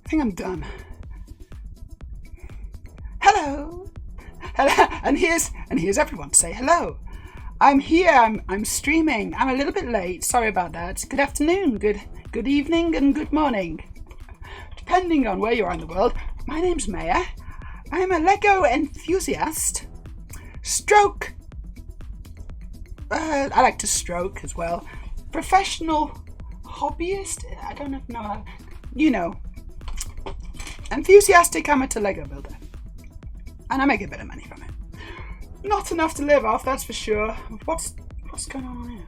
I think I'm done. Hello. Hello. And here's everyone. Say hello. I'm here. I'm streaming. I'm a little bit late. Sorry about that. Good afternoon. Good evening and good morning. Depending on where you are in the world. My name's Meja. I'm a Lego enthusiast. Stroke. I like to stroke as well. Professional hobbyist. I don't know how. You know. Enthusiastic amateur Lego builder. And I make a bit of money from it. Not enough to live off, that's for sure. What's going on here?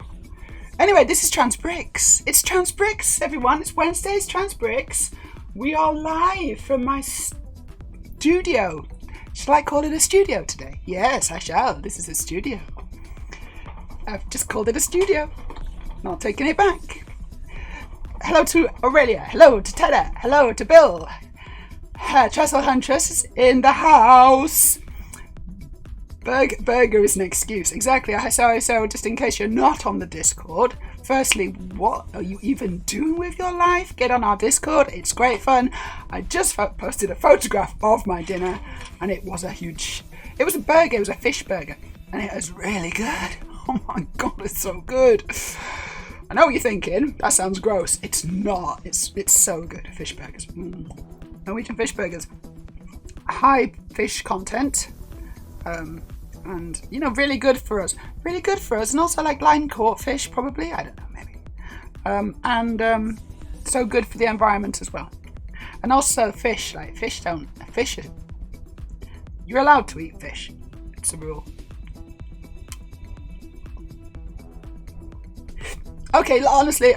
Anyway, this is Trans Bricks. It's Trans Bricks, everyone. It's Wednesday's Trans Bricks. We are live from my studio. Shall I call it a studio today? Yes, I shall. This is a studio. I've just called it a studio. Not taking it back. Hello to Aurelia. Hello to Tedda. Hello to Bill. Trestle Huntress is in the house. Burger is an excuse. Exactly. So just in case you're not on the Discord, firstly, what are you even doing with your life? Get on our Discord. It's great fun. I just posted a photograph of my dinner, and it was a burger. It was a fish burger, and it was really good. Oh my god, it's so good. I know what you're thinking. That sounds gross. It's not. It's so good. Fish burgers. Norwegian fish burgers. High fish content. And really good for us. Really good for us. And also like line caught fish, probably. I don't know, maybe. So good for the environment as well. And also fish. You're allowed to eat fish. It's a rule. Okay, honestly,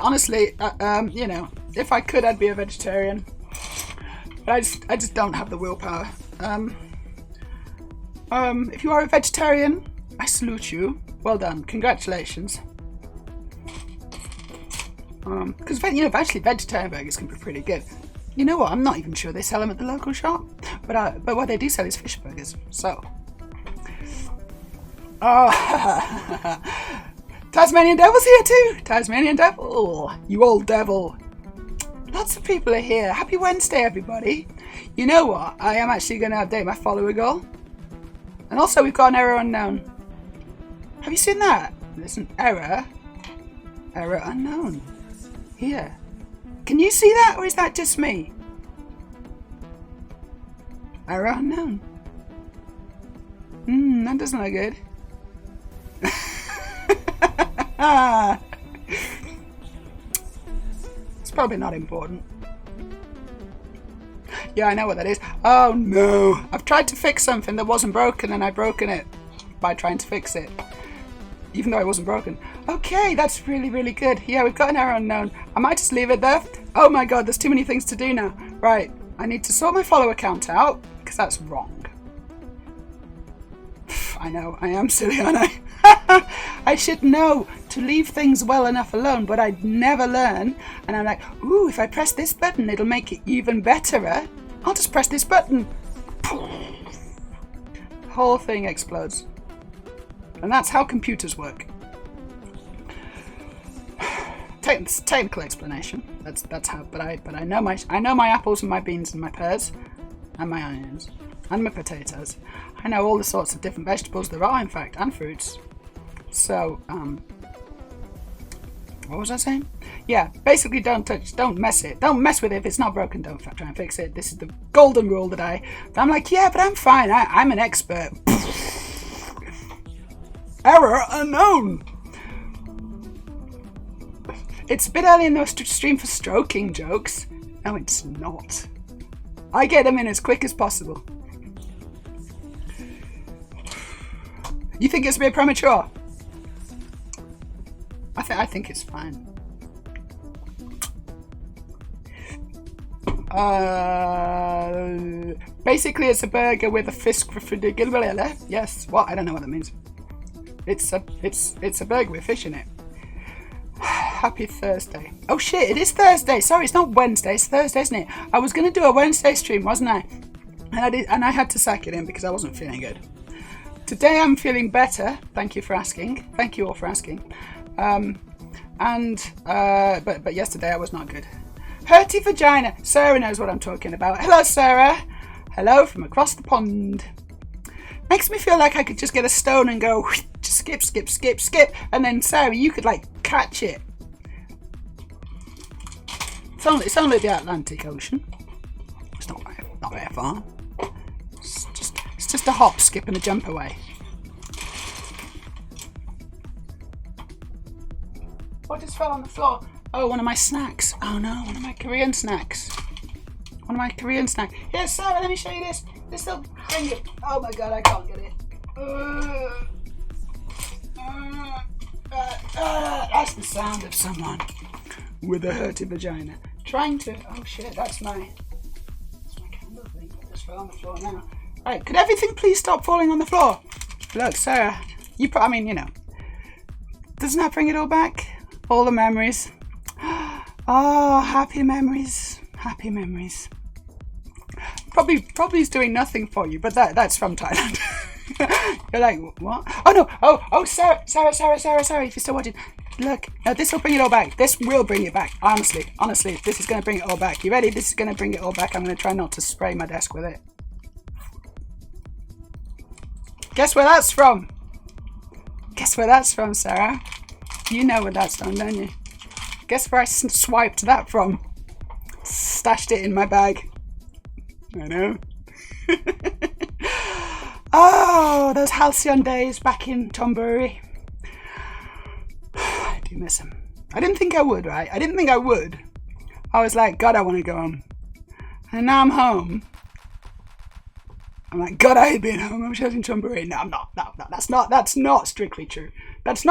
if I could, I'd be a vegetarian. But I just don't have the willpower. If you are a vegetarian, I salute you. Well done. Congratulations. Because actually vegetarian burgers can be pretty good. You know what? I'm not even sure they sell them at the local shop, but what they do sell is fish burgers. So, Tasmanian Devil's here too. Tasmanian Devil, you old devil. Lots of people are here. Happy Wednesday, everybody. You know what? I am actually going to update my follower goal. And also, we've got an error unknown. Have you seen that? There's an error unknown. Here. Can you see that, or is that just me? Error unknown. That doesn't look good. It's probably not important. Yeah, I know what that is. Oh no! I've tried to fix something that wasn't broken and I've broken it by trying to fix it. Even though it wasn't broken. Okay, that's really, really good. Yeah, we've got an error unknown. I might just leave it there. Oh my god, there's too many things to do now. Right, I need to sort my follower count out, because that's wrong. I know, I am silly, aren't I? I should know to leave things well enough alone, but I'd never learn. And I'm like, ooh, if I press this button, it'll make it even betterer. I'll just press this button. The whole thing explodes. And that's how computers work. Technical explanation. That's how. But I know my apples and my beans and my pears, and my onions, and my potatoes. I know all the sorts of different vegetables there are, in fact, and fruits. So, what was I saying? Yeah, basically don't mess with it. If it's not broken, don't try and fix it. This is the golden rule that I'm like, yeah, but I'm fine. I'm an expert. Error unknown. It's a bit early in the stream for stroking jokes. No, it's not. I get them in as quick as possible. You think it's a bit premature? I think it's fine. Basically, it's a burger with a fish. Yes. What? I don't know what that means. It's a burger with fish in it. Happy Thursday. Oh shit! It is Thursday. Sorry, it's not Wednesday. It's Thursday, isn't it? I was gonna do a Wednesday stream, wasn't I? And I had to sack it in because I wasn't feeling good. Today I'm feeling better. Thank you for asking. Thank you all for asking. But yesterday I was not good. Hurty vagina. Sarah knows what I'm talking about. Hello, Sarah. Hello from across the pond. Makes me feel like I could just get a stone and go just skip, skip, skip, skip, and then Sarah, you could like catch it. It's only the Atlantic Ocean. It's not very far. It's just a hop, skip, and a jump away. What just fell on the floor? Oh, one of my snacks. Oh no, one of my Korean snacks. Here, Sarah, let me show you this. This'll bring it. Oh my god, I can't get it. That's the sound of someone with a hurty vagina. Trying to. Oh shit, that's my candle thing. It just fell on the floor now. Right, could everything please stop falling on the floor? Look, Sarah, doesn't that bring it all back? All the memories. Oh, happy memories. Happy memories. Probably is doing nothing for you, but that's from Thailand. You're like, what? Oh no! Oh, Sarah, if you're still watching, look, this will bring it all back. This will bring it back. Honestly, this is going to bring it all back. You ready? This is going to bring it all back. I'm going to try not to spray my desk with it. Guess where that's from? Sarah? You know where that's from, don't you? Guess where I swiped that from? Stashed it in my bag. I know. Oh, those halcyon days back in Tombury. I do miss them. I didn't think I would, right? I was like, God, I want to go home. And now I'm home. I'm like, God, I hate being home. I'm shouting Tombury. No, I'm not. No, that's not strictly true. But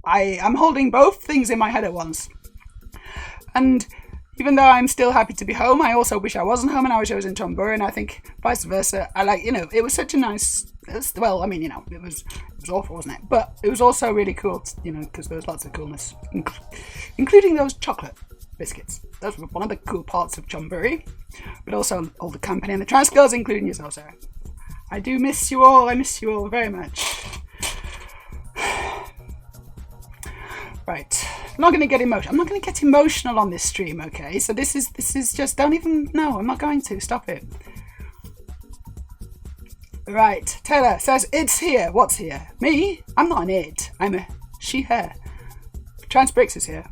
I'm holding both things in my head at once. And even though I'm still happy to be home, I also wish I wasn't home and I wish I was in Tombury, and I think vice versa. It was such a nice, it was awful, wasn't it? But it was also really cool, because there was lots of coolness, including those chocolate biscuits. Those were one of the cool parts of Tombury, but also all the company and the trans girls, including yourself, Sarah. I do miss you all. I miss you all very much. Right. I'm not going to get emotional on this stream, okay? So this is just, don't even, no, I'm not going to. Stop it. Right. Taylor says, it's here. What's here? Me? I'm not an it. I'm a she, her. Trans Bricks is here.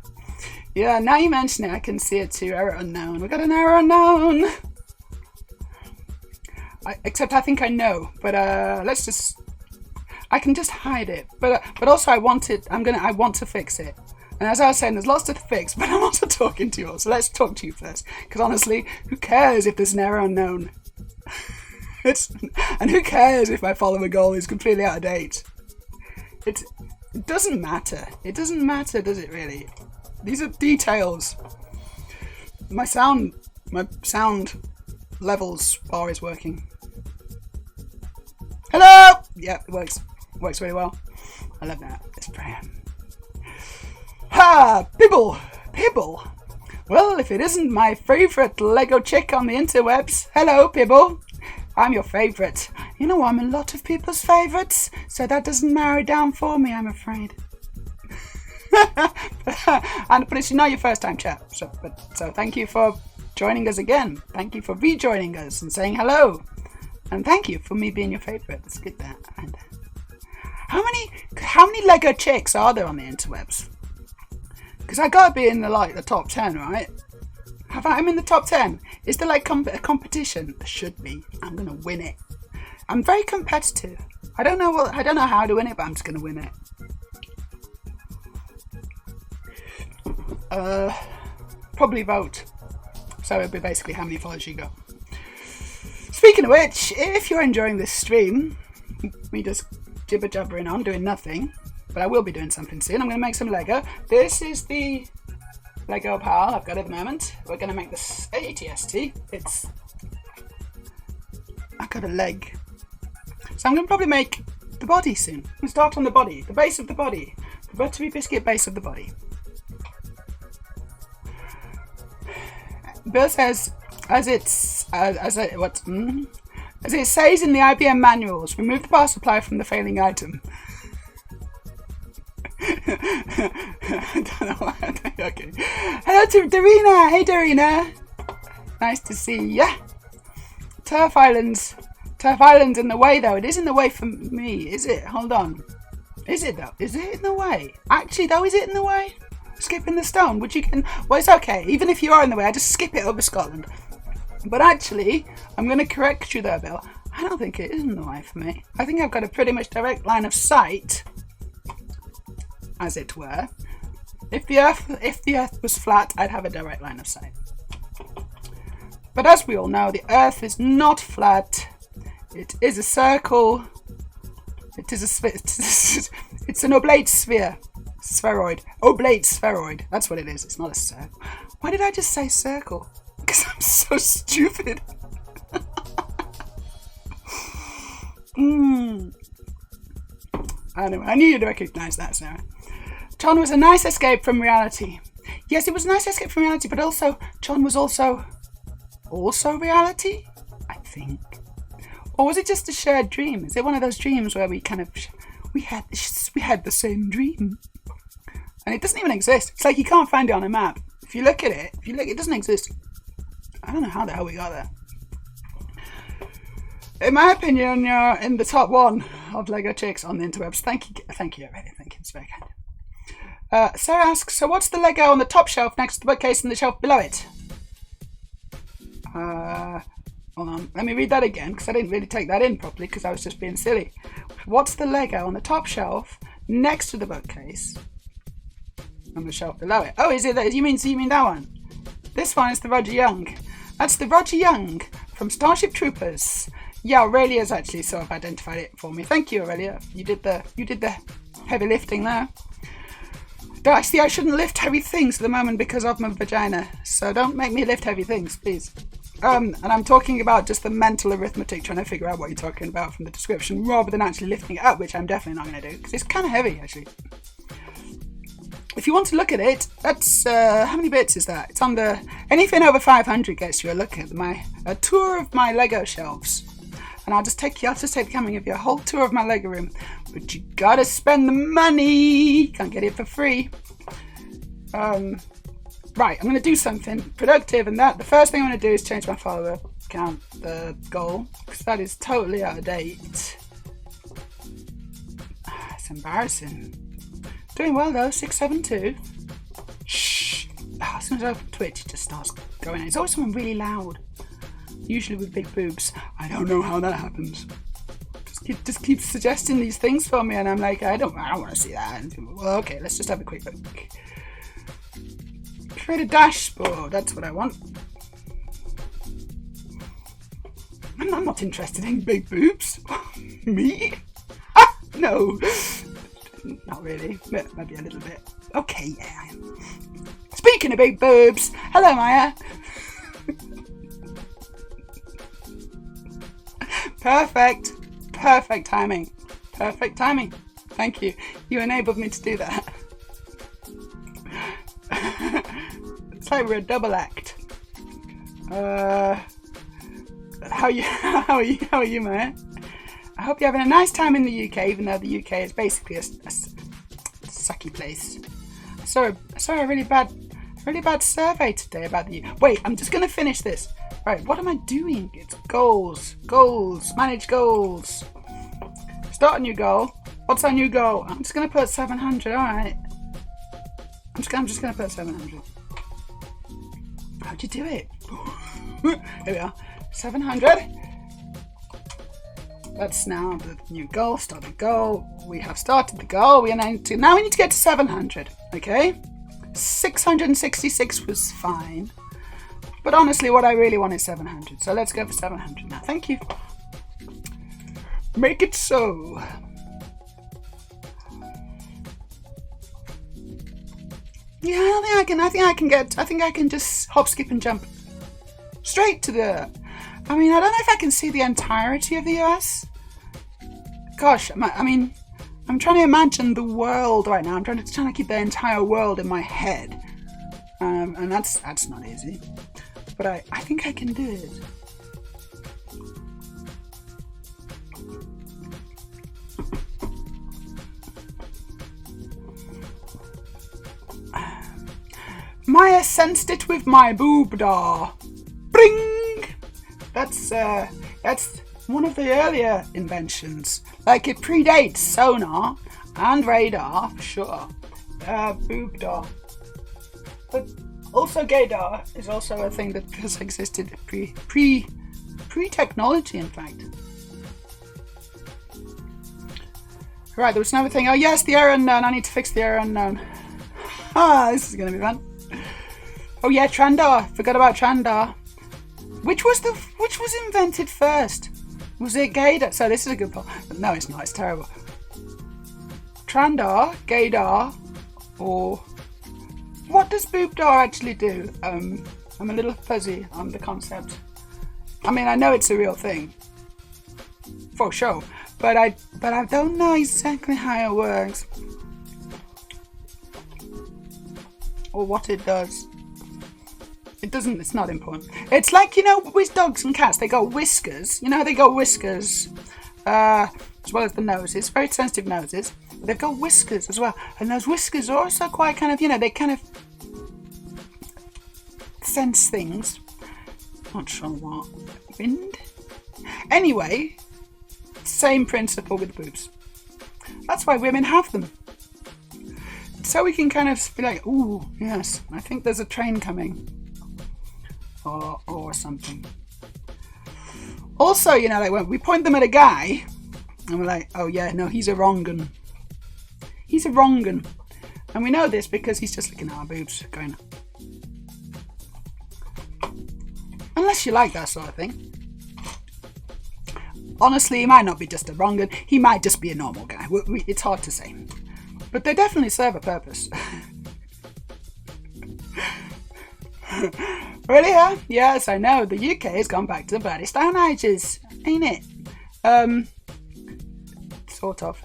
Yeah, now you mention it, I can see it too. Error unknown. We got an error unknown. Except I think I know, but I can just hide it. But also I want to fix it. And as I was saying, there's lots to fix, but I'm also talking to you all. So let's talk to you first. Because honestly, who cares if there's an error unknown? And who cares if my follower goal is completely out of date? It doesn't matter. It doesn't matter, does it really? These are details. My sound levels bar is working. Hello! Yeah, it works. It works really well. I love that. It's brilliant. Ha! Pibble! Well, if it isn't my favourite Lego chick on the interwebs. Hello, Pibble. I'm your favourite. You know, I'm a lot of people's favourites, so that doesn't narrow down for me, I'm afraid. But it's not your first time, chat. So thank you for joining us again. Thank you for rejoining us and saying hello. And thank you for me being your favourite. Let's get that. And how many Lego chicks are there on the interwebs? Because I gotta be in the top 10, right? I'm in the top 10. Is there a competition? There should be. I'm gonna win it. I'm very competitive. I don't know how to win it, but I'm just gonna win it. Probably vote. So it'll be basically how many followers you got. Speaking of which, if you're enjoying this stream, me just jibber jabbering on, doing nothing, but I will be doing something soon. I'm going to make some Lego. This is the Lego pile I've got at the moment. We're going to make this AT-ST. I've got a leg. So I'm going to probably make the body soon. I'm going to start on the body, the base of the body, the buttery biscuit base of the body. Bill says, as it says in the IBM manuals, remove the power supply from the failing item. I don't know why. Okay. Hello to Darina. Hey, Darina. Nice to see ya. Turf Island's in the way, though. It is in the way for me, is it? Hold on. Is it, though? Is it in the way? Actually, though, is it in the way? Skipping the stone, which you can... Well, it's okay. Even if you are in the way, I just skip it over Scotland. But actually, I'm going to correct you there, Bill. I don't think it is in the way for me. I think I've got a pretty much direct line of sight, as it were. If the Earth was flat, I'd have a direct line of sight. But as we all know, the Earth is not flat. It is a circle. It is a it's an oblate sphere. Spheroid. Oblate spheroid. That's what it is. It's not a circle. Why did I just say circle? Because I'm so stupid. Anyway, I knew you'd recognise that, Sarah. John was a nice escape from reality. Yes, it was a nice escape from reality, but also, John was also reality, I think. Or was it just a shared dream? Is it one of those dreams where we kind of, we had the same dream? And it doesn't even exist. It's like you can't find it on a map. If you look at it, it doesn't exist. I don't know how the hell we got there. In my opinion, you're in the top one of Lego chicks on the interwebs. Thank you, really. Thank you. It's very kind. Sarah asks, so what's the Lego on the top shelf next to the bookcase and the shelf below it? Hold on. Let me read that again because I didn't really take that in properly because I was just being silly. What's the Lego on the top shelf next to the bookcase and the shelf below it? Oh, is it that? You mean that one? This one is the Roger Young. That's the Roger Young from Starship Troopers. Yeah, Aurelia's actually sort of identified it for me. Thank you, Aurelia. You did the heavy lifting there. I shouldn't lift heavy things at the moment because of my vagina. So don't make me lift heavy things, please. And I'm talking about just the mental arithmetic, trying to figure out what you're talking about from the description, rather than actually lifting it up, which I'm definitely not going to do because it's kind of heavy, actually. If you want to look at it, that's how many bits is that? It's on the anything over 500 gets you a look at a tour of my Lego shelves. And I'll just take the camera and give you a whole tour of my Lego room. But you gotta spend the money. Can't get it for free. Right, I'm gonna do something productive, and the first thing I'm gonna do is change my follower count, the goal, because that is totally out of date. It's embarrassing. Doing well though, 672. Shh. As soon as I open Twitch, it just starts going. It's always someone really loud. Usually with big boobs. I don't know how that happens. Just keeps suggesting these things for me, and I'm like, I don't want to see that. Well, okay, let's just have a quick look. Create a dashboard. That's what I want. I'm not interested in big boobs. Me? Ah, no. Not really. Maybe a little bit. Okay, yeah, I am. Speaking of big boobs, hello, Maya. Perfect timing. Thank you. You enabled me to do that. It's like we're a double act. How are you, Maya? I hope you're having a nice time in the UK, even though the UK is basically a sucky place. I saw a really bad survey today about the UK. Wait, I'm just gonna finish this. Right, what am I doing? It's goals, manage goals. Start a new goal. What's our new goal? I'm just gonna put 700. All right. I'm just gonna put 700. How'd you do it? Here we are. 700. That's now the new goal. Start the goal. We have started the goal. Now we need to get to 700. Okay. 666 was fine. But honestly, what I really want is 700. So let's go for 700 now. Thank you. Make it so. Yeah, I think I can just hop, skip, and jump straight to the. I mean, I don't know if I can see the entirety of the US. Gosh, I mean, I'm trying to imagine the world right now. I'm trying to keep the entire world in my head, and that's not easy. But I think I can do it. I sensed it with my boobdar. Bring! That's one of the earlier inventions. Like, it predates sonar and radar, for sure. Boobdar. But also gaydar is also a thing that has existed pre-technology, in fact. Right, there was another thing. Oh yes, the error unknown. I need to fix the error unknown. This is going to be fun. Oh yeah, Trandar. Forgot about Trandar. Which was invented first? Was it gaydar? So this is a good part. No, it's not. It's terrible. Trandar, gaydar, or what does boobdar actually do? I'm a little fuzzy on the concept. I mean, I know it's a real thing, for sure, but I don't know exactly how it works or what it does. It doesn't. It's not important. It's like, you know, with dogs and cats, they got whiskers. You know, they got whiskers, as well as the noses. Very sensitive noses. But they've got whiskers as well, and those whiskers are also quite kind of, you know, they kind of sense things. Not sure what. Wind. Anyway, same principle with boobs. That's why women have them. So we can kind of be like, ooh, yes, I think there's a train coming. Or something. Also, you know, like when we point them at a guy and we're like, oh yeah, no, he's a wrong un. He's a wrong un. And we know this because he's just looking at our boobs going, unless you like that sort of thing. Honestly, he might not be just a wrong un. He might just be a normal guy. It's hard to say. But they definitely serve a purpose. Really, huh? Yes, I know. The UK has gone back to the bloody Stone Ages, ain't it? Sort of.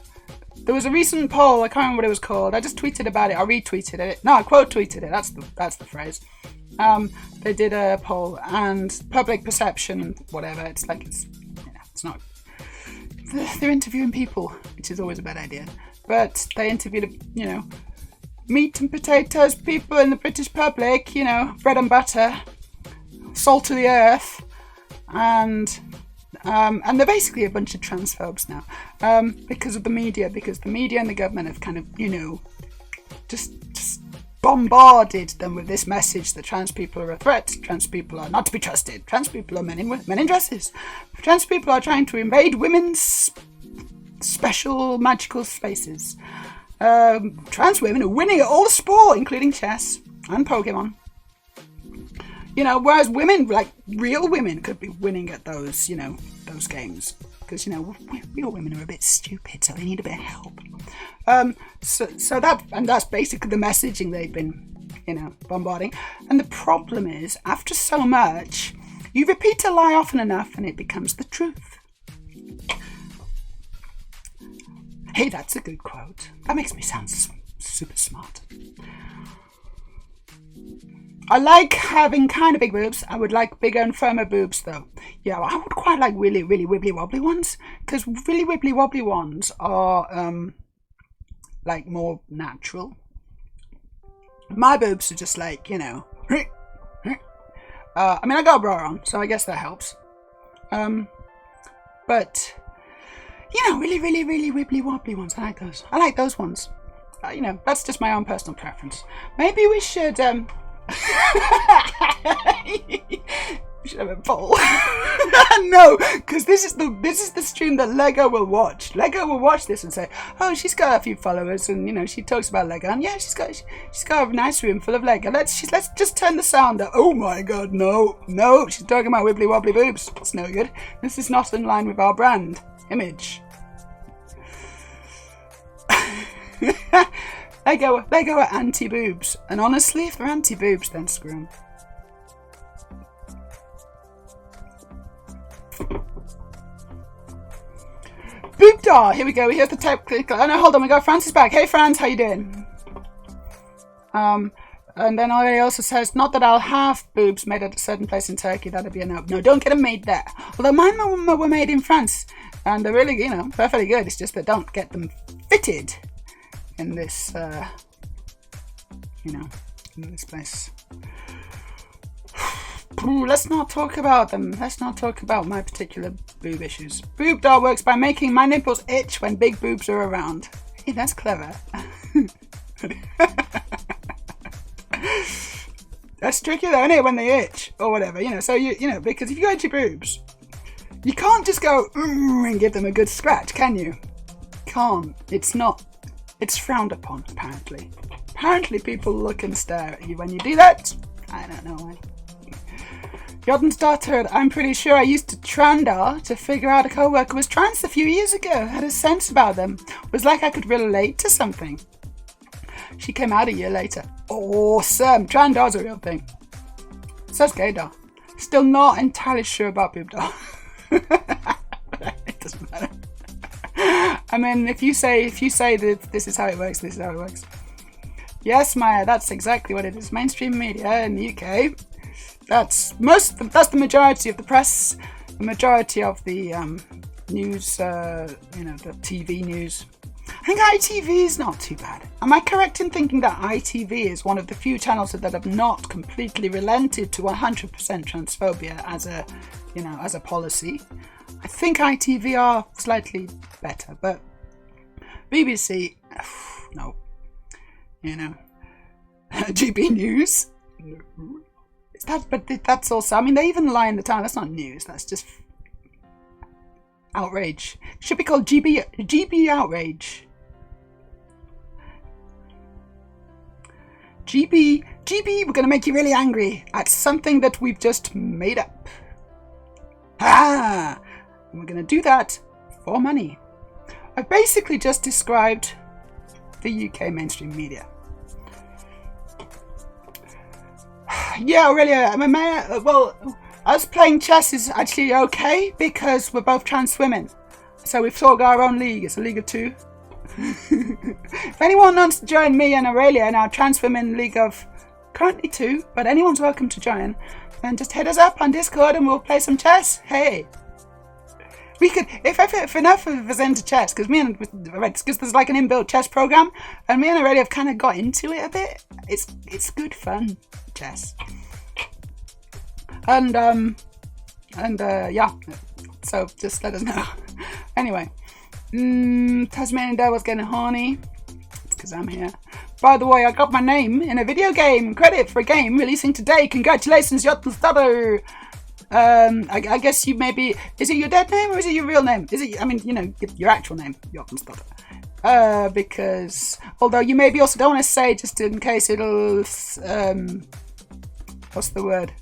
There was a recent poll. I can't remember what it was called. I just tweeted about it. I retweeted it. No, I quote tweeted it. That's the phrase. They did a poll, and public perception, whatever. It's like it's not. They're interviewing people, which is always a bad idea. But they interviewed, you know, meat and potatoes people in the British public, you know, bread and butter, salt of the earth, and they're basically a bunch of transphobes now, because of the media, because the media and the government have kind of, you know, just bombarded them with this message that trans people are a threat, trans people are not to be trusted, trans people are men in dresses, trans people are trying to invade women's special magical spaces. Trans women are winning at all sport, including chess and Pokemon. You know, whereas women, like real women, could be winning at those, you know, those games. Because, you know, real women are a bit stupid, so they need a bit of help. So that's basically the messaging they've been, you know, bombarding. And the problem is, after so much, you repeat a lie often enough and it becomes the truth. Hey, that's a good quote. That makes me sound super smart. I like having kind of big boobs. I would like bigger and firmer boobs, though. Yeah, I would quite like really, really wibbly wobbly ones, because really wibbly wobbly ones are like more natural. My boobs are just like, you know. I mean, I got a bra on, so I guess that helps. But you know, really, really, really wibbly wobbly ones. I like those. I like those ones. You know, that's just my own personal preference. Maybe we should we should have a poll. No, because this is the stream that Lego will watch. Lego will watch this and say, "Oh, she's got a few followers, and you know, she talks about Lego, and yeah, she's got a nice room full of Lego. Let's just turn the sound up." Oh my God, no, she's talking about wibbly wobbly boobs. It's no good. This is not in line with our brand image. Lego are anti-boobs, and honestly, if they're anti-boobs, then screw them. Boobdar, here we go. We hear the tape click. Oh no, hold on, we got Francis back. Hey, Franz, how you doing? And then he also says, not that I'll have boobs made at a certain place in Turkey. That'd be a no. No, don't get them made there. Although mine were made in France, and they're really, you know, perfectly good. It's just that don't get them fitted in this, you know, in this place. Ooh, let's not talk about them. Let's not talk about my particular boob issues. Boob doll works by making my nipples itch when big boobs are around. Hey, that's clever. That's tricky though, isn't it, when they itch or whatever, you know. So you know, because if you go to your boobs, you can't just go and give them a good scratch, can you? Can't. It's not. It's frowned upon, apparently. Apparently, people look and stare at you when you do that. I don't know why. Jordan's daughter, I'm pretty sure I used to trandar to figure out a co-worker was trans a few years ago. Had a sense about them. Was like I could relate to something. She came out a year later. Awesome. Trandar's a real thing. So's gaydar. Still not entirely sure about boobdar. It doesn't matter. I mean, if you say that this is how it works, this is how it works. Yes, Maya, that's exactly what it is. Mainstream media in the UK. That's the majority of the press, the majority of the news, the TV news. I think ITV is not too bad. Am I correct in thinking that ITV is one of the few channels that have not completely relented to 100% transphobia as a policy? I think ITV are slightly better, but BBC, no. You know, GB News. But that's also, I mean, they even lie in the town. That's not news. That's just outrage. It should be called GB outrage. GB, we're going to make you really angry at something that we've just made up. And we're going to do that for money. I've basically just described the UK mainstream media. Yeah, Aurelia, well, us playing chess is actually okay because we're both trans women. So we've sort of got our own league. It's a league of two. If anyone wants to join me and Aurelia in our trans women league of currently 2, but anyone's welcome to join, then just hit us up on Discord and we'll play some chess. Hey. We could, if enough of us into chess, because there's like an inbuilt chess program, and me and Aurelia have kind of got into it a bit. It's good fun, chess. And yeah, so just let us know. Anyway, Tasmanian Devil's getting horny. It's because I'm here. By the way, I got my name in a video game credit for a game releasing today. Congratulations, Jotun Stutter. I guess you maybe, is it your dead name or is it your real name? Is it, I mean, you know, your actual name, Jotun Stutter. Because, although you maybe also don't want to say just in case it'll, what's the word?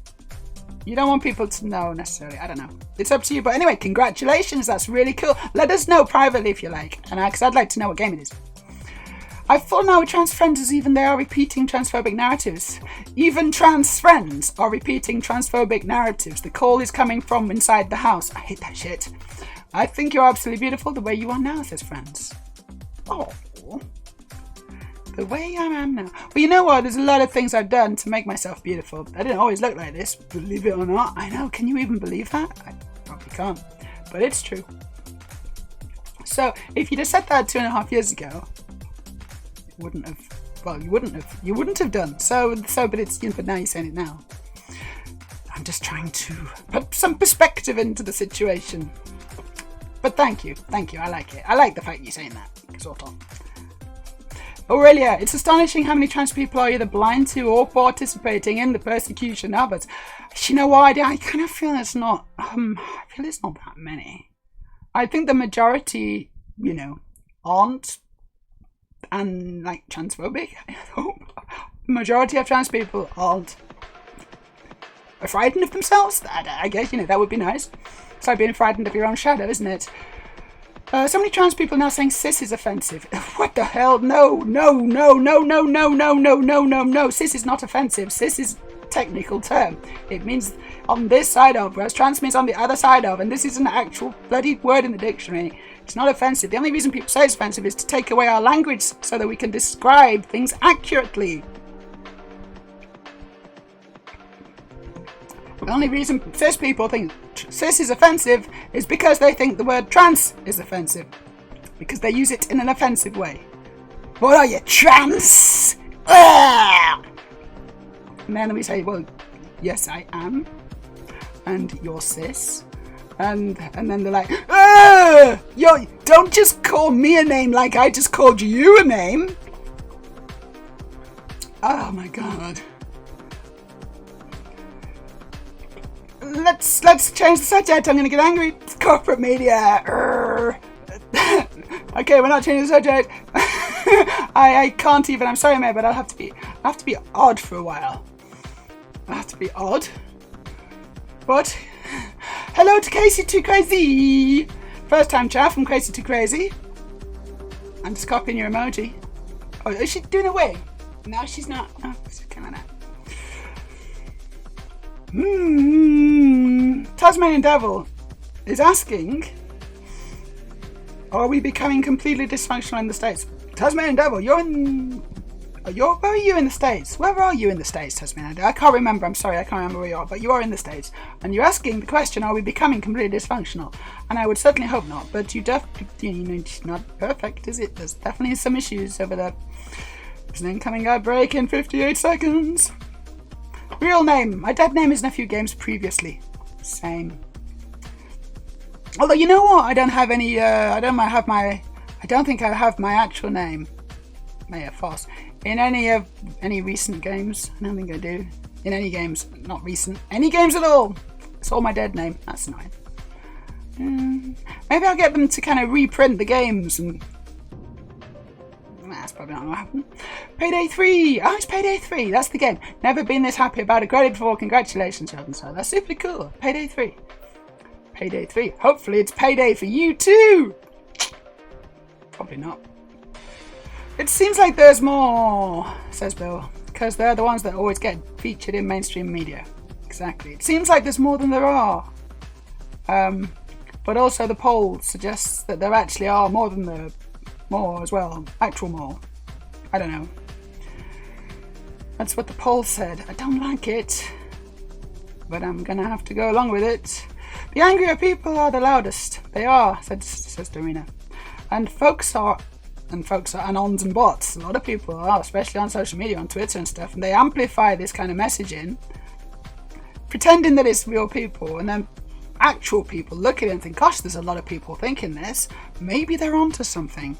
You don't want people to know necessarily. I don't know. It's up to you. But anyway, congratulations. That's really cool. Let us know privately if you like. And because I'd like to know what game it is. I've fallen out with trans friends as even they are repeating transphobic narratives. Even trans friends are repeating transphobic narratives. The call is coming from inside the house. I hate that shit. I think you're absolutely beautiful the way you are now, says friends. Oh. The way I am now. Well, you know what? There's a lot of things I've done to make myself beautiful. I didn't always look like this, believe it or not. I know. Can you even believe that? I probably can't. But it's true. So, if you'd have said that 2.5 years ago, you wouldn't have done. But now you're saying it now. I'm just trying to put some perspective into the situation. But thank you. I like it. I like the fact you're saying that. Sort of. Aurelia, it's astonishing how many trans people are either blind to or participating in the persecution of us. You know what? I kind of feel it's not. I feel it's not that many. I think the majority, you know, aren't, and like transphobic. I hope the majority of trans people aren't frightened of themselves. I guess, you know, that would be nice. It's like being frightened of your own shadow, isn't it? So many trans people now saying cis is offensive. What the hell? No. Cis is not offensive. Cis is a technical term. It means on this side of, whereas trans means on the other side of, and this is an actual bloody word in the dictionary. It's not offensive. The only reason people say it's offensive is to take away our language so that we can describe things accurately. The only reason cis people think cis is offensive is because they think the word trans is offensive. Because they use it in an offensive way. What are you, trans? Ugh! And then we say, well, yes, I am. And you're cis. And then they're like, yo, don't just call me a name like I just called you a name. Oh my god. Let's change the subject. I'm gonna get angry. It's corporate media. Okay, we're not changing the subject. I can't even. I'm sorry, mate, but I have to be odd for a while. I have to be odd. But hello to Casey Too Crazy. First time chat from Crazy Too Crazy. I'm just copying your emoji. Oh, is she doing a wig? No, she's not. No, she's killing it. Tasmanian Devil is asking, are we becoming completely dysfunctional in the States? Tasmanian Devil, where are you in the States? Where are you in the States, Tasmanian Devil? I can't remember, I'm sorry, I can't remember where you are, but you are in the States. And you're asking the question, are we becoming completely dysfunctional? And I would certainly hope not, but it's not perfect, is it? There's definitely some issues over there. There's an incoming outbreak in 58 seconds. Real name. My dead name is in a few games previously. Same. Although, you know what? I don't have any, I don't think I have my actual name, Maya Foss, in any recent games. I don't think I do. In any games. Not recent. Any games at all. It's all my dead name. That's annoying. Maybe I'll get them to kind of reprint the games and... That's probably not going to happen. Payday 3! Oh, it's Payday 3! That's the game. Never been this happy about a credit before. Congratulations, Sheldon. So that's super cool. Payday 3. Payday 3. Hopefully it's payday for you too! Probably not. It seems like there's more, says Bill, because they're the ones that always get featured in mainstream media. Exactly. It seems like there's more than there are. But also the poll suggests that there actually are more than the more as well. Actual more. I don't know. That's what the poll said. I don't like it, but I'm gonna have to go along with it. The angrier people are the loudest. They are, says Dorina. And folks are anons and bots. A lot of people are, especially on social media, on Twitter and stuff, and they amplify this kind of messaging, pretending that it's real people, and then actual people look at it and think, gosh, there's a lot of people thinking this. Maybe they're onto something.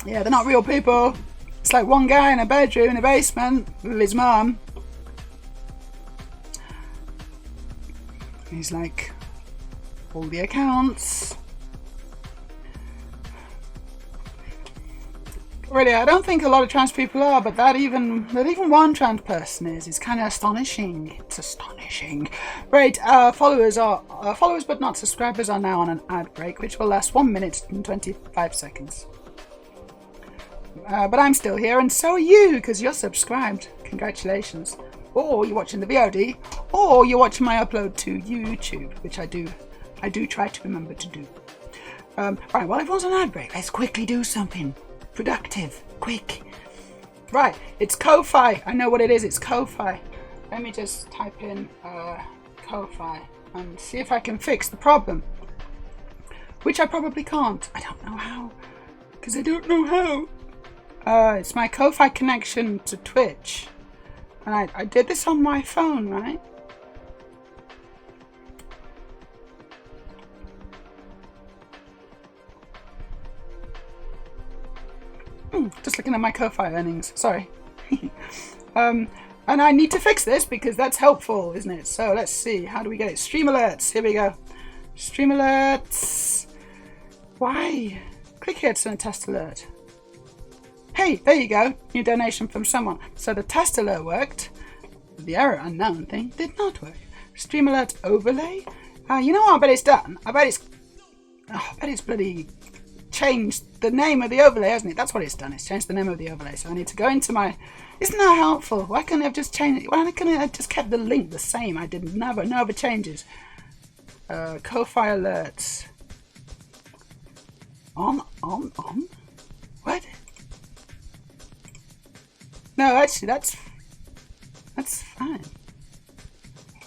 Yeah, they're not real people. It's like one guy in a bedroom in a basement with his mum. He's like, all the accounts. Really, I don't think a lot of trans people are, but that even one trans person is kind of astonishing. It's astonishing. Right, followers but not subscribers are now on an ad break, which will last 1 minute and 25 seconds. But I'm still here, and so are you, because you're subscribed. Congratulations. Or you're watching the VOD, or you're watching my upload to YouTube, which I do try to remember to do. Right, while everyone's on ad break, let's quickly do something productive, quick. Right, it's Ko-Fi. I know what it is. It's Ko-Fi. Let me just type in Ko-Fi and see if I can fix the problem, which I probably can't. I don't know how, because I don't know how. It's my Ko-Fi connection to Twitch. And I did this on my phone, right? Just looking at my Ko-Fi earnings. Sorry. And I need to fix this because that's helpful, isn't it? So let's see. How do we get it? Stream alerts. Here we go. Stream alerts. Why? Click here to send a test alert. Hey, there you go. New donation from someone. So the test alert worked. The error unknown thing did not work. Stream alert overlay. You know what? I bet it's done. I bet it's bloody changed the name of the overlay, hasn't it? That's what it's done. It's changed the name of the overlay. So I need to go into my... Isn't that helpful? Why couldn't I have just changed it? Why couldn't I have just kept the link the same? I did no other changes. Ko-Fi alerts. On? What? No, actually, that's fine.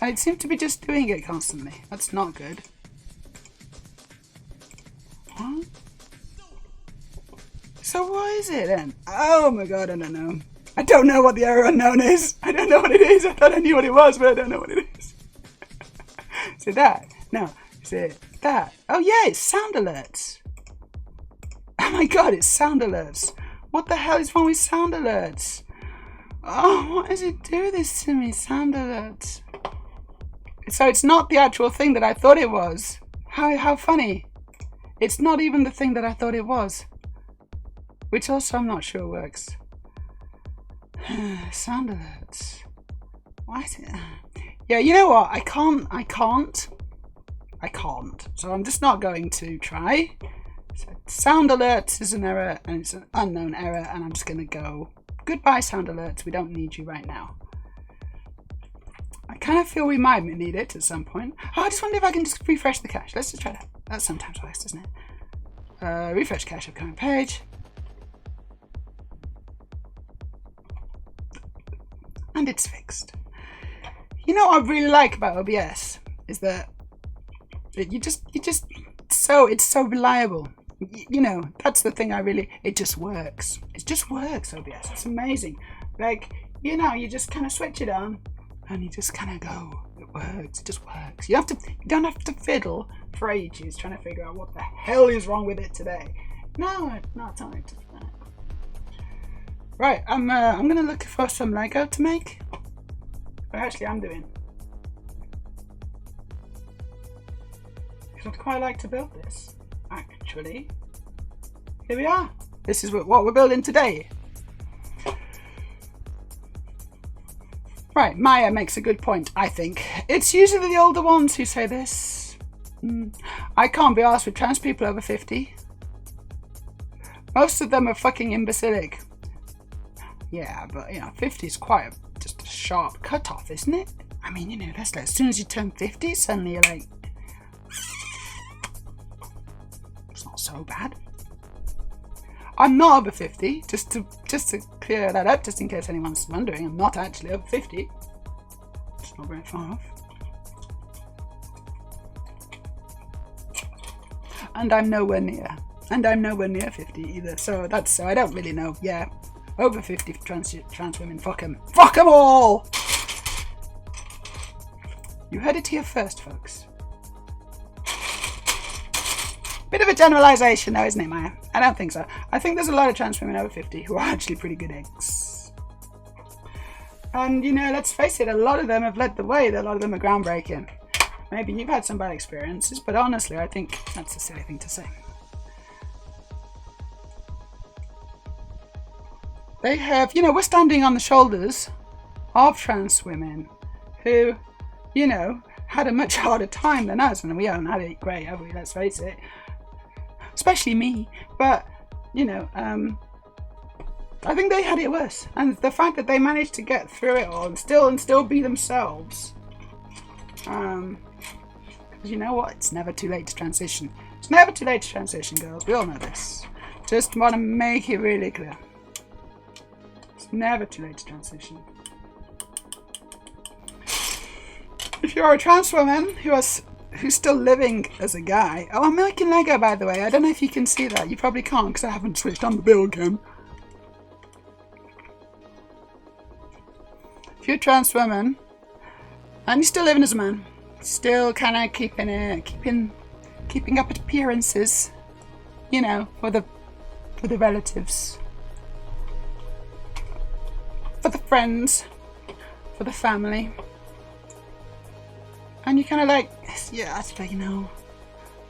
And it seemed to be just doing it constantly. That's not good. What? So what is it then? Oh my god, I don't know. I don't know what the error unknown is. I don't know what it is. I thought I knew what it was, but I don't know what it is. Is it that? No. Is it that? Oh yeah, it's sound alerts. Oh my god, it's sound alerts. What the hell is wrong with sound alerts? Oh, what does it do this to me? Sound alerts. So it's not the actual thing that I thought it was. How funny. It's not even the thing that I thought it was. Which also I'm not sure works. Sound alerts. Why is it? Yeah, you know what? I can't. So I'm just not going to try. So sound alerts is an error and it's an unknown error, and I'm just going to go, goodbye sound alerts, we don't need you right now. I kind of feel we might need it at some point. Oh, I just wonder if I can just refresh the cache. Let's just try that. That sometimes works, doesn't it? Refresh cache of current page. And it's fixed. You know what I really like about OBS is that it's so reliable. You know, that's the thing it just works. It just works, OBS. It's amazing. Like, you know, you just kind of switch it on and you just kind of go. It works. It just works. You don't have to fiddle for ages trying to figure out what the hell is wrong with it today. No, not time to that. Right, I'm gonna look for some Lego to make. Or actually, I'm doing. Because I'd quite like to build this. Actually, here we are. This is what we're building today. Right, Maya makes a good point, I think. It's usually the older ones who say this. I can't be arsed with trans people over 50. Most of them are fucking imbecilic. Yeah, but you know, 50 is quite just a sharp cutoff, isn't it? I mean, you know, that's like as soon as you turn 50, suddenly you're like, it's not so bad. I'm not over 50, just to clear that up, just in case anyone's wondering. I'm not actually over 50. It's not very far off. And I'm nowhere near. And I'm nowhere near 50 either. So I don't really know. Yeah. Over 50 trans women, fuck them all! You heard it here first, folks. Bit of a generalisation though, isn't it, Maya? I don't think so. I think there's a lot of trans women over 50 who are actually pretty good eggs. And, you know, let's face it, a lot of them have led the way. A lot of them are groundbreaking. Maybe you've had some bad experiences, but honestly, I think that's a silly thing to say. They have, you know, we're standing on the shoulders of trans women who, you know, had a much harder time than us, and we haven't had it great, have we? Let's face it. Especially me. But, you know, I think they had it worse. And the fact that they managed to get through it all and still be themselves. Because you know what? It's never too late to transition. It's never too late to transition, girls. We all know this. Just want to make it really clear. Never too late to transition. If you're a trans woman who's still living as a guy. Oh, I'm making Lego, by the way. I don't know if you can see that. You probably can't because I haven't switched on the build cam. If you're a trans woman and you're still living as a man, still kind of keeping up appearances, you know, for the relatives. For the friends, for the family, and you kind of like, yeah, it's like, you know,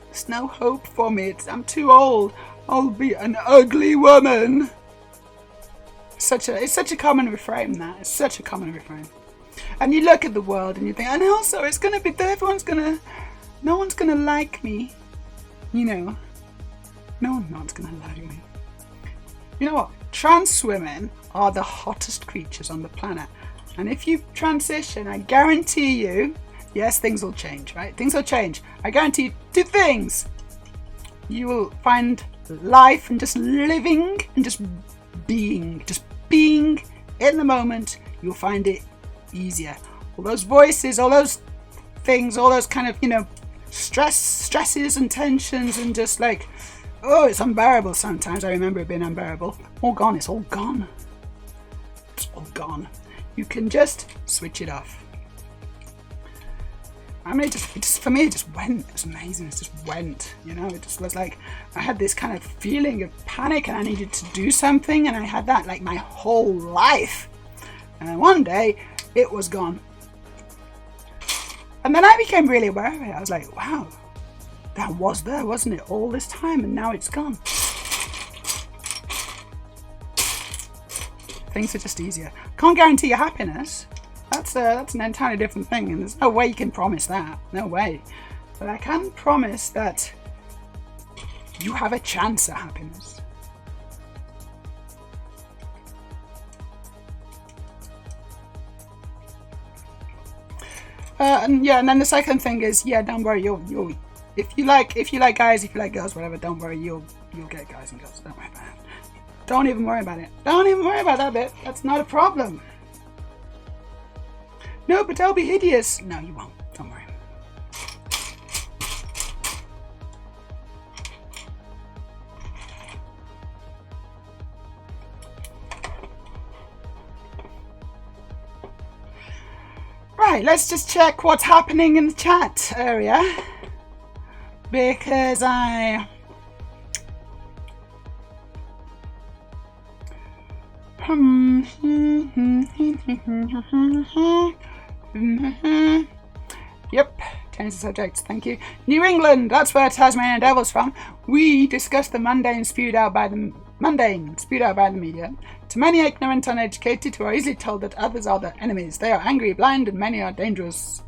there's no hope for me. I'm too old. I'll be an ugly woman. It's such a common refrain. That it's such a common refrain. And you look at the world and you think, and also it's gonna be no one's gonna like me. You know, no one's gonna like me. You know what? Trans women are the hottest creatures on the planet. And if you transition, I guarantee you, yes, things will change, right? Things will change. I guarantee you 2 things. You will find life and just living and just being in the moment. You'll find it easier. All those voices, all those things, all those kind of, you know, stresses and tensions and just like Oh, it's unbearable sometimes. I remember it being unbearable. All gone. It's all gone. It's all gone. You can just switch it off. I mean, for me, it just went. It was amazing. It just went. You know, it just was like I had this kind of feeling of panic, and I needed to do something, and I had that like my whole life. And one day, it was gone. And then I became really aware of it. I was like, wow, that was there, wasn't it, all this time, and now it's gone. Things are just easier. Can't guarantee your happiness. That's an entirely different thing, and there's no way you can promise that. No way. But I can promise that you have a chance at happiness. And then the second thing is, don't worry. You'll if you like guys, if you like girls, whatever. Don't worry. You'll get guys and girls. Don't worry about it. Don't even worry about it. Don't even worry about that bit. That's not a problem. No, but they'll be hideous. No, you won't. Don't worry. Right, let's just check what's happening in the chat area. Because Yep, change the subject, thank you. New England, that's where Tasmanian Devil's from. We discussed the mundane spewed out by the media. To many ignorant, uneducated who are easily told that others are their enemies. They are angry, blind, and many are dangerous.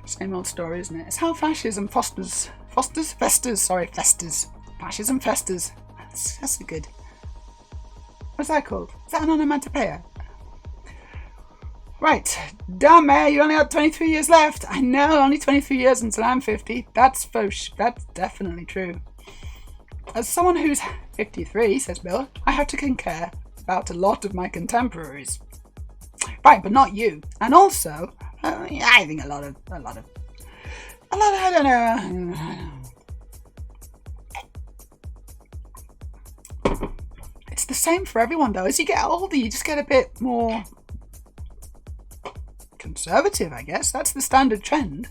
Same old story, isn't it? It's how fascism festers. Fascism festers. That's a good. What's that called? Is that an onomatopoeia? Right, damn Mayor, you only got 23 years left. I know, only 23 years until I'm 50. That's definitely true. As someone who's 53, says Bill, I have to concur about a lot of my contemporaries. Right, but not you. And also, I think a lot of, I don't know. It's the same for everyone though. As you get older, you just get a bit more conservative, I guess. That's the standard trend.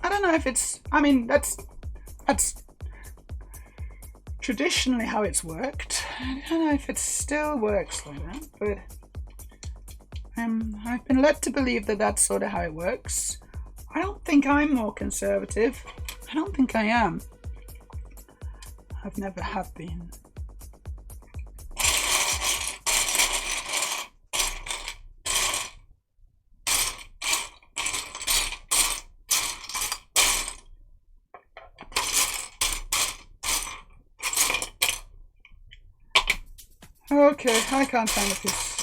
I don't know if it's, I mean, that's traditionally how it's worked. I don't know if it still works like that, but I've been led to believe that that's sort of how it works. I don't think I'm more conservative. I don't think I am. I've never have been. Okay, I can't find the piece.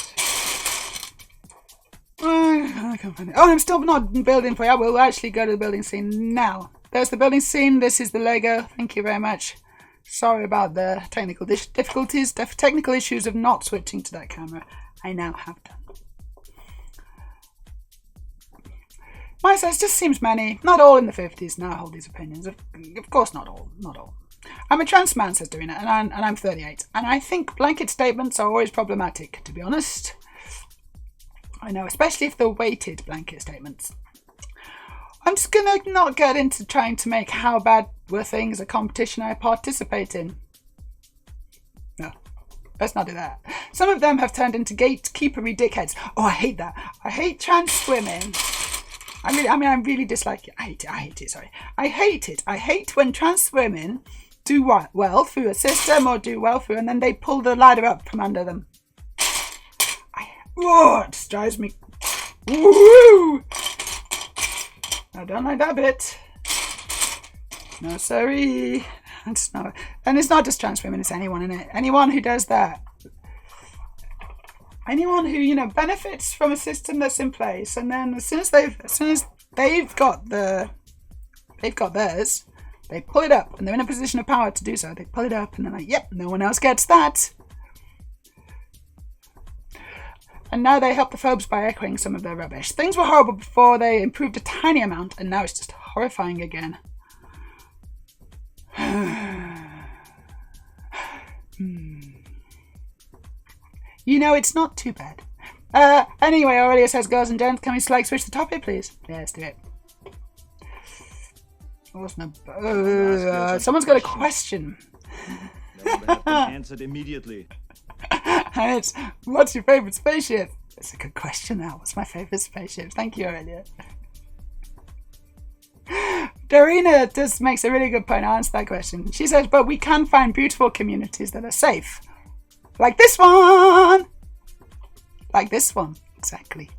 I can't find it. Oh, I'm still not building for you. I will actually go to the building scene now. There's the building scene. This is the Lego. Thank you very much. Sorry about the technical difficulties, technical issues of not switching to that camera. I now have done. My size just seems many. Not all in the 50s now hold these opinions. Of course not all. Not all. I'm a trans man, says Dorina, and I'm 38. And I think blanket statements are always problematic, to be honest. I know, especially if they're weighted blanket statements. I'm just going to not get into trying to make how bad were things a competition I participate in. No, let's not do that. Some of them have turned into gatekeepery dickheads. Oh, I hate that. I hate trans women. I really dislike it. I hate it, sorry. I hate it. I hate when trans women do well through a system or do well through, and then they pull the ladder up from under them. It just drives me. Woo! I don't like that bit. No, sorry. It's not, and it's not just trans women. It's anyone in it. Anyone who does that. Anyone who benefits from a system that's in place, and then as soon as they've got theirs, they pull it up, and they're in a position of power to do so. They pull it up, and they're like, "Yep, no one else gets that." And now they help the phobes by echoing some of their rubbish. Things were horrible before. They improved a tiny amount, and now it's just horrifying again. You know, it's not too bad. Anyway, Aurelia says, girls and gents, can we switch the topic, please? Yeah, let's do it. Someone's got a question. Answered immediately. And it's, what's your favourite spaceship? It's a good question now. What's my favourite spaceship? Thank you, Aurelia. Dorina just makes a really good point. I'll answer that question. She says, but we can find beautiful communities that are safe. Like this one! Like this one, exactly.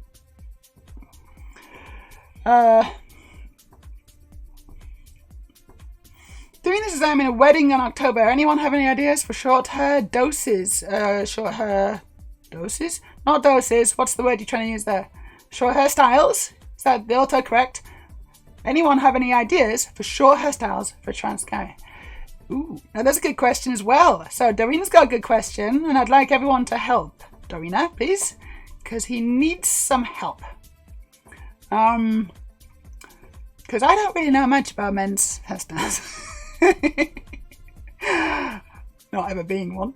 Doing this as I'm in a wedding in October. Anyone have any ideas for short hair doses? Short hair doses? Not doses. What's the word you're trying to use there? Short hairstyles? Is that the autocorrect? Anyone have any ideas for short hairstyles for trans guy? Ooh, now that's a good question as well. So Dorina's got a good question, and I'd like everyone to help. Dorina, please, because he needs some help. Because I don't really know much about men's hairstyles. Not ever being one.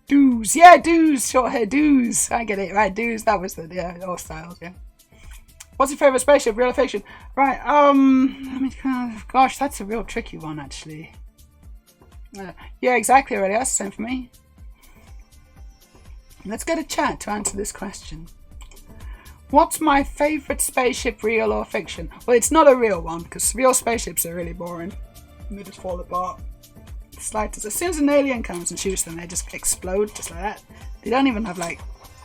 Do's, yeah, do's, short hair do's. I get it, right? Do's, that was the all styles, yeah. What's your favourite spaceship, real or fiction? Right, gosh, that's a real tricky one, actually. Yeah, exactly, already. That's the same for me. Let's go to chat to answer this question. What's my favourite spaceship, real or fiction? Well, it's not a real one, because real spaceships are really boring. And they just fall apart. As soon as an alien comes and shoots them, they just explode, just like that. They don't even have, like,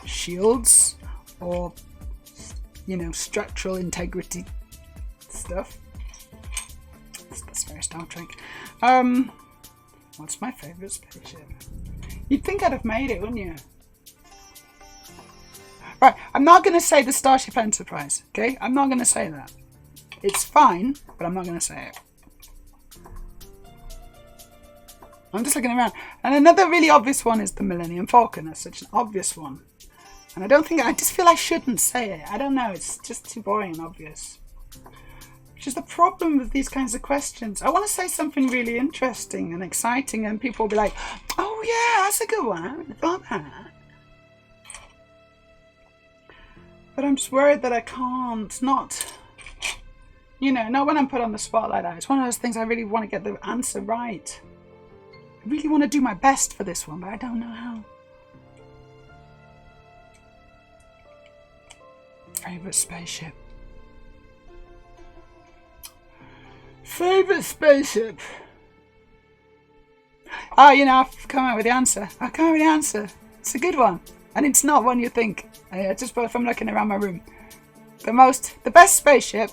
shields or, you know, structural integrity stuff. That's very Star Trek. What's my favourite spaceship? You'd think I'd have made it, wouldn't you? Right, I'm not going to say the Starship Enterprise, okay? I'm not going to say that. It's fine, but I'm not going to say it. I'm just looking around. And another really obvious one is the Millennium Falcon. That's such an obvious one. And I just feel I shouldn't say it. I don't know, it's just too boring and obvious. Which is the problem with these kinds of questions. I want to say something really interesting and exciting, and people will be like, oh yeah, that's a good one. I haven't thought that. But I'm just worried that I can't, not when I'm put on the spot like that. It's one of those things I really want to get the answer right. I really want to do my best for this one, but I don't know how. Favourite spaceship. Favourite spaceship. Oh, I've come out with the answer. It's a good one. And it's not one you think. Just from looking around my room. The best spaceship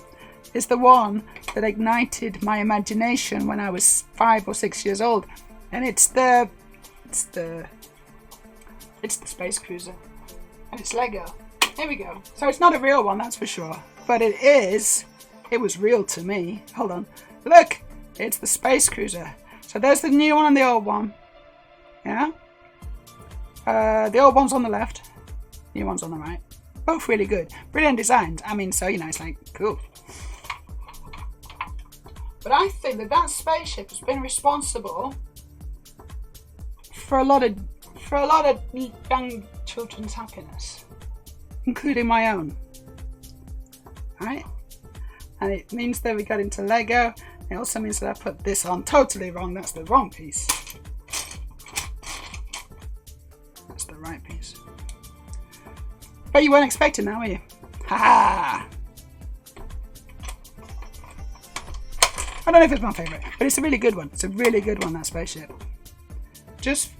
is the one that ignited my imagination when I was 5 or 6 years old. And it's the Space Cruiser. And it's Lego. Here we go. So it's not a real one, that's for sure. But it was real to me. Hold on. Look! It's the Space Cruiser. So there's the new one and the old one. Yeah? The old one's on the left. New one's on the right. Both really good. Brilliant designed. I mean, so, it's like, cool. But I think that spaceship has been responsible for a lot of young children's happiness. Including my own. Right? And it means that we got into Lego. It also means that I put this on totally wrong. That's the wrong piece. That's the right piece. But you weren't expecting that, were you? Ha ha! I don't know if it's my favourite, but it's a really good one. It's a really good one, that spaceship. Just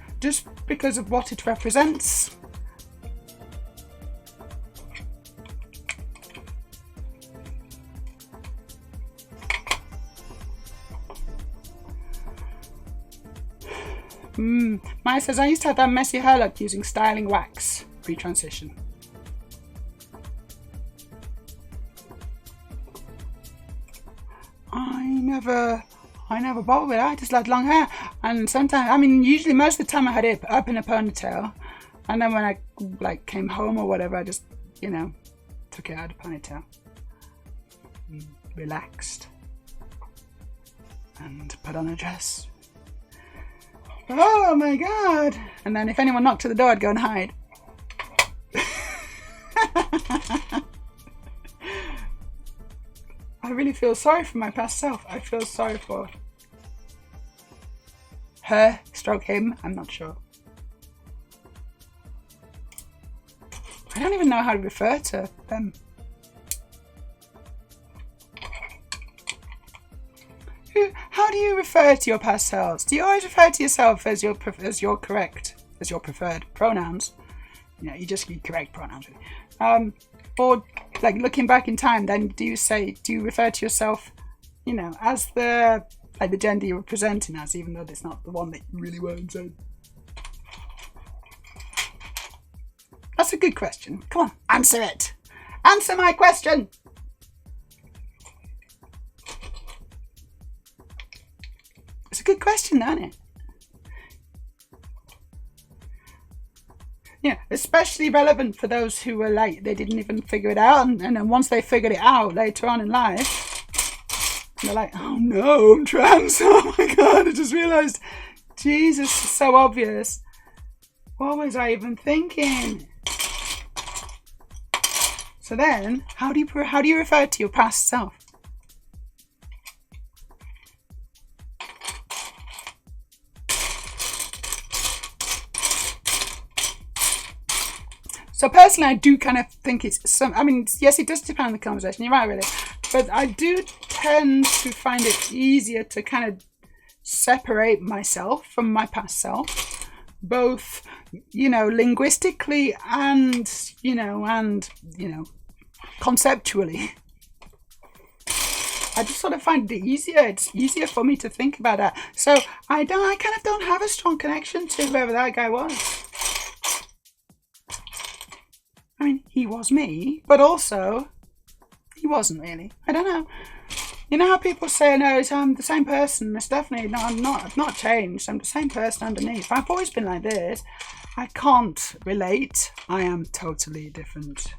because of what it represents. Maya says, I used to have that messy hair look using styling wax pre-transition. I never bothered with it. I just liked long hair. And sometimes, usually most of the time I had it up in a ponytail. And then when I came home or whatever, I just, took it out of the ponytail. Relaxed. And put on a dress. Oh my god. And then if anyone knocked at the door, I'd go and hide. I really feel sorry for my past self. I feel sorry for her, stroke him, I'm not sure. I don't even know how to refer to them. How do you refer to your past selves? Do you always refer to yourself as your preferred pronouns? You know, you just use correct pronouns. Really. Or like looking back in time, then do you refer to yourself, you know, as the gender you were presenting as, even though it's not the one that you really were inside? That's a good question. Come on, answer it. Answer my question. It's a good question, isn't it? Yeah, especially relevant for those who were like, they didn't even figure it out. And then once they figured it out later on in life, they're like, oh no, I'm trans. Oh my God, I just realized, Jesus, it's so obvious. What was I even thinking? So then, how do you refer to your past self? So personally, I do kind of think yes, it does depend on the conversation. You're right, really. But I do tend to find it easier to kind of separate myself from my past self, both, you know, linguistically and conceptually. I just sort of find it easier. It's easier for me to think about that. So I kind of don't have a strong connection to whoever that guy was. I mean, he was me, but also he wasn't really. I don't know. You know how people say, no, I'm the same person. It's definitely, no, I'm not. I've not changed. I'm the same person underneath. I've always been like this. I can't relate. I am totally different.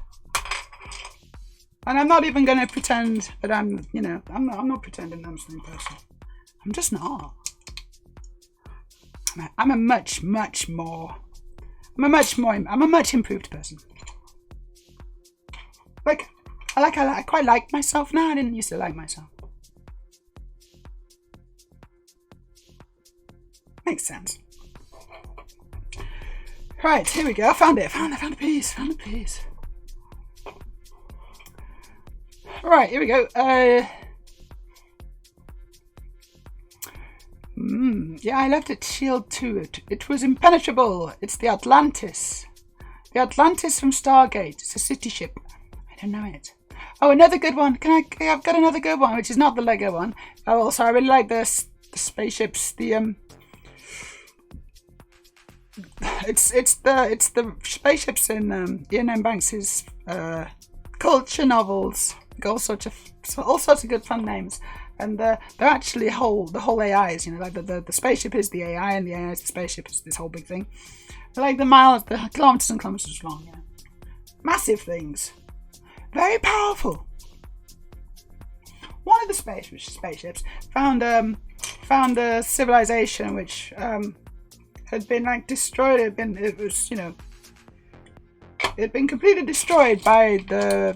And I'm not even going to pretend that I'm not pretending I'm the same person. I'm just not. I'm a much improved person. I quite like myself now. I didn't used to like myself. Makes sense. Right, here we go. I found it. Found a piece. Right, here we go. Yeah, I left it sealed too. It was impenetrable. It's the Atlantis. The Atlantis from Stargate. It's a city ship. I don't know it. Oh, another good one. I've got another good one, which is not the Lego one. Oh, also, I really like the spaceships. It's the spaceships in Ian M. Banks's culture novels. All sorts of good fun names, and they're actually the whole AIs. You know, like the spaceship is the AI, and the AI is the spaceship. It's this whole big thing. They're like the kilometers and kilometers long. Yeah, massive things. Very powerful. One of the spaceships found a civilization which had been like destroyed. It had been completely destroyed by the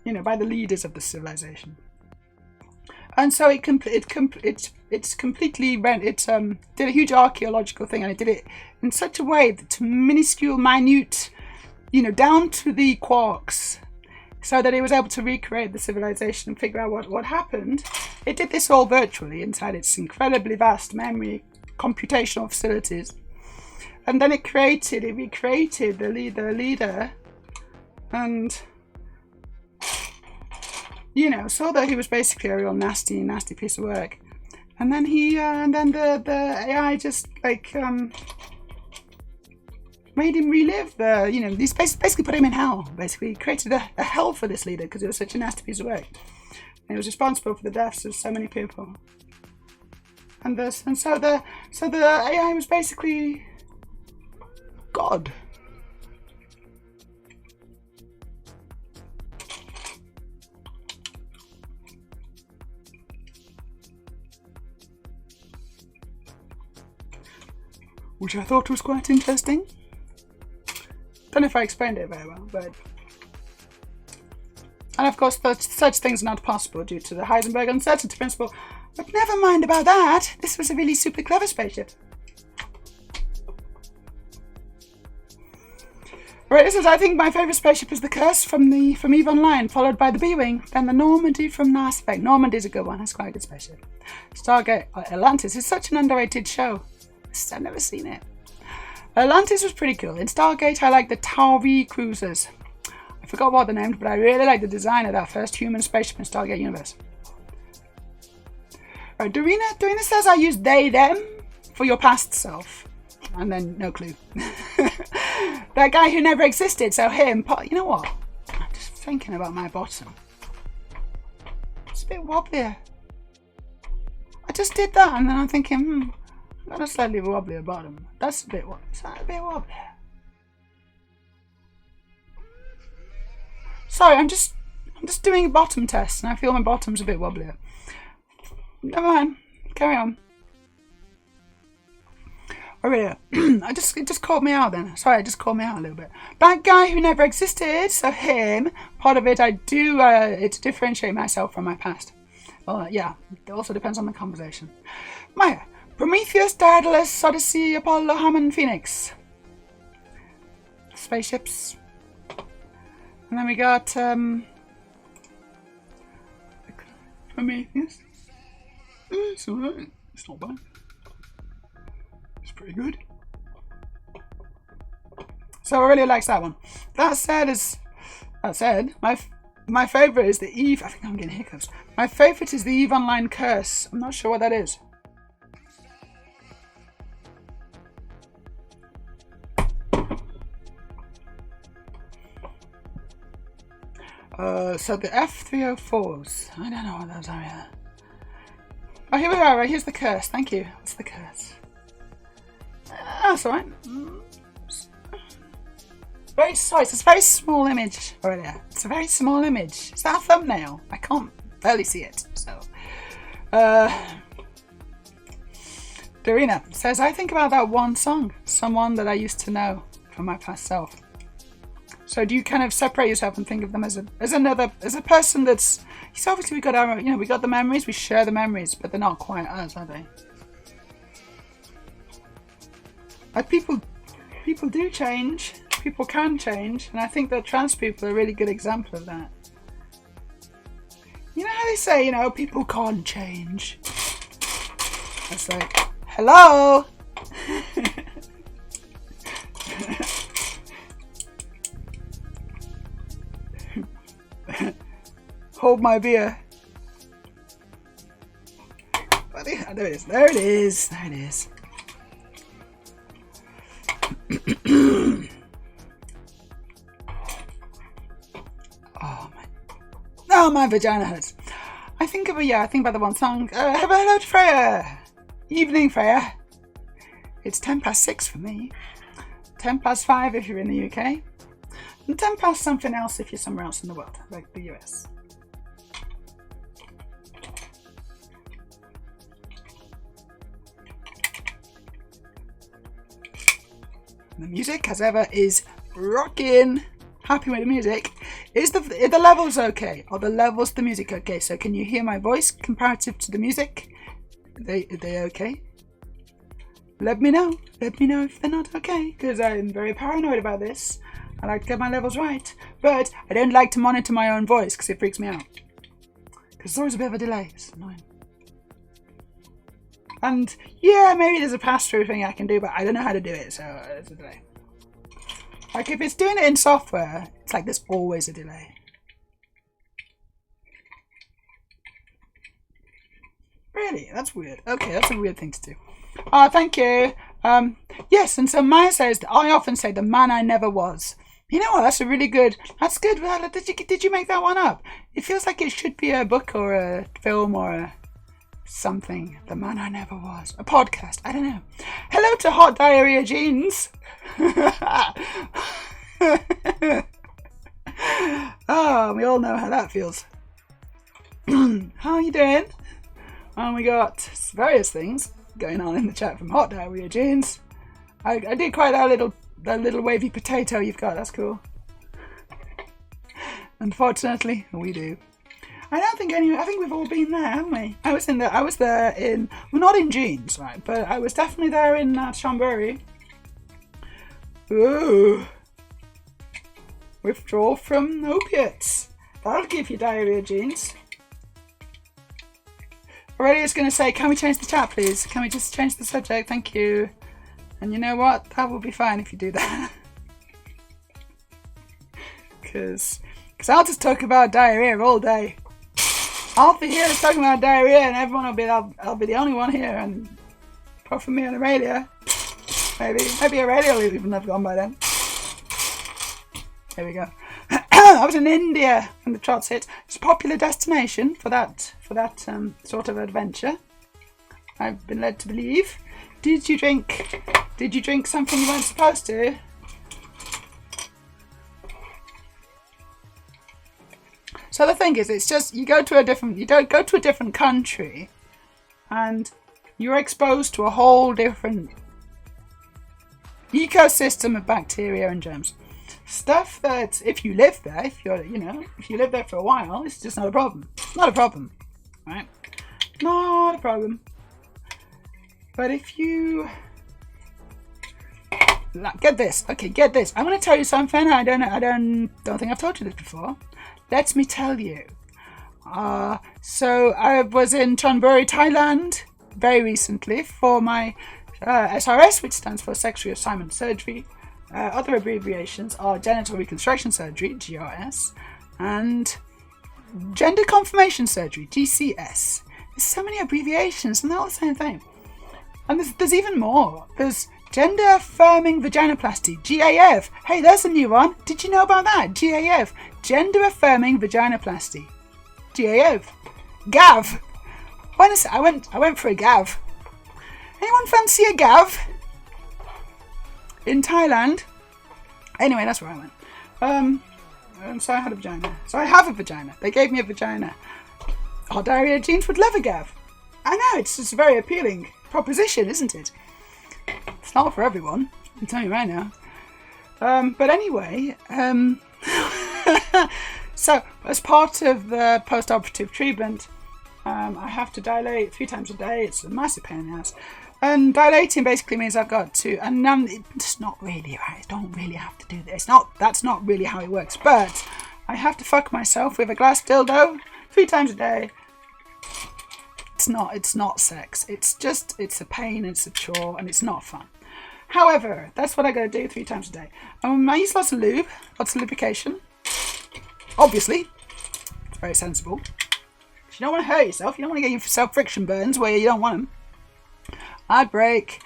leaders of the civilization. And so it did a huge archaeological thing, and it did it in such a way that minuscule, minute, down to the quarks, so that it was able to recreate the civilization and figure out what happened. It did this all virtually inside its incredibly vast memory computational facilities. And then it recreated the leader, and saw that he was basically a real nasty piece of work. And then the AI just made him relive these basically put him in hell. Basically created a hell for this leader because it was such a nasty piece of work. And he was responsible for the deaths of so many people. And so the AI was basically God. which I thought was quite interesting. Don't know if I explained it very well, but... And of course, such things are not possible due to the Heisenberg uncertainty principle. But never mind about that. This was a really super clever spaceship. Right, this is, I think, my favourite spaceship is the Curse from EVE Online, followed by the B-Wing, then the Normandy from Mass Effect. Normandy's a good one. That's quite a good spaceship. Stargate Atlantis is such an underrated show. I've never seen it. Atlantis was pretty cool. In Stargate, I like the Tauri cruisers. I forgot what they're named, but I really like the design of that first human spaceship in Stargate Universe. Right, Dorina says I use they, them for your past self. And then no clue. That guy who never existed, so him. You know what? I'm just thinking about my bottom. It's a bit wobblier. I just did that, and then I'm thinking, I've got a slightly wobblier bottom. That's a bit wobbly. Is that a bit wobblier? Sorry, I'm just doing a bottom test, and I feel my bottom's a bit wobblier. Never mind. Carry on. Oh, really? It just caught me out then. Sorry, it just caught me out a little bit. That guy who never existed, so him, part of it, I do to differentiate myself from my past. Well, yeah, it also depends on the conversation. Maya, Prometheus, Daedalus, Odyssey, Apollo, Hammond, Phoenix. Spaceships. And then we got, Prometheus. It's alright. It's not bad. It's pretty good. So I really likes that one. That said, my favourite is the Eve. I think I'm getting hiccups. My favourite is the EVE Online Curse. I'm not sure what that is. So the F304s. I don't know what those are either. Oh, here we are. Right, here's the Curse. Thank you. What's the Curse? That's alright. Very sorry, it's a very small image. Oh yeah, it's a very small image. Is that a thumbnail? I can't barely see it. So, Dorina says, I think about that one song, someone that I used to know from my past self. So do you kind of separate yourself and think of them as a person that's? So obviously we got our, we got the memories, we share the memories, but they're not quite us, are they? Like people do change. People can change, and I think that trans people are a really good example of that. You know how they say, people can't change. It's like, hello. Hold my beer. There it is. There it is. There it is. Oh, my vagina hurts. I think about the one song. Hello to Freya. Evening, Freya. It's 6:10 for me. 5:10 if you're in the UK. And 10 something else if you're somewhere else in the world, like the US. The music, as ever, is rocking. Happy with the music. Is the levels okay? Are the levels the music okay? So can you hear my voice comparative to the music? Are they okay? Let me know. Let me know if they're not okay, because I'm very paranoid about this. I like to get my levels right, but I don't like to monitor my own voice because it freaks me out. Because there's always a bit of a delay. It's annoying. And yeah, maybe there's a pass-through thing I can do, but I don't know how to do it, so there's a delay. Like if it's doing it in software, it's like there's always a delay. Really? That's weird. Okay, that's a weird thing to do. Oh, thank you. Yes, and so Maya says, I often say the man I never was. You know what? That's a really good. That's good. Did you make that one up? It feels like it should be a book or a film or a something. The man I never was. A podcast. I don't know. Hello to Hot Diarrhea Jeans. Oh, we all know how that feels. How are you doing? And we got various things going on in the chat from Hot Diarrhea Jeans. I did quite that little wavy potato you've got. That's cool. Unfortunately, we do. I don't think anyway. I think we've all been there, haven't we? I was there in. Well, not in jeans, right? But I was definitely there in Chonburi. Ooh. Withdraw from opiates. That'll give you diarrhea, jeans. Aurelia's going to say, can we change the chat, please? Can we just change the subject? Thank you. And you know what? That will be fine if you do that. Because I'll just talk about diarrhea all day. I'll be here talking about diarrhea and everyone will be, I'll be the only one here. And apart from me and Aurelia, maybe Aurelia will even have gone by then. There we go. I was in India when the trots hit. It's a popular destination for that sort of adventure. I've been led to believe. Did you drink something you weren't supposed to? So the thing is, it's just you don't go to a different country, and you're exposed to a whole different ecosystem of bacteria and germs. Stuff that if you live there, if you live there for a while, it's just not a problem. Not a problem, right? Not a problem. But if you get this, okay, get this. I'm going to tell you something. I don't think I've told you this before. Let me tell you. So I was in Chonburi, Thailand, very recently for my SRS, which stands for Sexual Assignment Surgery. Other abbreviations are Genital Reconstruction Surgery, GRS, and Gender Confirmation Surgery, GCS. There's so many abbreviations, and they're all the same thing. And there's even more. There's Gender Affirming Vaginoplasty, GAF. Hey, there's a new one. Did you know about that? GAF. Gender Affirming Vaginoplasty. GAF. GAV. I went for a GAV. Anyone fancy a GAV? In Thailand. Anyway, that's where I went. So I had a vagina. So I have a vagina. They gave me a vagina. Our diarrhea genes would love a GAV. I know, it's just a very appealing proposition, isn't it? It's not for everyone, I can tell you right now. But anyway, so as part of the post-operative treatment, I have to dilate 3 times a day. It's a massive pain in the ass. And dilating basically means I've got to, and it's not really right. I don't really have to do this. That's not really how it works. But I have to fuck myself with a glass dildo 3 times a day. It's not sex. It's a pain, it's a chore, and it's not fun. However, that's what I gotta do 3 times a day. I use lots of lube, lots of lubrication. Obviously, it's very sensible. You don't want to hurt yourself. You don't want to get yourself friction burns where you don't want them. I break.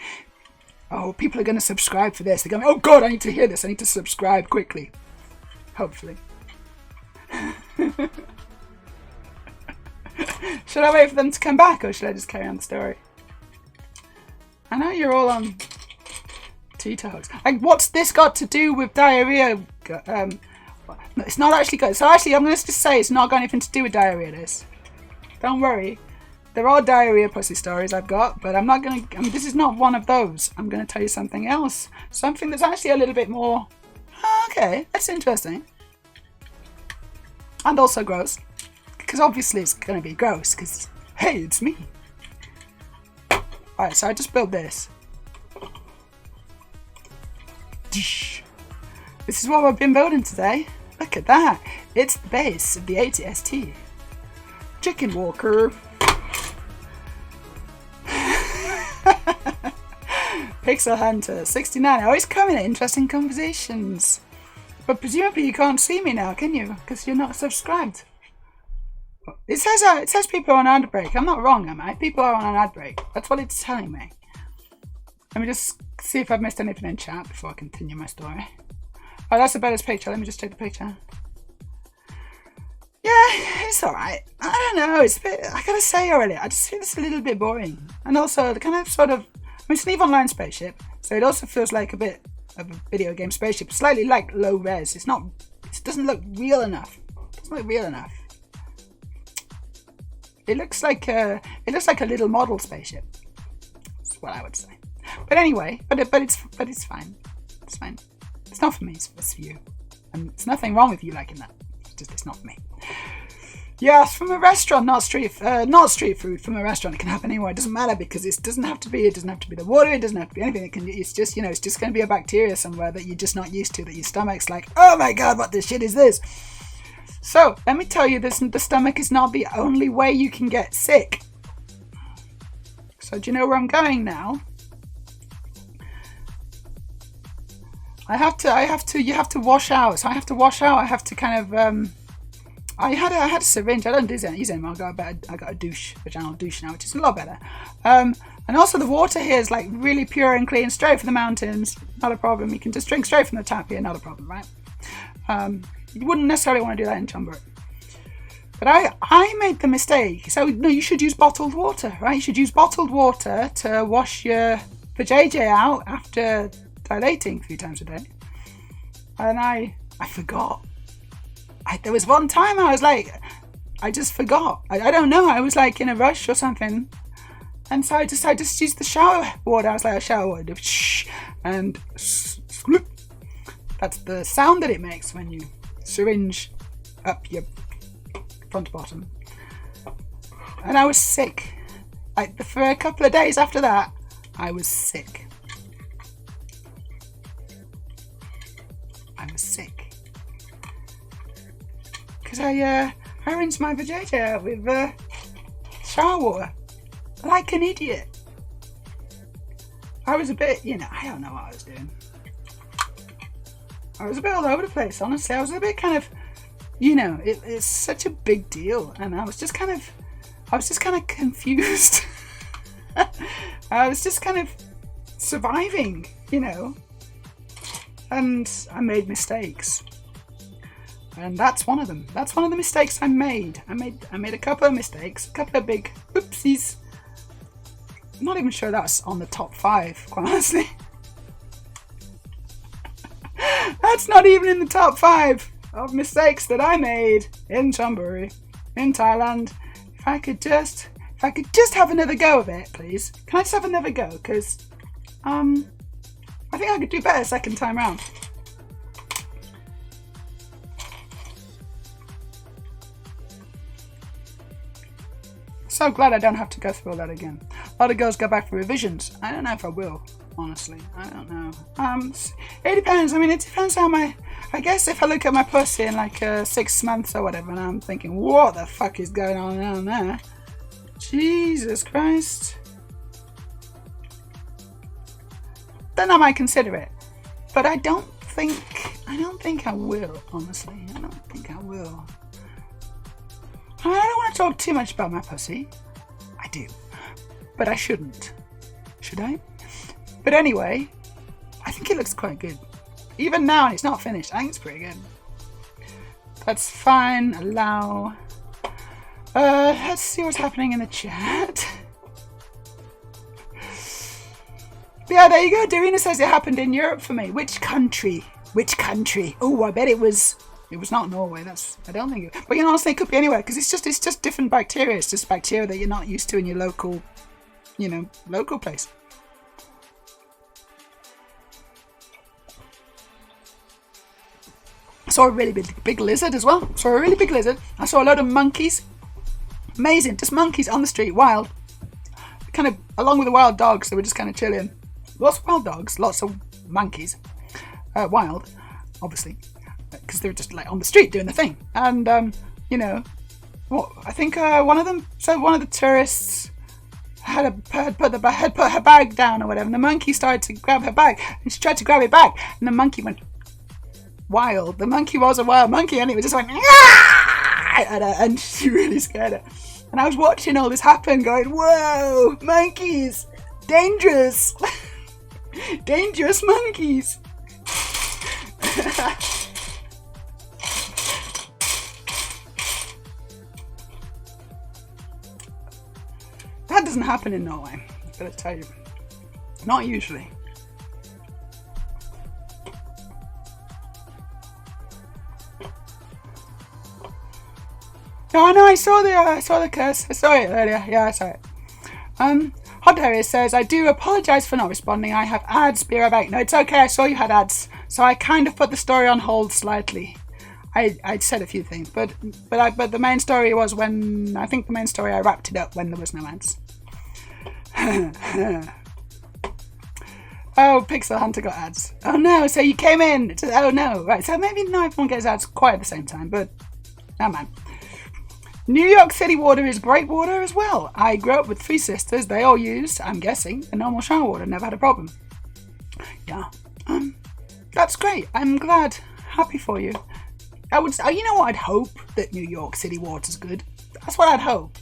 Oh, people are going to subscribe for this. They're going, oh God, I need to hear this. I need to subscribe quickly. Hopefully. Should I wait for them to come back or should I just carry on the story? I know you're all on T-Togs. Like, what's this got to do with diarrhea? It's not actually good. So actually, I'm going to just say it's not got anything to do with diarrhea, this. Don't worry. There are diarrhea pussy stories I've got, but I'm not going to... this is not one of those. I'm going to tell you something else. Something that's actually a little bit more... okay, that's interesting. And also gross. Because obviously it's going to be gross, because, hey, it's me. Alright, so I just built this. This is what I've been building today. Look at that. It's the base of the AT-ST. Chicken Walker. Pixel Hunter 69. Always coming at interesting conversations. But presumably you can't see me now, can you? Because you're not subscribed. It says people are on ad break. I'm not wrong, am I? People are on an ad break. That's what it's telling me. Let me just see if I've missed anything in chat before I continue my story. Oh, that's the best picture. Let me just take the picture. Yeah, it's alright. I don't know. It's a bit... I gotta say already, I just feel it's a little bit boring. And also, the kind of sort of... I mean, it's an EVE Online spaceship, so it also feels like a bit of a video game spaceship. Slightly like low res. It's not... It doesn't look real enough. It doesn't look real enough. It looks like a little model spaceship. That's what I would say. But anyway, but it's fine. It's fine. It's not for me. It's for you. And there's nothing wrong with you liking that. It's just it's not for me. Yes, from a restaurant, not street food. From a restaurant, it can happen anywhere. It doesn't matter because it doesn't have to be the water. It doesn't have to be anything. It's just it's just going to be a bacteria somewhere that you're just not used to. That your stomach's like, oh my god, what the shit is this? So let me tell you this: the stomach is not the only way you can get sick. So do you know where I'm going now? You have to wash out. So I have to wash out. I have to kind of I had a syringe. I don't use it anymore. I got a vaginal douche now, which is a lot better. And also the water here is like really pure and clean, straight from the mountains. Not a problem. You can just drink straight from the tap here. Not a problem, right? You wouldn't necessarily want to do that in Chumbury. But I made the mistake. So no, you should use bottled water, right? You should use bottled water to wash your vajayjay out after dilating 3 times a day. And I forgot. There was one time I was like, I just forgot. I don't know. I was like in a rush or something. And so I just used the shower water. I was like, a shower water. Shh. And that's the sound that it makes when you syringe up your front to bottom. And I was sick. For a couple of days after that, I was sick. Because I rinsed my vajayjay out with shower water. Like an idiot. I was a bit, I don't know what I was doing. I was a bit all over the place, honestly. I was a bit kind of, it's such a big deal. And I was just kind of confused. I was just kind of surviving, And I made mistakes. And that's one of them. That's one of the mistakes I made. I made a couple of mistakes, a couple of big oopsies. I'm not even sure that's on the top 5, quite honestly. That's not even in the top 5 of mistakes that I made in Chumbury, in Thailand. If I could just have another go of it, please. Can I just have another go? Because I think I could do better second time round. So glad I don't have to go through all that again. A lot of girls go back for revisions. I don't know if I will, honestly. I don't know. It depends. I mean, it depends how I guess if I look at my pussy in like 6 months or whatever, and I'm thinking, what the fuck is going on down there? Jesus Christ. Then I might consider it. But I don't think I will, honestly. I don't think I will. I don't want to talk too much about my pussy. I do. But I shouldn't. Should I? But anyway, I think it looks quite good. Even now, it's not finished. I think it's pretty good. That's fine. Allow. Let's see what's happening in the chat. Yeah, there you go. Darina says it happened in Europe for me. Which country? Oh, I bet it was not Norway. I don't think it. But honestly, it could be anywhere because it's just different bacteria. It's just bacteria that you're not used to in your local, local place. I saw a really big lizard as well. I saw a load of monkeys. Amazing, just monkeys on the street, wild. Kind of along with the wild dogs, they were just kind of chilling. Lots of wild dogs, lots of monkeys. Wild, obviously. Because they were just like on the street doing the thing, and I think one of the tourists had put her bag down or whatever, and the monkey started to grab her bag, and she tried to grab it back, and the monkey went wild. The monkey was a wild monkey, and it was just like, and she really scared her. And I was watching all this happen, going, "Whoa, monkeys, dangerous, dangerous monkeys." That doesn't happen in Norway, I've got to tell you. Not usually. No, I know, I saw the curse. I saw it earlier. Yeah, I saw it. Hi Hot Darius says, I do apologise for not responding. I have ads, be right back. No, it's okay. I saw you had ads. So I kind of put the story on hold slightly. I said a few things, but the main story was when, I think the main story I wrapped it up when there was no ads. Oh, Pixel Hunter got ads. Oh no, so you came in. Oh no, right. So maybe not everyone gets ads quite at the same time, but no man. New York City water is great water as well. I grew up with 3 sisters. They all used, I'm guessing, the normal shower water. Never had a problem. Yeah. That's great. I'm glad. Happy for you. I would. You know what? I'd hope that New York City water's good. That's what I'd hope.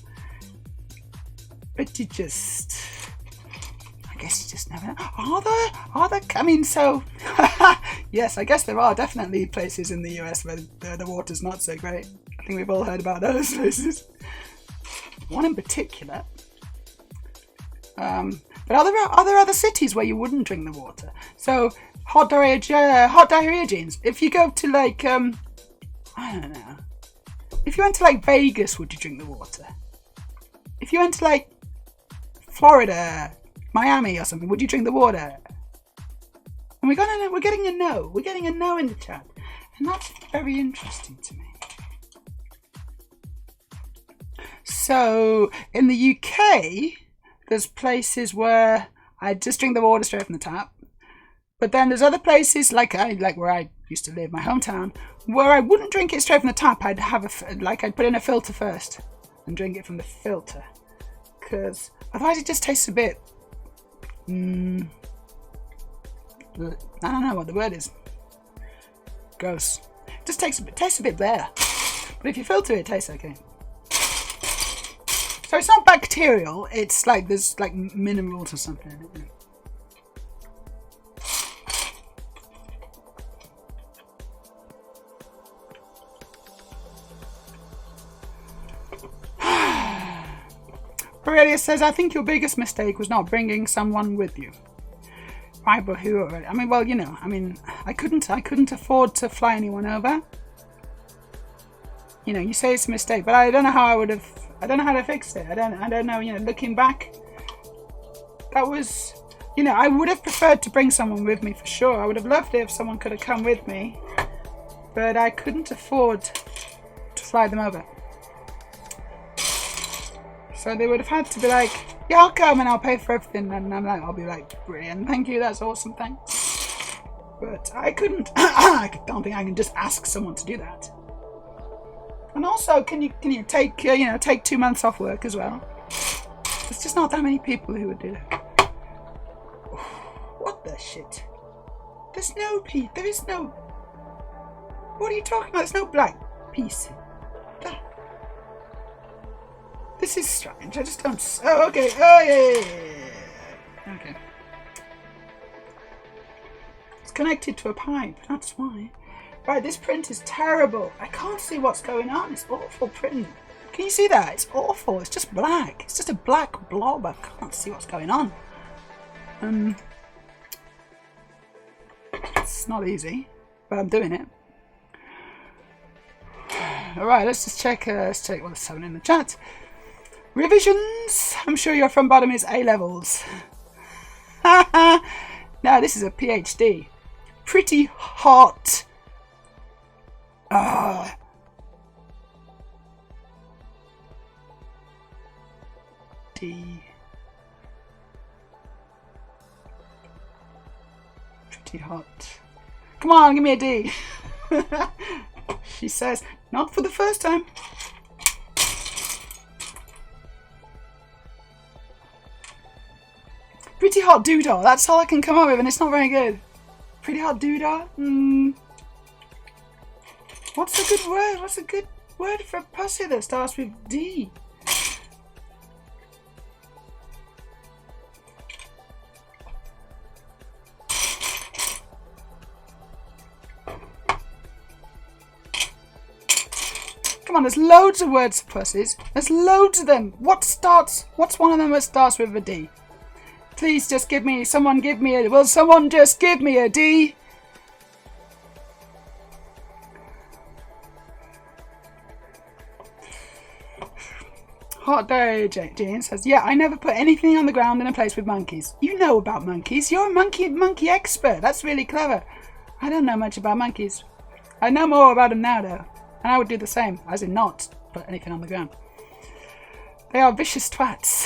But you just. I guess you just never know. Are there? I mean, so. Yes, I guess there are definitely places in the US where the water's not so great. I think we've all heard about those places. One in particular. But are there other cities where you wouldn't drink the water? So hot diarrhea genes. If you go to like I don't know. If you went to like Vegas, would you drink the water? If you went to like Florida, Miami or something, would you drink the water? And we're getting a no. We're getting a no in the chat. And that's very interesting to me. So in the UK, there's places where I just drink the water straight from the tap. But then there's other places like where I used to live, my hometown, where I wouldn't drink it straight from the tap. I'd put in a filter first and drink it from the filter, because otherwise it just tastes a bit. I don't know what the word is. Gross. It just tastes a bit better. But if you filter it, it tastes okay. So it's not bacterial. It's like there's like minerals or something in it. Aurelia says, I think your biggest mistake was not bringing someone with you. Right, but who already? I mean, well, you know, I couldn't afford to fly anyone over. You know, you say it's a mistake, but I don't know how I don't know how to fix it. I don't know, you know, looking back, that was, you know, I would have preferred to bring someone with me for sure. I would have loved it if someone could have come with me, but I couldn't afford to fly them over. So they would have had to be like, yeah, I'll come and I'll pay for everything. And I'll be like, brilliant, thank you, that's awesome, thanks. But I couldn't, I don't think I can just ask someone to do that. And also, can you take, take 2 months off work as well? There's just not that many people who would do that. What the shit? There is no, what are you talking about? There's no black piece. This is strange. I just don't. Oh, okay. Oh, yeah. Okay. It's connected to a pipe. That's why. Right, this print is terrible. I can't see what's going on. It's awful print. Can you see that? It's awful. It's just black. It's just a black blob. I can't see what's going on. It's not easy, but I'm doing it. All right, let's just check. Let's check what's happening in the chat. Revisions. I'm sure your front bottom is A levels. No, this is a PhD. Pretty hot. D. Pretty hot. Come on, give me a D. She says, not for the first time. Pretty hot doodah. That's all I can come up with, and it's not very good. Pretty hot doodah. What's a good word? What's a good word for a pussy that starts with D? Come on, there's loads of words for pussies. There's loads of them. What's one of them that starts with a D? Please just give me, someone just give me a D? Hot Diary Jane says, yeah, I never put anything on the ground in a place with monkeys. You know about monkeys. You're a monkey expert. That's really clever. I don't know much about monkeys. I know more about them now, though. And I would do the same, as in not put anything on the ground. They are vicious twats.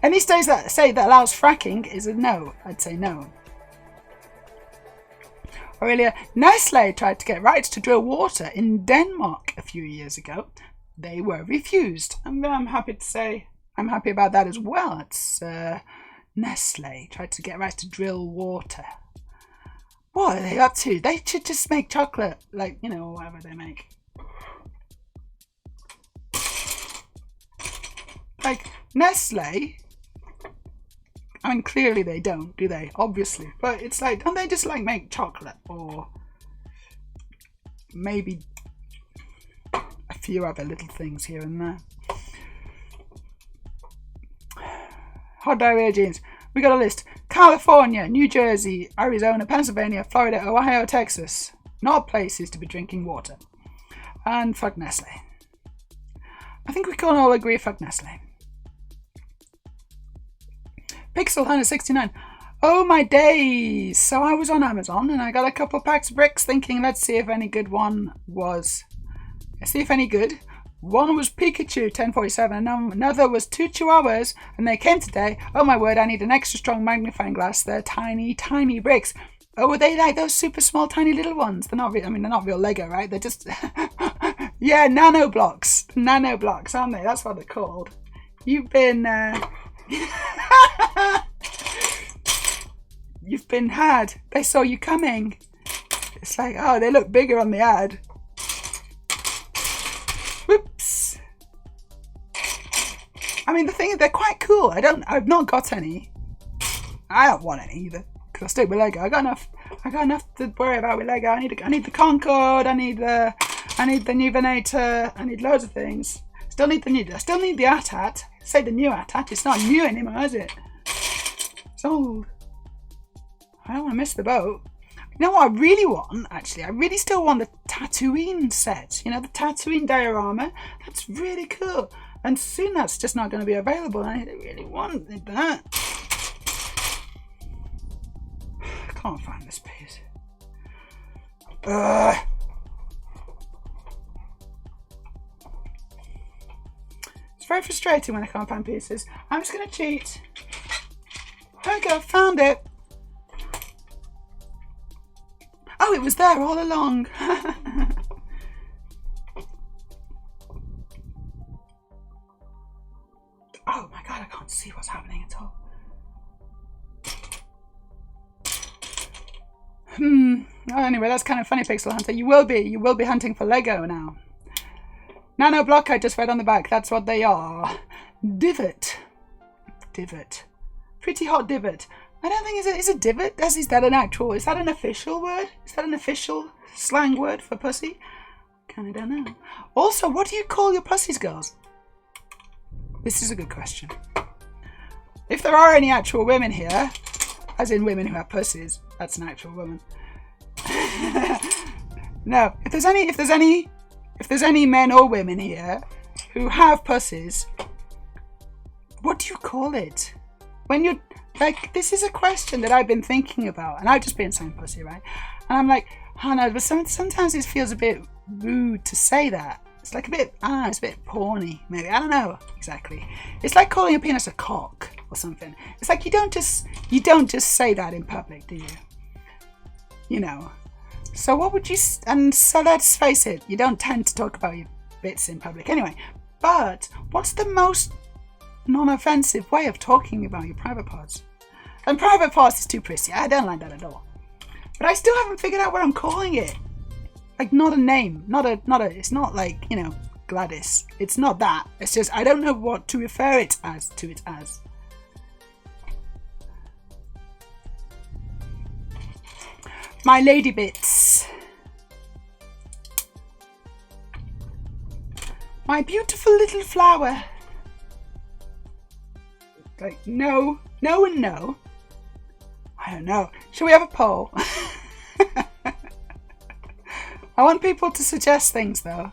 Any state that allows fracking is a no. I'd say no. Aurelia, Nestle tried to get rights to drill water in Denmark a few years ago. They were refused. I'm happy to say I'm happy about that as well. It's Nestle tried to get rights to drill water. What are they up to? They should just make chocolate, like, you know, whatever they make. Like, Nestle, I mean, clearly they don't, do they? Obviously. But it's like, don't they just, like, make chocolate? Or maybe a few other little things here and there. Hot diarrhea genes. We got a list. California, New Jersey, Arizona, Pennsylvania, Florida, Ohio, Texas. Not places to be drinking water. And fuck Nestle. I think we can all agree fuck Nestle. Pixel Hunter 69. Oh my days. So I was on Amazon and I got a couple packs of bricks thinking let's see if any good one was. Let's see if any good. One was Pikachu 1047 and another was two Chihuahuas and they came today. Oh my word, I need an extra strong magnifying glass. They're tiny, tiny bricks. Oh, are they like those super small, tiny little ones? They're not real, I mean, they're not real Lego, right? They're just, yeah, nano blocks. Nano blocks, aren't they? That's what they're called. You've been, you've been had. They saw you coming. It's like, oh, they look bigger on the ad. Whoops. I mean, the thing is, they're quite cool. I've not got any. I don't want any either. Because I stick with Lego. I got enough to worry about with Lego. I need the Concorde. I need the new Venator. I need loads of things. I still need the AT-AT. Say the new AT-AT. It's not new anymore, is it? It's old. I don't want to miss the boat. You know what I really want, actually? I really still want the Tatooine set. You know, the Tatooine diorama. That's really cool. And soon that's just not going to be available. I really wanted that. I can't find this piece. It's very frustrating when I can't find pieces. I'm just going to cheat. There we go, found it. Oh, it was there all along. Oh my god, I can't see what's happening at all. Oh, anyway, that's kind of funny, Pixel Hunter. You will be hunting for Lego now. Nano block, I just read on the back. That's what they are. Divot. Divot. Pretty hot divot. I don't think is a divot. Is that an official word? Is that an official slang word for pussy? Kinda don't know. Also, what do you call your pussies, girls? This is a good question. If there are any actual women here, as in women who have pussies, that's an actual woman. No, if there's any men or women here who have pussies, what do you call it? When you're like, this is a question that I've been thinking about, and I've just been saying pussy, right? And I'm like, oh no, but sometimes it feels a bit rude to say that. It's like a bit, it's a bit porny, maybe. I don't know exactly. It's like calling a penis a cock or something. It's like you don't just say that in public, do you? You know. So what would you? And so let's face it, you don't tend to talk about your bits in public anyway. But what's the most non-offensive way of talking about your private parts? And private parts is too prissy. I don't like that at all. But I still haven't figured out what I'm calling it. Like, not a name, it's not like, you know, Gladys. It's not that. It's just, I don't know what to refer it as, My lady bits. My beautiful little flower. Like, no, and no. I don't know. Shall we have a poll? I want people to suggest things, though.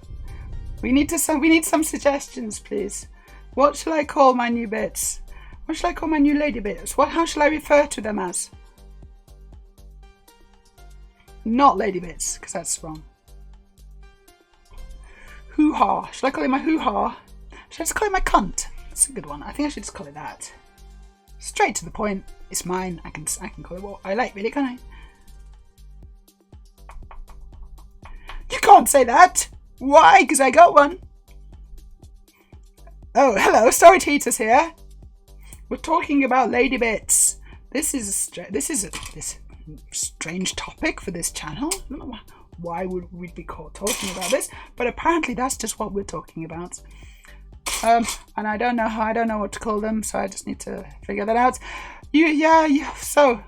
We need some suggestions, please. What shall I call my new bits? What shall I call my new lady bits? How shall I refer to them as? Not lady bits, because that's wrong. Hoo-ha. Should I call it my hoo-ha? Should I just call it my cunt? That's a good one. I think I should just call it that. Straight to the point. It's mine. I can call it what I like, really, can't I? You can't say that! Why? Because I got one. Oh, hello, Story Teeters here. We're talking about lady bits. This is a strange topic for this channel. I don't know why would we be talking about this, but apparently that's just what we're talking about. And I don't know what to call them, so I just need to figure that out. So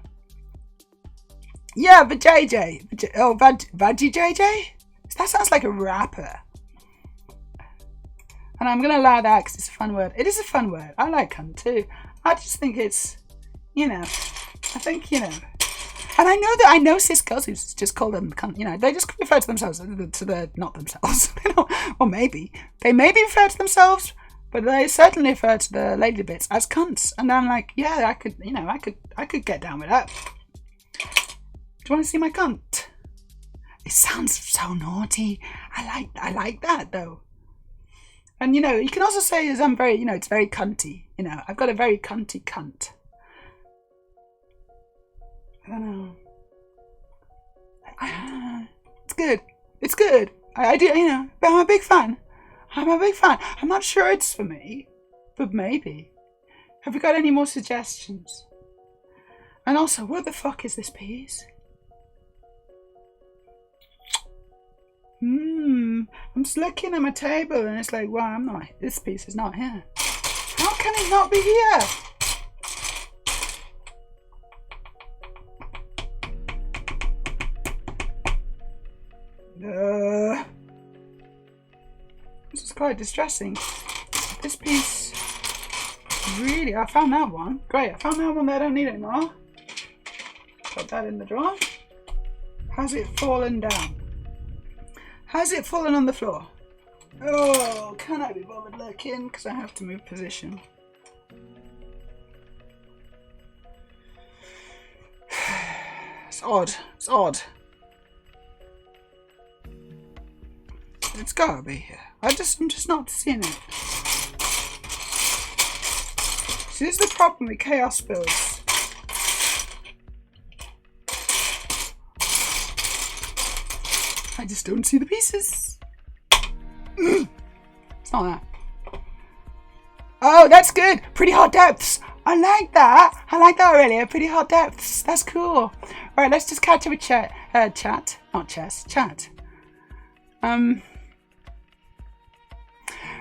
yeah, JJ. Oh, Veggie JJ. That sounds like a rapper. And I'm gonna allow that because it's a fun word. It is a fun word. I like cunt too. I just think it's, I think, and I know cis girls who just call them cunt, they just refer to themselves not themselves. Or maybe. They maybe refer to themselves, but they certainly refer to the lady bits as cunts. And I'm like, yeah, I could get down with that. Do you want to see my cunt? It sounds so naughty. I like that though. And you can also say as I'm very, it's very cunty. I've got a very cunty cunt. I don't know. It's good. It's good. I do, but I'm a big fan. I'm not sure it's for me, but maybe. Have you got any more suggestions? And also, what the fuck is this piece? I'm just looking at my table and it's like, wow, this piece is not here. How can it not be here? This is quite distressing. This piece, really, I found that one. Great, I found that one that I don't need anymore. Put that in the drawer. Has it fallen down? Has it fallen on the floor? Oh, can I be bothered looking? Because I have to move position. It's odd. It's odd. It's gotta be here. I'm just not seeing it. See, this is the problem with chaos builds. I just don't see the pieces. It's not that. Oh, that's good. Pretty hot depths. I like that. I like that already. Pretty hot depths. That's cool. Right, let's just catch up a chat. Not chess. Chat.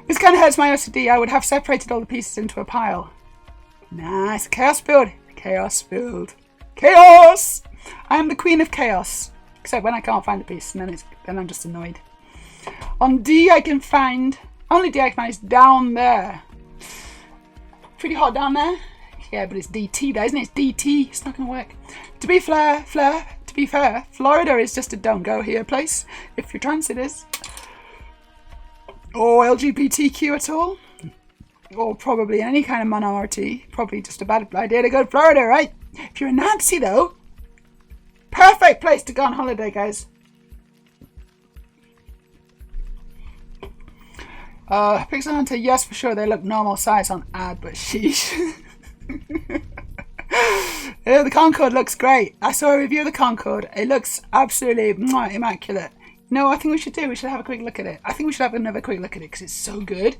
This kind of hurts my OCD. I would have separated all the pieces into a pile. Nice. Chaos build. Chaos build. Chaos! I am the queen of chaos. Except when I can't find the piece, and then I'm just annoyed. On D, I can find... Only D I can find is down there. Pretty hot down there. Yeah, but it's DT there, isn't it? It's DT. It's not going to work. To be fair, Florida is just a don't go here place. If you're trans, it is. Or LGBTQ at all. Or probably any kind of minority. Probably just a bad idea to go to Florida, right? If you're a Nazi, though... Perfect place to go on holiday, guys. Pixel Hunter, yes, for sure. They look normal size on ad, but sheesh. Yeah, the Concorde looks great. I saw a review of the Concorde. It looks absolutely immaculate. No, I think we should have a quick look at it. I think we should have another quick look at it because it's so good.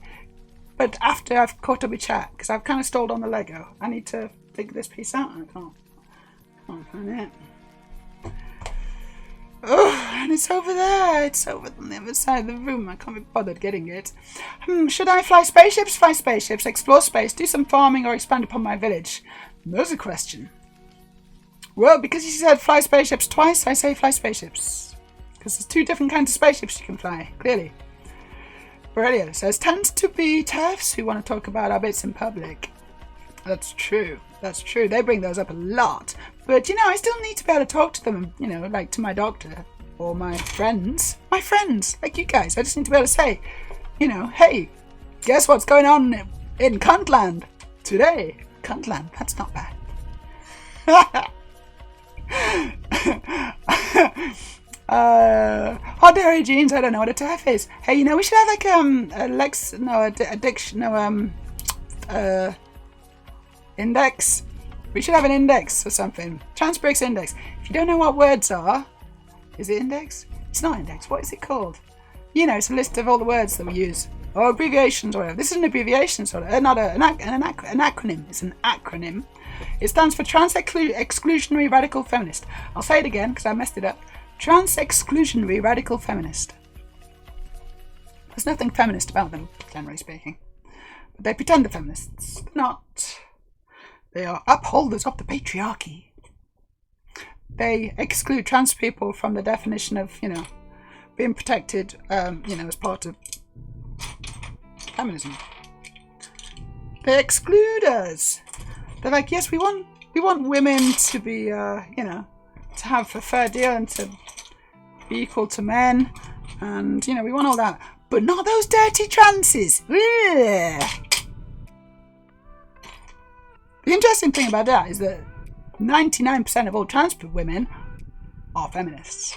But after I've caught up with chat, because I've kind of stalled on the Lego, I need to figure this piece out. I can't find it. Oh, and it's over there. It's over on the other side of the room. I can't be bothered getting it. Should I fly spaceships? Fly spaceships, explore space, do some farming, or expand upon my village? There's a question. Well, because you said fly spaceships twice, I say fly spaceships. Because there's two different kinds of spaceships you can fly, clearly. Aurelio says, tends to be TERFs who want to talk about our bits in public. That's true. That's true. They bring those up a lot. But, I still need to be able to talk to them, like to my doctor or my friends. My friends, like you guys. I just need to be able to say, hey, guess what's going on in Cuntland today. Cuntland, that's not bad. Hot dairy jeans, I don't know what a TERF is. Hey, you know, we should have like index. We should have an index or something. Chance breaks index. If you don't know what words are, is it index? It's not index. What is it called? You know, it's a list of all the words that we use, or abbreviations or whatever. This is an abbreviation, sort of, not an acronym. It's an acronym. It stands for Trans-Exclusionary Radical Feminist. I'll say it again because I messed it up. Trans-Exclusionary Radical Feminist. There's nothing feminist about them, generally speaking. But they pretend they're feminists. They're not. They are upholders of the patriarchy. They exclude trans people from the definition of, you know, being protected, you know, as part of feminism. They exclude us. They're like, yes, we want women to be, you know, to have a fair deal and to be equal to men, and you know, we want all that, but not those dirty trances. Ugh. The interesting thing about that is that 99% of all trans women are feminists.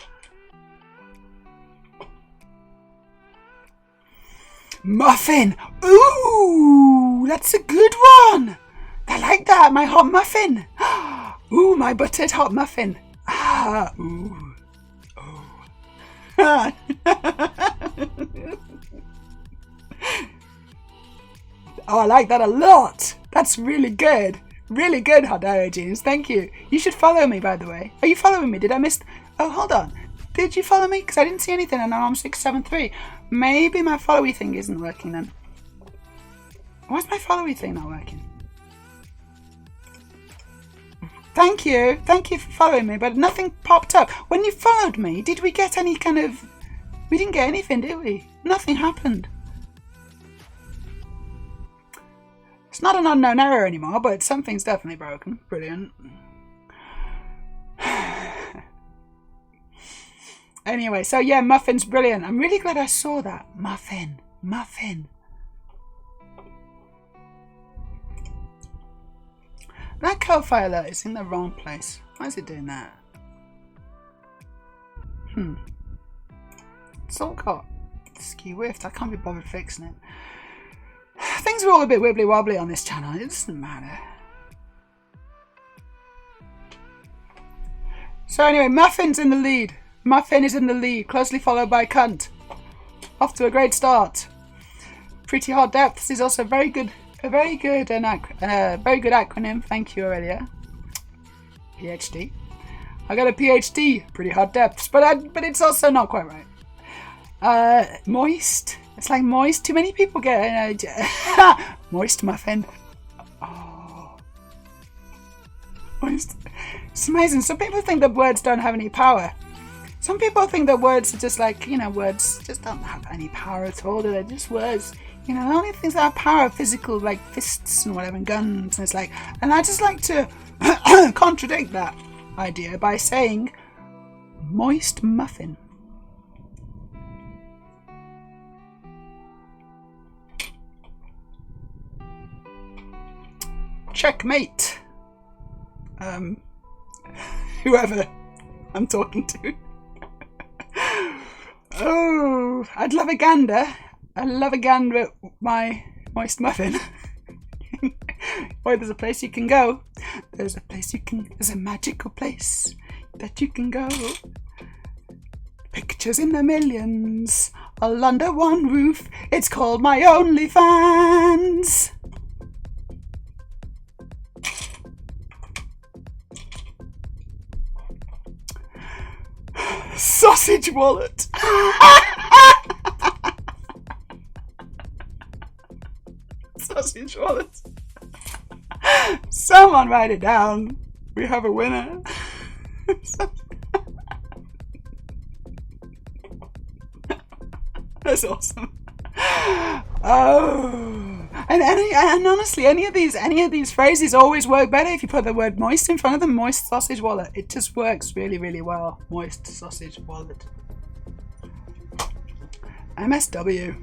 Muffin! Ooh, that's a good one! I like that, my hot muffin! Ooh, my buttered hot muffin! Ah, ooh. Oh. Oh, I like that a lot! That's really good! Really good, Hot Dairy Jeans, thank you. You should follow me, by the way. Are you following me? Did I miss... Oh, hold on. Did you follow me? Because I didn't see anything and now I'm 673. Maybe my followy thing isn't working then. Why's my followy thing not working? Thank you. Thank you for following me, but nothing popped up. When you followed me, did we get any kind of... We didn't get anything, did we? Nothing happened. It's not an unknown error anymore, but something's definitely broken. Brilliant. Anyway, so yeah, Muffin's brilliant. I'm really glad I saw that. Muffin. Muffin. That Ko-Fi alert is in the wrong place. Why is it doing that? It's all got skew whiffed. I can't be bothered fixing it. Things are all a bit wibbly wobbly on this channel. It doesn't matter. So anyway, Muffin's in the lead. Muffin is in the lead, closely followed by Cunt. Off to a great start. Pretty Hot Depths is also very good. A very good acronym. Thank you, Aurelia. PhD. I got a PhD. Pretty Hot Depths, but it's also not quite right. Moist. It's like moist. Too many people get moist muffin. Oh, moist. It's amazing. Some people think that words don't have any power. Some people think that words are just like, you know, words just don't have any power at all. They're just words. You know, the only things that have power are physical, like fists and whatever, and guns. And it's like, and I just like to contradict that idea by saying moist muffin. Checkmate. Whoever I'm talking to. Oh, I'd love a gander. I love a gander at my moist muffin. Boy, there's a place you can go. There's a magical place that you can go. Pictures in the millions, all under one roof. It's called My OnlyFans. Sausage wallet. Sausage wallet. Someone write it down. We have a winner. That's awesome. Oh, and honestly, any of these phrases always work better if you put the word moist in front of them. Moist sausage wallet. It just works really, really well. Moist sausage wallet. MSW.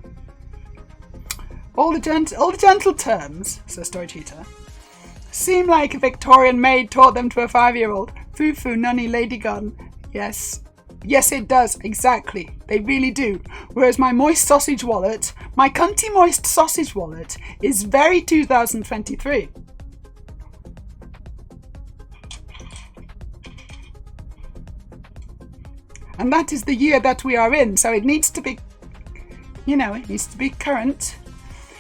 All the gentle terms, says Story Cheetah, seem like a Victorian maid taught them to a 5-year-old. Foo-foo, nunny, lady gone. Yes. Yes, it does. Exactly. They really do. Whereas my moist sausage wallet, my cunty moist sausage wallet, is very 2023. And that is the year that we are in. So it needs to be, you know, it needs to be current.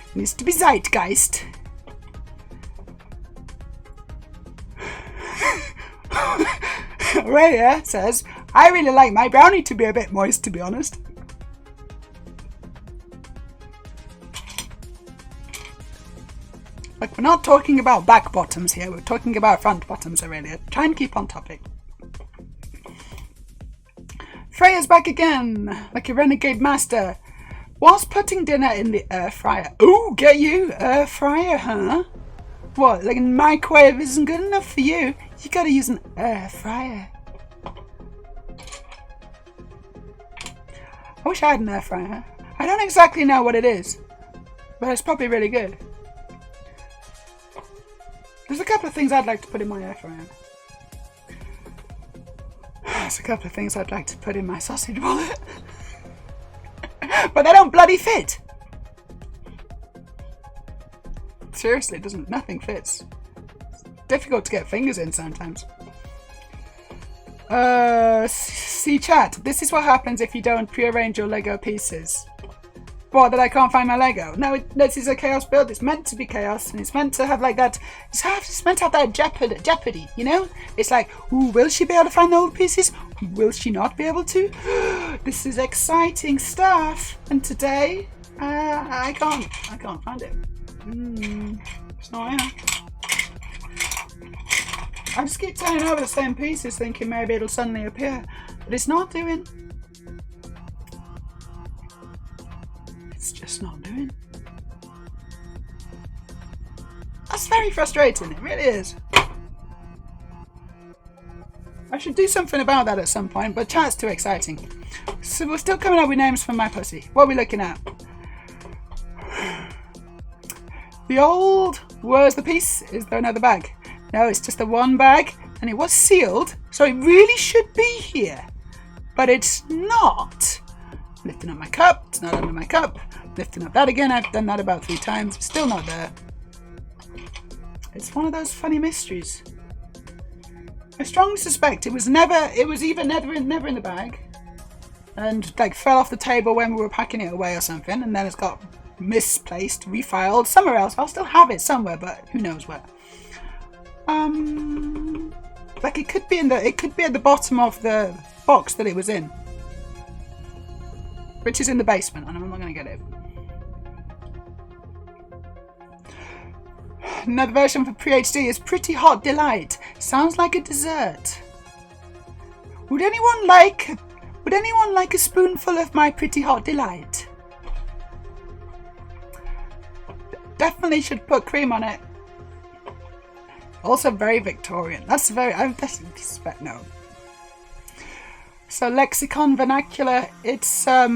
It needs to be zeitgeist. Aurelia says, I really like my brownie to be a bit moist, to be honest. Look, we're not talking about back bottoms here. We're talking about front bottoms, Aurelia. Try and keep on topic. Freya's back again, like a renegade master. Whilst putting dinner in the air fryer. Ooh, get you, air fryer, huh? What, like a microwave isn't good enough for you? You gotta use an air fryer. I wish I had an air fryer. I don't exactly know what it is, but it's probably really good. There's a couple of things I'd like to put in my air fryer. There's a couple of things I'd like to put in my sausage wallet. But they don't bloody fit. Seriously, it doesn't. Nothing fits. It's difficult to get fingers in sometimes. See chat. This is what happens if you don't prearrange your Lego pieces. What, that I can't find my Lego? No, this is a chaos build. It's meant to be chaos, and it's meant to have like that. It's meant to have that jeopardy, you know? It's like, ooh, will she be able to find the old pieces? Will she not be able to? This is exciting stuff. And today, I can't find it. It's not here. I just keep turning over the same pieces, thinking maybe it'll suddenly appear, but it's not doing. It's just not doing. That's very frustrating, it really is. I should do something about that at some point, but chat's too exciting. So we're still coming up with names for my pussy. What are we looking at? The old, where's the piece? Is there another bag? No, it's just the one bag, and it was sealed, so it really should be here. But it's not. Lifting up my cup, it's not under my cup. Lifting up that again, I've done that about 3 times, it's still not there. It's one of those funny mysteries. I strongly suspect it was either never in the bag, and like fell off the table when we were packing it away or something, and then it's got misplaced, refiled somewhere else. I'll still have it somewhere, but who knows where. Like it could be at the bottom of the box that it was in, which is in the basement, and I'm not going to get it. Another version for pre-HD is Pretty Hot Delight. Sounds like a dessert. Would anyone like a spoonful of my Pretty Hot Delight? Definitely should put cream on it. Also very Victorian. That's very, I suspect, no. So lexicon vernacular, it's I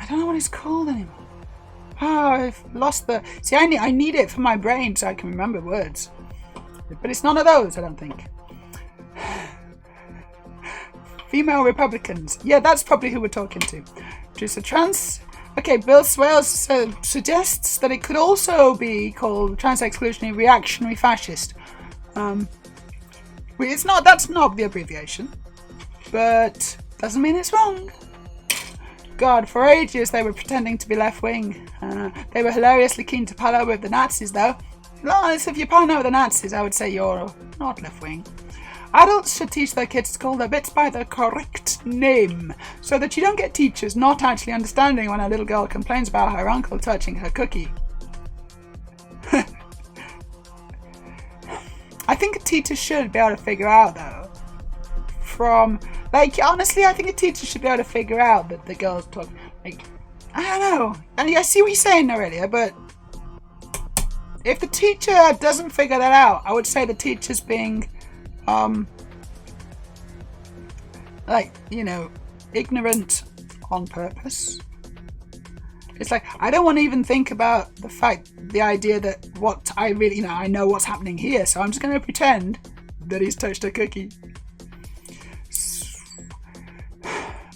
don't know what it's called anymore. Oh, I've lost the, see, I need it for my brain so I can remember words. But it's none of those, I don't think. Female Republicans. Yeah, that's probably who we're talking to. Just a trans. Okay, Bill Swales suggests that it could also be called trans-exclusionary reactionary fascist. It's not. That's not the abbreviation, but doesn't mean it's wrong. God, for ages they were pretending to be left-wing. They were hilariously keen to pal out with the Nazis, though. Honest, if you're palling out with the Nazis, I would say you're not left-wing. Adults should teach their kids to call their bits by their correct name, so that you don't get teachers not actually understanding when a little girl complains about her uncle touching her cookie. I think a teacher should be able to figure out, though, honestly, I think a teacher should be able to figure out that the girl's talking, I don't know. And I see what you're saying earlier, but if the teacher doesn't figure that out, I would say the teacher's being ignorant on purpose. It's like, I don't want to even think about the idea that what I really, I know what's happening here, so I'm just going to pretend that he's touched a cookie.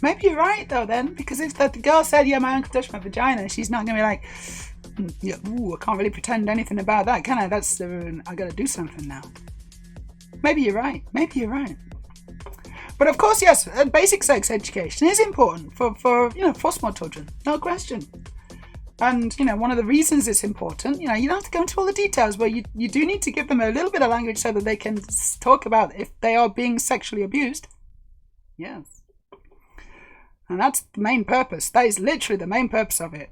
Maybe you're right though then, because if the girl said, yeah, my uncle touched my vagina, she's not going to be like, yeah, ooh, I can't really pretend anything about that, can I? I got to do something now. Maybe you're right. Maybe you're right. But of course, yes, basic sex education is important for small children, no question. And, one of the reasons it's important, you don't have to go into all the details, but you do need to give them a little bit of language so that they can talk about if they are being sexually abused. Yes. And that's the main purpose. That is literally the main purpose of it,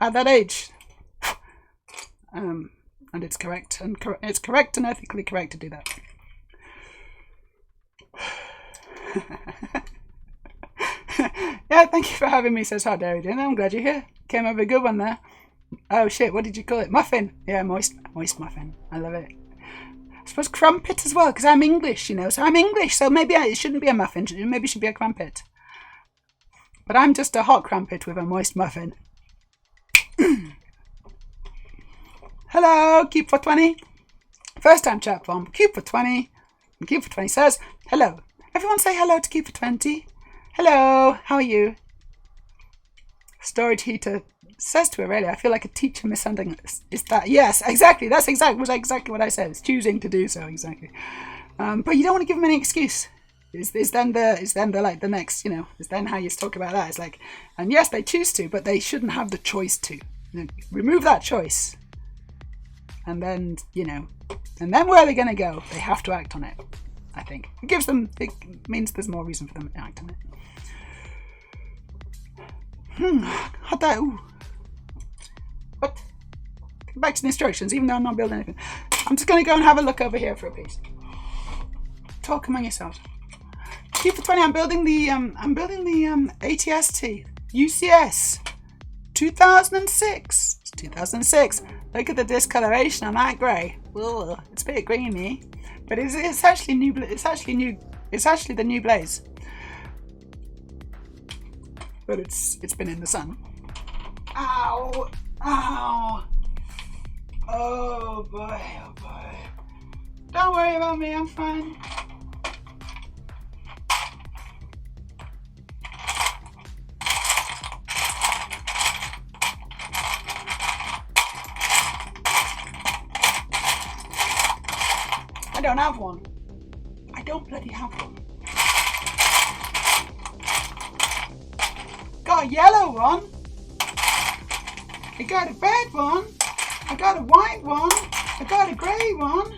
at that age. And it's correct, and it's correct and ethically correct to do that. Yeah, thank you for having me, says Hot Dairy Din. I'm glad you're here. Came up with a good one there. Oh shit, what did you call it? Muffin. Yeah, moist muffin. I love it. I suppose crumpet as well, because I'm English, so I'm English, so maybe it shouldn't be a muffin. Maybe it should be a crumpet. But I'm just a hot crumpet with a moist muffin. Hello, Cube for 20. First time chat from Cube for 20. And Cube for 20 says, hello. Everyone say hello to Cube for 20. Hello, how are you? Storage heater says to Aurelia, I feel like a teacher misunderstanding. Is that? Yes, exactly. That's exactly what I said. It's choosing to do so, exactly. But you don't want to give them any excuse. Is then the next, is then how you talk about that. It's like, and yes, they choose to, but they shouldn't have the choice to. Remove that choice. And then, and then where are they going to go? They have to act on it, I think. It means there's more reason for them to act on it. How'd that, ooh. What? Back to the instructions, even though I'm not building anything. I'm just going to go and have a look over here for a piece. Talk among yourselves. Cube for 20, I'm building the AT-ST UCS 2006. It's 2006. Look at the discoloration on that grey. Ugh, it's a bit greeny, but it's actually new. It's actually the new blaze. But it's been in the sun. Ow! Ow! Oh boy! Oh boy! Don't worry about me. I'm fine. I don't have one. I don't bloody have one. Got a yellow one. I got a red one. I got a white one. I got a grey one.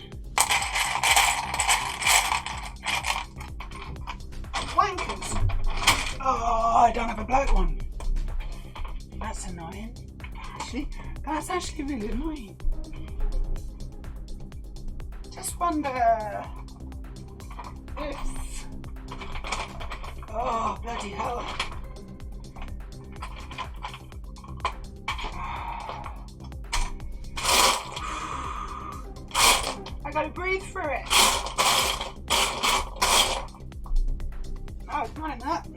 Wankers. Oh, I don't have a black one. That's annoying. That's actually really annoying. Just wonder if... Oh, bloody hell. I gotta breathe through it. Oh, it's not in that.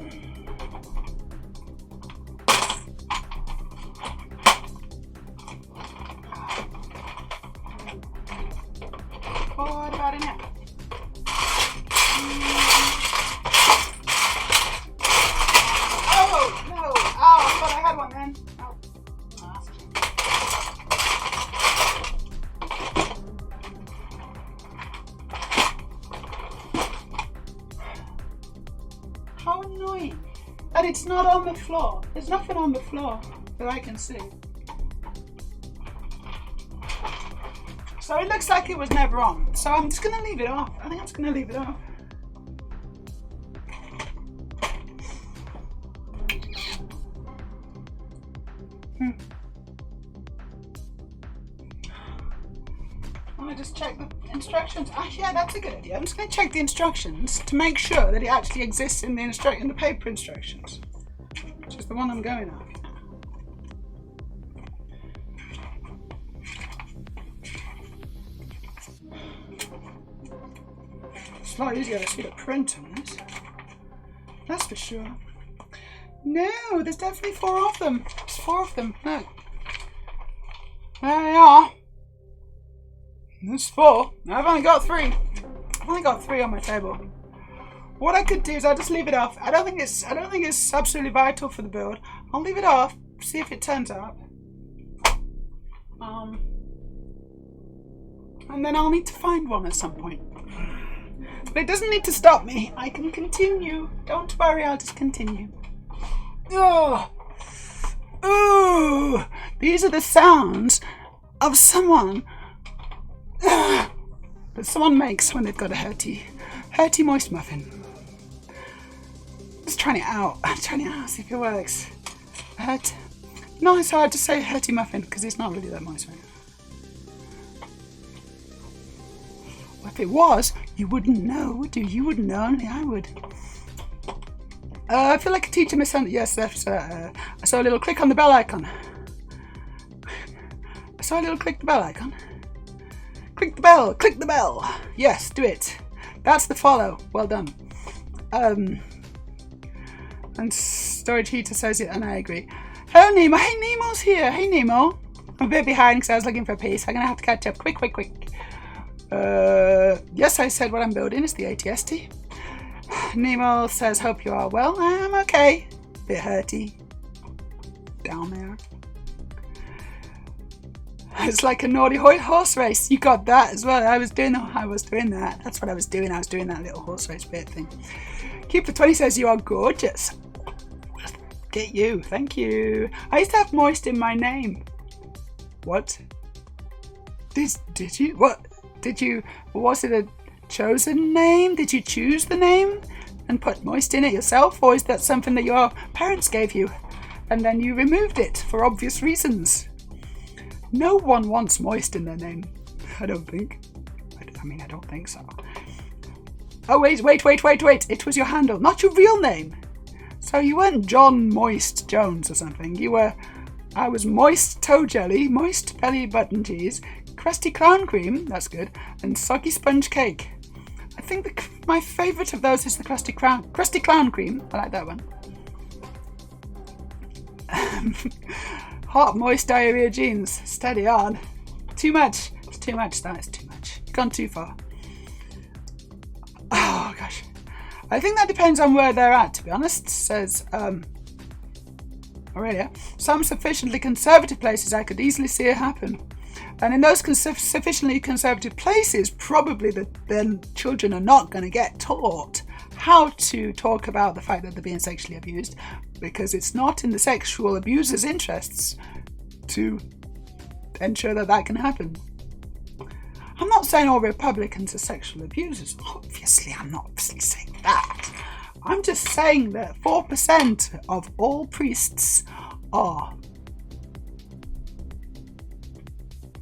What about in it? Oh, no. Oh, I thought I had one then. Oh. How annoying that it's not on the floor. There's nothing on the floor that I can see. So it looks like it was never on. So I'm just going to leave it off. I think I'm just going to leave it off. I'm going to just check the instructions. Actually, yeah, that's a good idea. I'm just going to check the instructions to make sure that it actually exists in the paper instructions, which is the one I'm going on. It's a lot easier to see the print on this. That's for sure. No, there's definitely 4 of them. There's 4 of them. Look. There they are. There's 4. I've only got 3. I've only got 3 on my table. What I could do is I'll just leave it off. I don't think it's absolutely vital for the build. I'll leave it off, see if it turns up. And then I'll need to find one at some point. But it doesn't need to stop me. I can continue. Don't worry, I'll just continue. Oh, ooh, these are the sounds of someone that someone makes when they've got a hurty moist muffin. Just trying it out. I'm trying it out, see if it works. No, it's hard to say hurty muffin because it's not really that moist, right? Well, if it was, you wouldn't know, would you? You wouldn't know, only I would. I feel like a teacher misunderstood. Yes, I saw a little click on the bell icon. I saw a little click the bell icon. Click the bell. Click the bell. Yes, do it. That's the follow. Well done. And Storage Heater says it, and I agree. Hello, Nemo. Hey, Nemo's here. Hey, Nemo. I'm a bit behind because I was looking for a piece. I'm going to have to catch up. Quick. Yes, I said what I'm building is the AT-ST. Nemo says, hope you are well. I'm okay. Bit hurty. Down there. It's like a naughty horse race. You got that as well. I was doing that. That's what I was doing. I was doing that little horse race bit thing. Keeper20 says, you are gorgeous. Get you. Thank you. I used to have moist in my name. What? Did you? What? Did you? Was it a chosen name? Did you choose the name and put moist in it yourself, or is that something that your parents gave you and then you removed it for obvious reasons? No one wants moist in their name. I don't think. I don't think so. Oh, wait. It was your handle, not your real name. So you weren't John Moist Jones or something. I was Moist Toe Jelly, Moist Belly Button Cheese, Crusty Clown Cream, that's good, and Soggy Sponge Cake. I think my favourite of those is the Crusty Clown Cream. I like that one. Hot, moist diarrhea jeans. Steady on. Too much. It's too much. That is too much. You've gone too far. Oh, gosh. I think that depends on where they're at, to be honest, says Aurelia. Some sufficiently conservative places I could easily see it happen. And in those sufficiently conservative places, probably then children are not going to get taught how to talk about the fact that they're being sexually abused, because it's not in the sexual abuser's interests to ensure that can happen. I'm not saying all Republicans are sexual abusers. Obviously, I'm not saying that. I'm just saying that 4% of all priests are.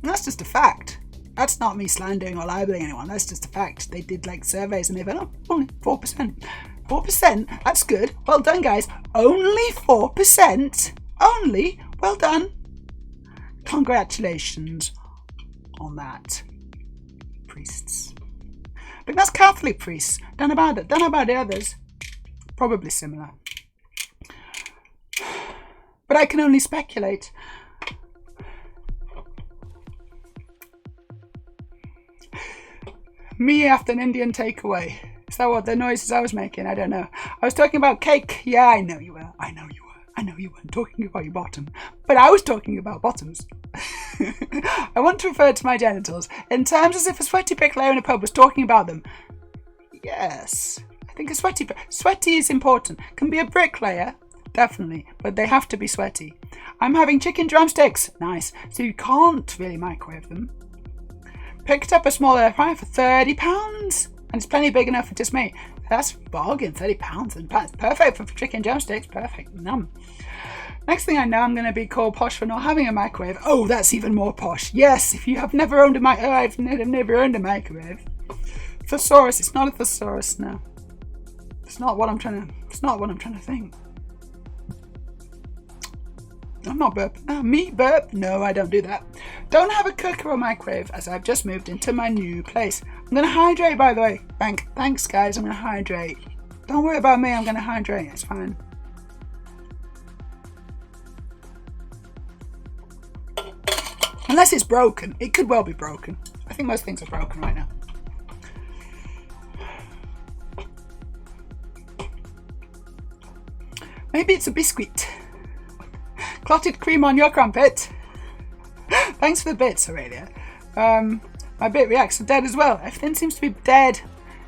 And that's just a fact. That's not me slandering or libeling anyone. That's just a fact. They did surveys and they went, oh, only 4%. 4%? That's good. Well done, guys. Only 4%? Only? Well done. Congratulations on that, priests. But that's Catholic priests. Don't know about the others. Probably similar. But I can only speculate. Me after an Indian takeaway. Is that what the noises I was making? I don't know. I was talking about cake. Yeah, I know you were. I know you weren't talking about your bottom. But I was talking about bottoms. I want to refer to my genitals in terms as if a sweaty bricklayer in a pub was talking about them. Yes. I think a sweaty is important. Can be a bricklayer, definitely, but they have to be sweaty. I'm having chicken drumsticks. Nice. So you can't really microwave them. Picked up a small air fryer for £30, and it's plenty big enough for just me. That's a bargain, £30, and that's perfect for chicken drumsticks. Perfect. Num. Next thing I know, I'm going to be called posh for not having a microwave. Oh, that's even more posh. Yes, if you have never owned a microwave, I've never owned a microwave. Thesaurus. It's not a thesaurus. No, it's not what I'm trying to think. I'm not burp. Me burp? No, I don't do that. Don't have a cooker or microwave as I've just moved into my new place. I'm going to hydrate, by the way. Thanks, guys. I'm going to hydrate. Don't worry about me. I'm going to hydrate. It's fine. Unless it's broken. It could well be broken. I think most things are broken right now. Maybe it's a biscuit. Clotted cream on your crumpet. Thanks for the bits, Aurelia. My bit reacts are dead as well. Everything seems to be dead.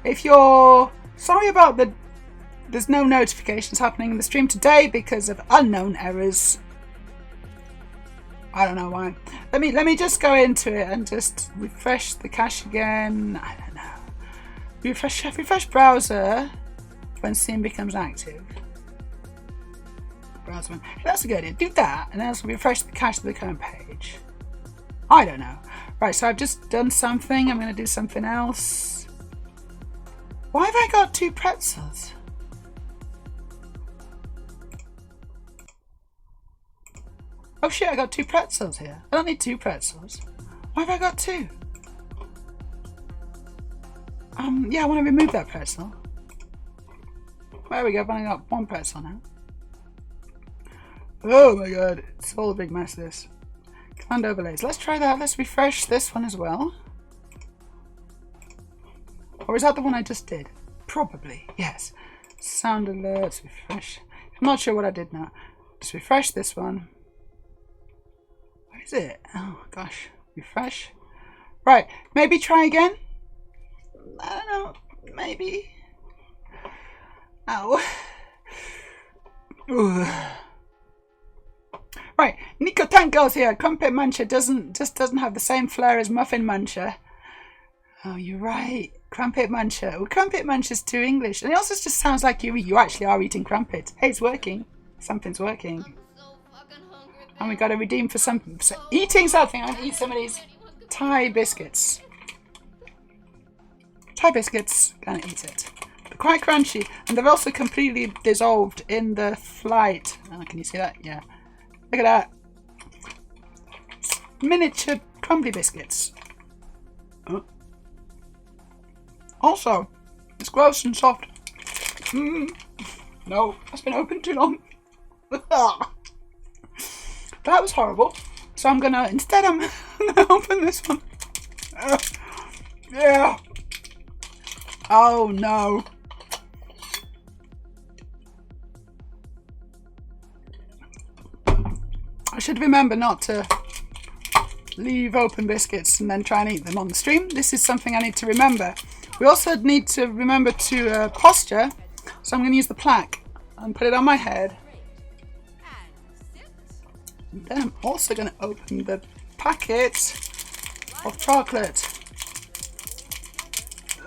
If you're sorry about there's no notifications happening in the stream today because of unknown errors. I don't know why. Let me just go into it and just refresh the cache again. I don't know. Refresh browser when Steam becomes active. Browser when, that's a good idea. Do that and then also refresh the cache of the current page. I don't know. Right, so I've just done something. I'm going to do something else. Why have I got 2 pretzels? Oh shit, I got 2 pretzels here. I don't need 2 pretzels. Why have I got 2? Yeah, I want to remove that pretzel. There we go, I've only got 1 pretzel now. Oh my god, it's all a big mess, this. Command overlays. Let's try that. Let's refresh this one as well. Or is that the one I just did? Probably, yes. Sound alerts, refresh. I'm not sure what I did now. Just refresh this one. What is it? Oh gosh, refresh. Right, maybe try again. I don't know, maybe. Ow. Ooh. Right, Nico Tango's here. Crumpet Muncher doesn't have the same flair as Muffin Muncher. Oh, you're right. Crumpet Muncher. Well, Crumpet Muncher's too English. And it also just sounds like you actually are eating crumpet. Hey, it's working. Something's working. And we got to redeem for something. So eating something. I'm going to eat some of these Thai biscuits. Thai biscuits. Gonna eat it. They're quite crunchy. And they're also completely dissolved in the flight. Oh, can you see that? Yeah. Look at that. Miniature crumbly biscuits. Oh. Also, it's gross and soft. No, that's been open too long. That was horrible. So I'm gonna, instead I'm gonna open this one. Yeah. Oh no. I should remember not to leave open biscuits and then try and eat them on the stream. This is something I need to remember. We also need to remember to posture. So I'm going to use the plaque and put it on my head. And then I'm also going to open the packet of chocolate.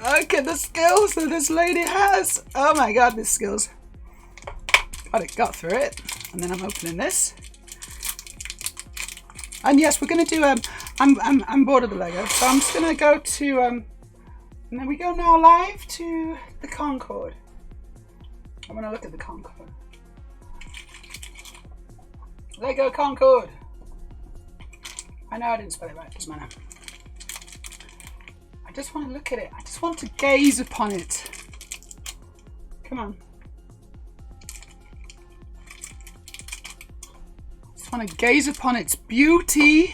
Look at the skills that this lady has. Oh my god, these skills. Got through it. And then I'm opening this. And yes, we're going to do, I'm bored of the Lego, so I'm just going to go to, and then we go now live to the Concorde. I want to look at the Concorde. Lego Concorde. I know I didn't spell it right, doesn't matter. I just want to look at it. I just want to gaze upon it. Come on. Want to gaze upon its beauty.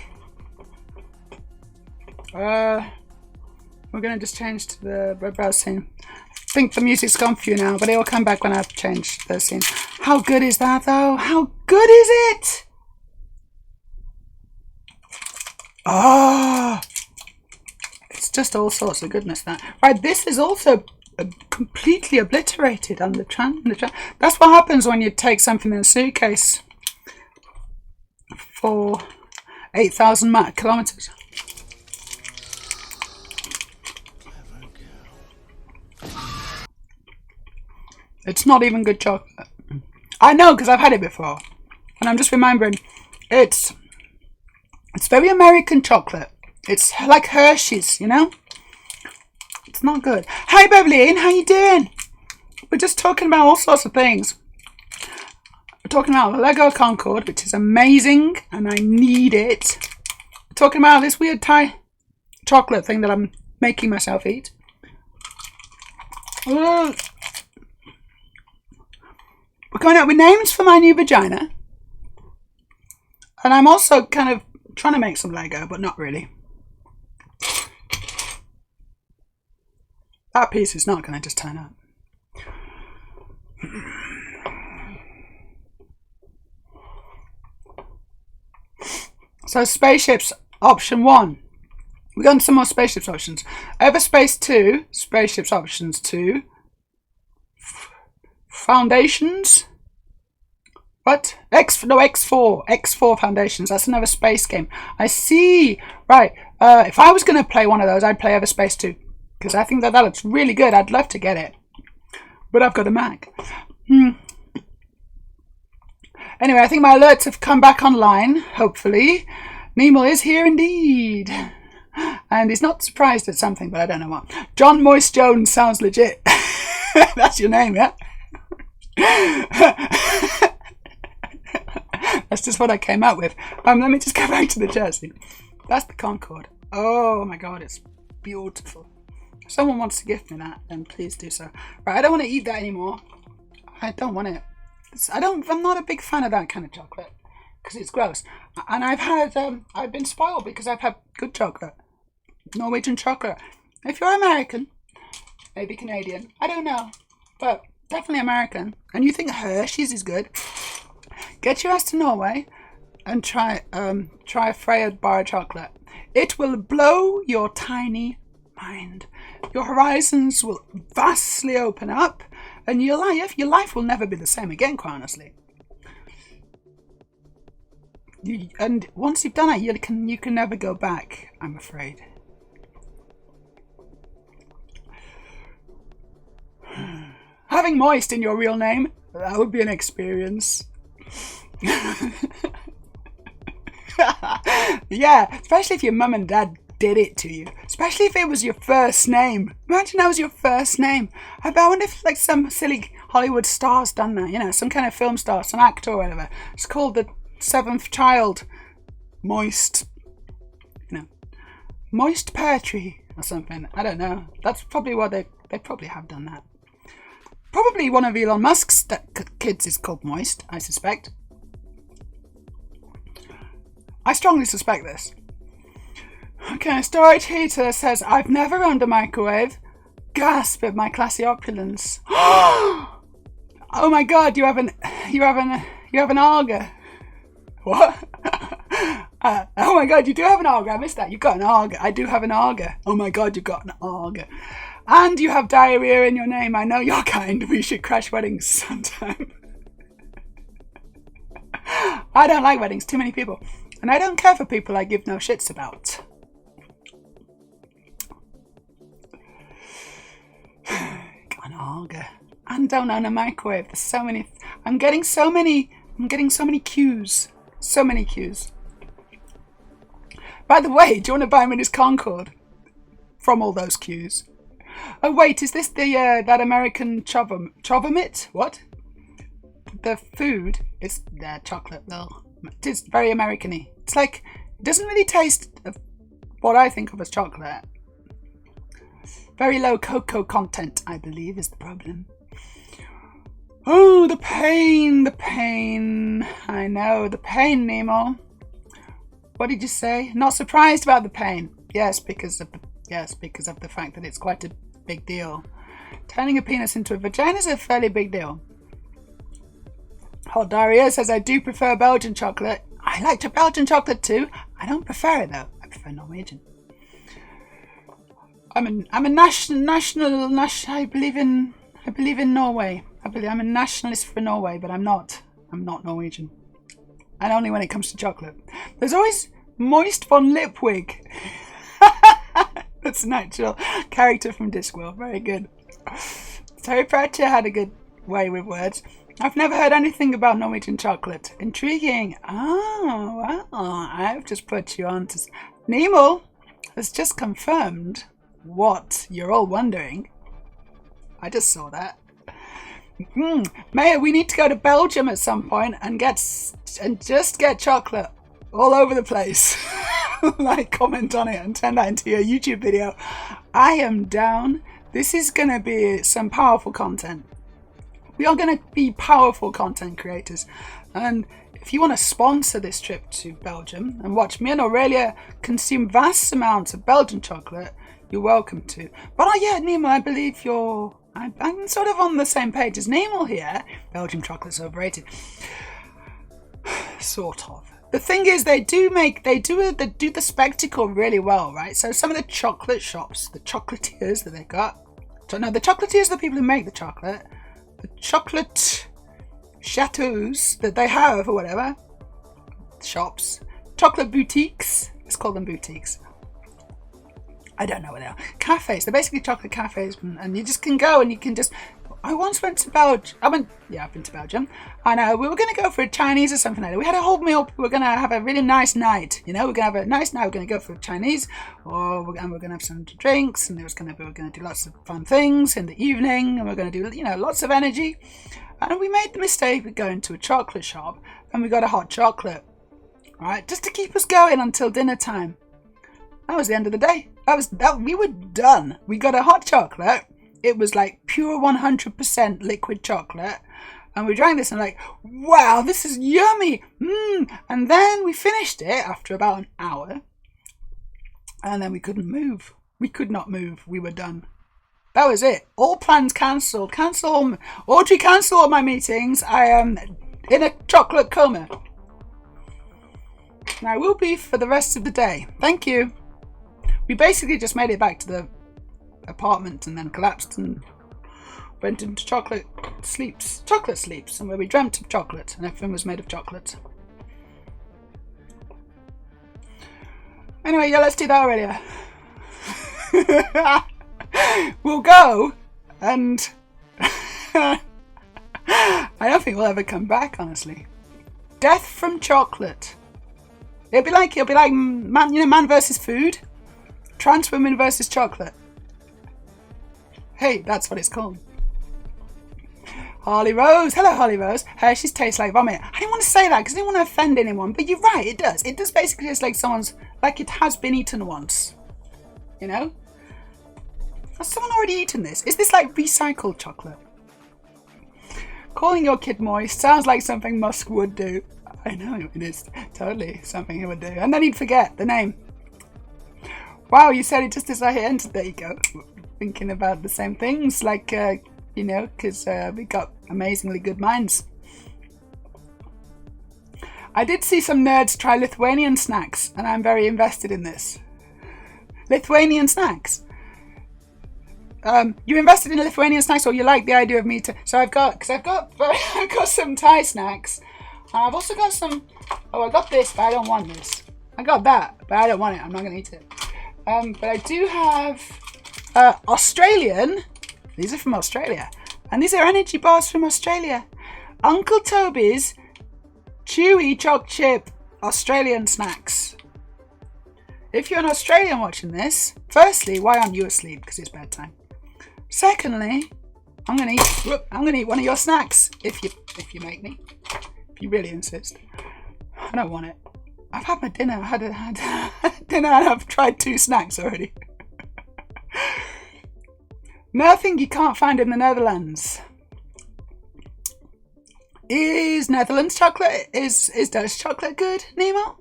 We're going to just change to the red browser scene. I think the music's gone for you now, but it will come back when I've changed the scene. How good is that though? How good is it? Ah, it's just all sorts of goodness that. Right, this is also completely obliterated on the tram. That's what happens when you take something in a suitcase for 8,000 kilometers. It's not even good chocolate. I know because I've had it before, and I'm just remembering. It's very American chocolate. It's like Hershey's, you know. It's not good. Hi Beverly, how you doing? We're just talking about all sorts of things. We're talking about the Lego Concorde, which is amazing, and I need it. We're talking about this weird Thai chocolate thing that I'm making myself eat. We're coming up with names for my new vagina. And I'm also kind of trying to make some Lego, but not really. That piece is not going to just turn up. So spaceships, option 1. We've got some more spaceships options. Everspace 2, spaceships options 2. Foundations. What? X4 Foundations. That's another space game. I see. Right. If I was going to play one of those, I'd play Everspace 2. Because I think that looks really good. I'd love to get it. But I've got a Mac. Anyway, I think my alerts have come back online, hopefully. Nemo is here indeed. And he's not surprised at something, but I don't know what. John Moist Jones sounds legit. That's your name, yeah? That's just what I came up with. Let me just go back to the jersey. That's the Concorde. Oh my god, it's beautiful. If someone wants to gift me that, then please do so. Right, I don't want to eat that anymore. I don't want it. I'm not a big fan of that kind of chocolate because it's gross. And I've been spoiled because I've had good chocolate, Norwegian chocolate. If you're American, maybe Canadian, I don't know, but definitely American, and you think Hershey's is good, get your ass to Norway and try a Freya bar of chocolate. It will blow your tiny mind. Your horizons will vastly open up. And your life will never be the same again, quite honestly. And once you've done it, you can never go back, I'm afraid. Having Moist in your real name, that would be an experience. Yeah, especially if your mum and dad did it to you, especially if it was your first name. Imagine that was your first name. I wonder if like some silly Hollywood star's done that, you know, some kind of film star, some actor or whatever. It's called the 7th child, Moist, you know, Moist Pear-Tree or something. I don't know. That's probably what they probably have done that. Probably one of Elon Musk's kids is called Moist, I suspect. I strongly suspect this. Okay, Storage Heater says, I've never owned a microwave. Gasp at my classy opulence. Oh my god, you have an Arga. What? Oh my god, you do have an Arga. I missed that. You've got an Arga. I do have an Arga. Oh my god, you've got an Arga. And you have diarrhea in your name. I know your kind. We should crash weddings sometime. I don't like weddings. Too many people. And I don't care for people I give no shits about. Got an Arga. And don't own a microwave. There's so many. I'm getting so many cues. So many cues. By the way, do you want to buy me this Concorde? From all those cues. Oh wait, is this the that American Chovomit? What? The food is chocolate. Well, it's very American-y. It's like, it doesn't really taste of what I think of as chocolate. Very low cocoa content, I believe, is the problem. Oh, the pain. I know, the pain, Nemo. What did you say? Not surprised about the pain. Yes, because of the fact that it's quite a big deal. Turning a penis into a vagina is a fairly big deal. Hot Daria says, I do prefer Belgian chocolate. I like Belgian chocolate too. I don't prefer it though. I prefer Norwegian. I'm a national. I believe in Norway. I'm a nationalist for Norway, but I'm not Norwegian. And only when it comes to chocolate. There's always Moist von Lipwig. That's an actual character from Discworld. Very good. Terry Pratchett had a good way with words. I've never heard anything about Norwegian chocolate. Intriguing. Oh, well, I've just put you on to... Nemo has just confirmed what you're all wondering. I just saw that. Maya, we need to go to Belgium at some point and just get chocolate all over the place. Like, comment on it and turn that into your YouTube video. I am down. This is going to be some powerful content. We are going to be powerful content creators. And If you want to sponsor this trip to Belgium and watch me and Aurelia consume vast amounts of Belgian chocolate, you're welcome to. But yeah, Nemo, I believe I'm sort of on the same page as Nemo here. Belgian chocolate's overrated. Sort of. The thing is, they do the spectacle really well, right? So some of the chocolate shops, the chocolatiers that they got. No, the chocolatiers are the people who make the chocolate. The chocolate chateaus that they have or whatever. Shops. Chocolate boutiques. Let's call them boutiques. I don't know what they are. Cafes. They're basically chocolate cafes, and you just can go and you can just. I once went to Belgium. I've been to Belgium. And we were going to go for a Chinese or something like that. We had a whole meal. We were going to have a really nice night. You know, we're going to have a nice night. We're going to go for a Chinese, or we're going to have some drinks, and we were going to do lots of fun things in the evening, and we're going to do, lots of energy. And we made the mistake of going to a chocolate shop, and we got a hot chocolate, right, just to keep us going until dinner time. That was the end of the day. We were done. We got a hot chocolate. It was like pure 100% liquid chocolate. And we drank this and like, wow, this is yummy. And then we finished it after about an hour. And then we couldn't move. We could not move. We were done. That was it. All plans cancelled. Audrey, cancel all my meetings. I am in a chocolate coma. And I will be for the rest of the day. Thank you. We basically just made it back to the apartment and then collapsed and went into chocolate sleeps, and where we dreamt of chocolate and everything was made of chocolate. Anyway, yeah, let's do that already. We'll go, and I don't think we'll ever come back, honestly. Death from chocolate. It'll be like man versus food. Trans women versus chocolate. Hey, that's what it's called. Harley Rose. Hello, Harley Rose. Hershey's tastes like vomit. I didn't want to say that because I didn't want to offend anyone, but you're right, it does. It does basically taste like like it has been eaten once. You know? Has someone already eaten this? Is this like recycled chocolate? Calling your kid moist sounds like something Musk would do. I know, it is totally something he would do. And then he'd forget the name. Wow, you said it just as I entered. There you go. Thinking about the same things, like, because we got amazingly good minds. I did see some nerds try Lithuanian snacks, and I'm very invested in this. Lithuanian snacks. You invested in Lithuanian snacks, or you like the idea of me to? So I've got some Thai snacks, and I've also got some. Oh, I got this, but I don't want this. I got that, but I don't want it. I'm not going to eat it. But I do have Australian. These are from Australia, and these are energy bars from Australia. Uncle Toby's chewy choc chip Australian snacks. If you're an Australian watching this, firstly, why aren't you asleep? Because it's bedtime. Secondly, I'm gonna eat one of your snacks if you make me. If you really insist. I don't want it. I've had my dinner. I had dinner and I've tried 2 snacks already. Nothing you can't find in the Netherlands. Is Netherlands chocolate? Is Dutch chocolate good, Nemo?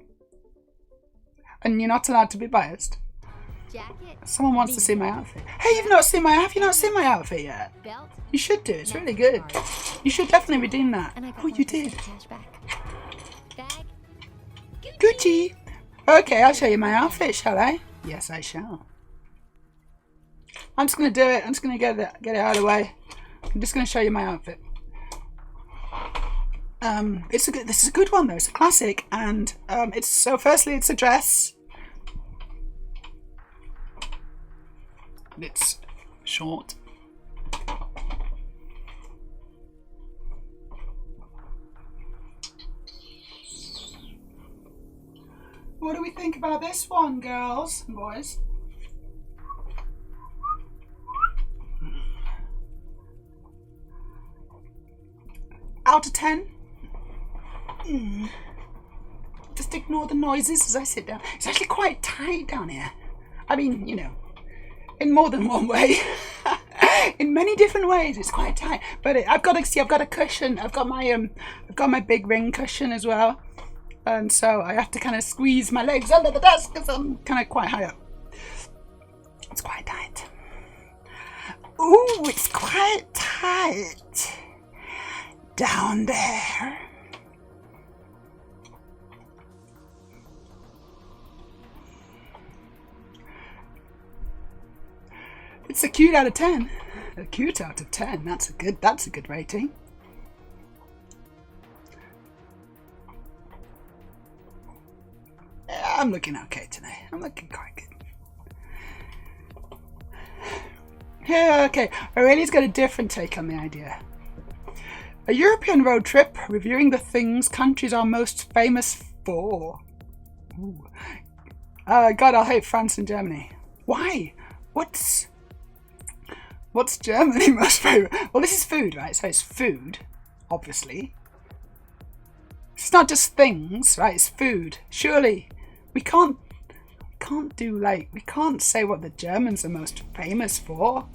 And you're not allowed to be biased. Jacket, Someone wants to see my outfit. Hey, have you not seen my outfit yet? belt, You should do. It's really good. You should definitely redeem that. and I got Oh, you 1% did. cash back. Bag, Gucci. Okay, I'll show you my outfit, shall I? Yes, I shall. I'm just gonna do it. I'm just gonna get it out of the way. I'm just gonna show you my outfit. This is a good one though. It's a classic, and firstly it's a dress. It's short. What do we think about this one, girls and boys? Out of 10? Just ignore the noises as I sit down. It's actually quite tight down here. I mean, in more than one way. in many different ways. It's quite tight, but I've got a cushion. I've got my big ring cushion as well, and so I have to kind of squeeze my legs under the desk because I'm kind of quite high up. It's quite tight. Ooh, it's quite tight down there. It's a cute out of 10. A cute out of 10. That's a good rating. Yeah, I'm looking okay today. I'm looking quite good. Yeah, okay. Aurelia's got a different take on the idea. A European road trip reviewing the things countries are most famous for. Ooh. God, I hate France and Germany. Why? What's Germany most famous? Well, this is food, right? So it's food, obviously. It's not just things, right? It's food. Surely we can't say what the Germans are most famous for.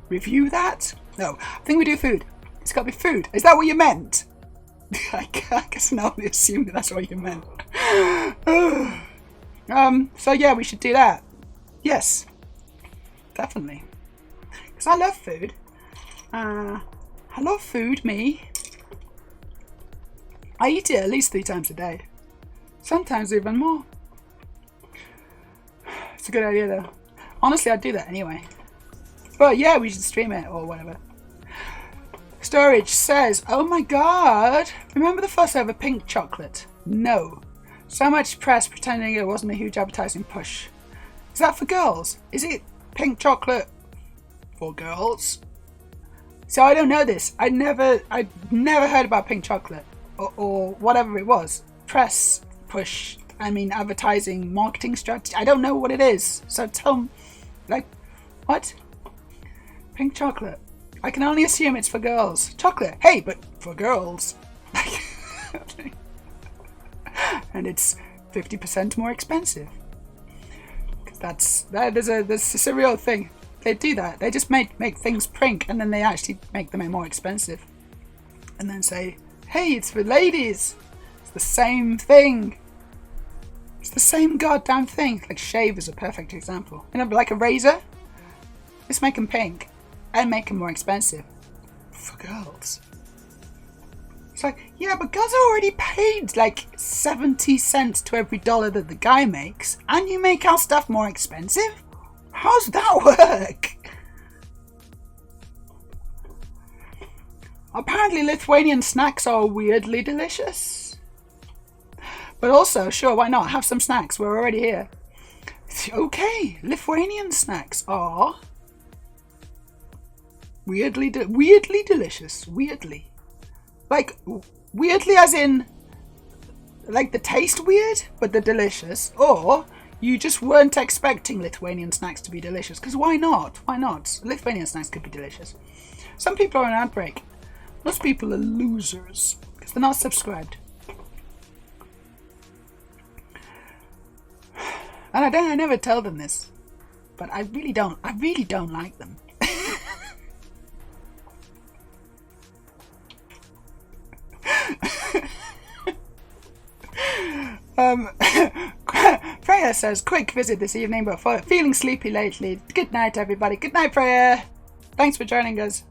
Review that? No, I think we do food. It's got to be food. Is that what you meant? I guess I can only assume that that's what you meant. So yeah, we should do that. Yes, definitely. Because I love food. I love food, me. I eat it at least 3 times a day. Sometimes even more. It's a good idea though. Honestly, I'd do that anyway. But yeah, we should stream it or whatever. Storage says, oh my god, remember the fuss over pink chocolate? No. So much press pretending it wasn't a huge advertising push. Is that for girls? Is it pink chocolate for girls? So I don't know this. I'd never heard about pink chocolate or whatever it was. Press push. I mean, advertising, marketing strategy. I don't know what it is. So tell me, like, what? Pink chocolate. I can only assume it's for girls. Chocolate. Hey, but for girls. And it's 50% more expensive. Because there's a real thing. They do that. They just make things pink and then they actually make them more expensive. And then say, hey, it's for ladies. It's the same thing. It's the same goddamn thing. Like shave is a perfect example. You know, like a razor. Just make them pink and make them more expensive for girls. It's like, yeah, but girls are already paid like 70 cents to every dollar that the guy makes, and you make our stuff more expensive? How's that work? Apparently Lithuanian snacks are weirdly delicious. But also, sure, why not? Have some snacks. We're already here. Okay, Lithuanian snacks are weirdly delicious. Weirdly. Like, weirdly as in, like the taste weird, but they're delicious. Or you just weren't expecting Lithuanian snacks to be delicious. Because why not? Why not? Lithuanian snacks could be delicious. Some people are on ad break. Most people are losers because they're not subscribed. And I never tell them this, but I really don't like them. Freya says, quick visit this evening, but feeling sleepy lately. Good night, everybody. Good night, Freya. Thanks for joining us.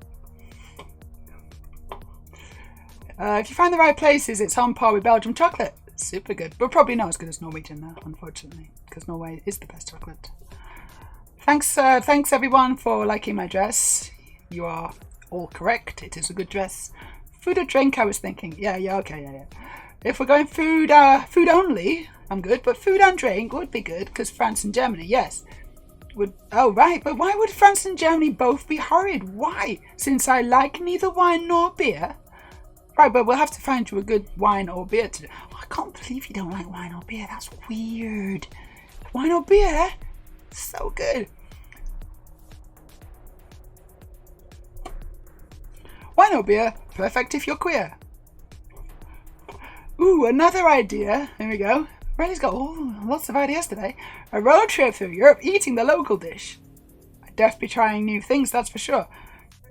If you find the right places, it's on par with Belgium chocolate. Super good, but probably not as good as Norwegian though, unfortunately, because Norway is the best chocolate. Thanks everyone for liking my dress. You are all correct. It is a good dress. Food or drink, I was thinking. Yeah, okay, yeah. If we're going food only, I'm good, but food and drink would be good, because France and Germany, yes. Oh, right, but why would France and Germany both be horrid? Why? Since I like neither wine nor beer? Right, but we'll have to find you a good wine or beer to do. Oh, I can't believe you don't like wine or beer. That's weird. Wine or beer? So good. Wine or beer? Perfect if you're queer. Ooh, another idea. Here we go. Rayleigh's got lots of ideas today. A road trip through Europe eating the local dish. I def be trying new things, that's for sure.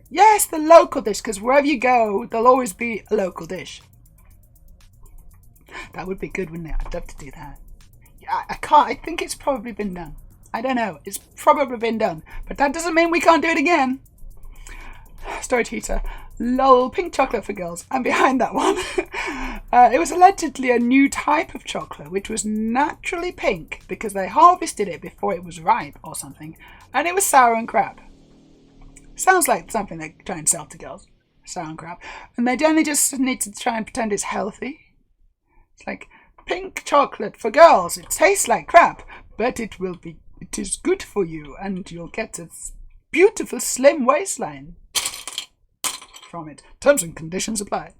Yes, the local dish, because wherever you go, there'll always be a local dish. That would be good, wouldn't it? I'd love to do that. Yeah, I can't. I think it's probably been done. I don't know. It's probably been done. But that doesn't mean we can't do it again. Story teacher. Lol, pink chocolate for girls. I'm behind that one. It was allegedly a new type of chocolate, which was naturally pink because they harvested it before it was ripe or something. And it was sour and crab. Sounds like something they try and sell to girls. Sour and crab. And they only just need to try and pretend it's healthy. It's like pink chocolate for girls. It tastes like crap, but it is good for you, and you'll get a beautiful slim waistline from it. Terms and conditions apply.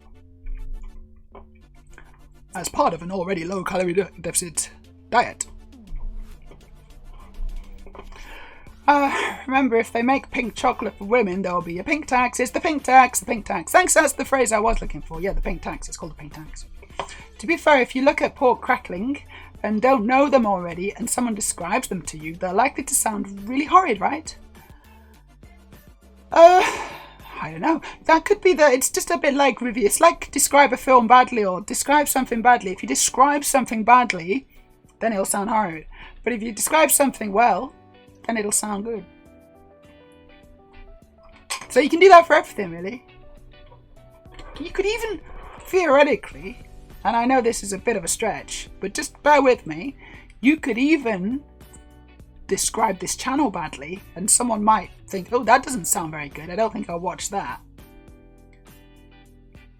As part of an already low-calorie deficit diet. Remember, if they make pink chocolate for women, there will be a pink tax. It's the pink tax, the pink tax. Thanks, that's the phrase I was looking for. Yeah, the pink tax. It's called the pink tax. To be fair, if you look at pork crackling and don't know them already and someone describes them to you, they're likely to sound really horrid, right? I don't know. That could be that it's just a bit like review. It's like describe a film badly or describe something badly. If you describe something badly, then it'll sound horrid. But if you describe something well, then it'll sound good. So you can do that for everything, really. You could even, theoretically, and I know this is a bit of a stretch, but just bear with me, you could even describe this channel badly and someone might think, oh, that doesn't sound very good, I don't think I'll watch that.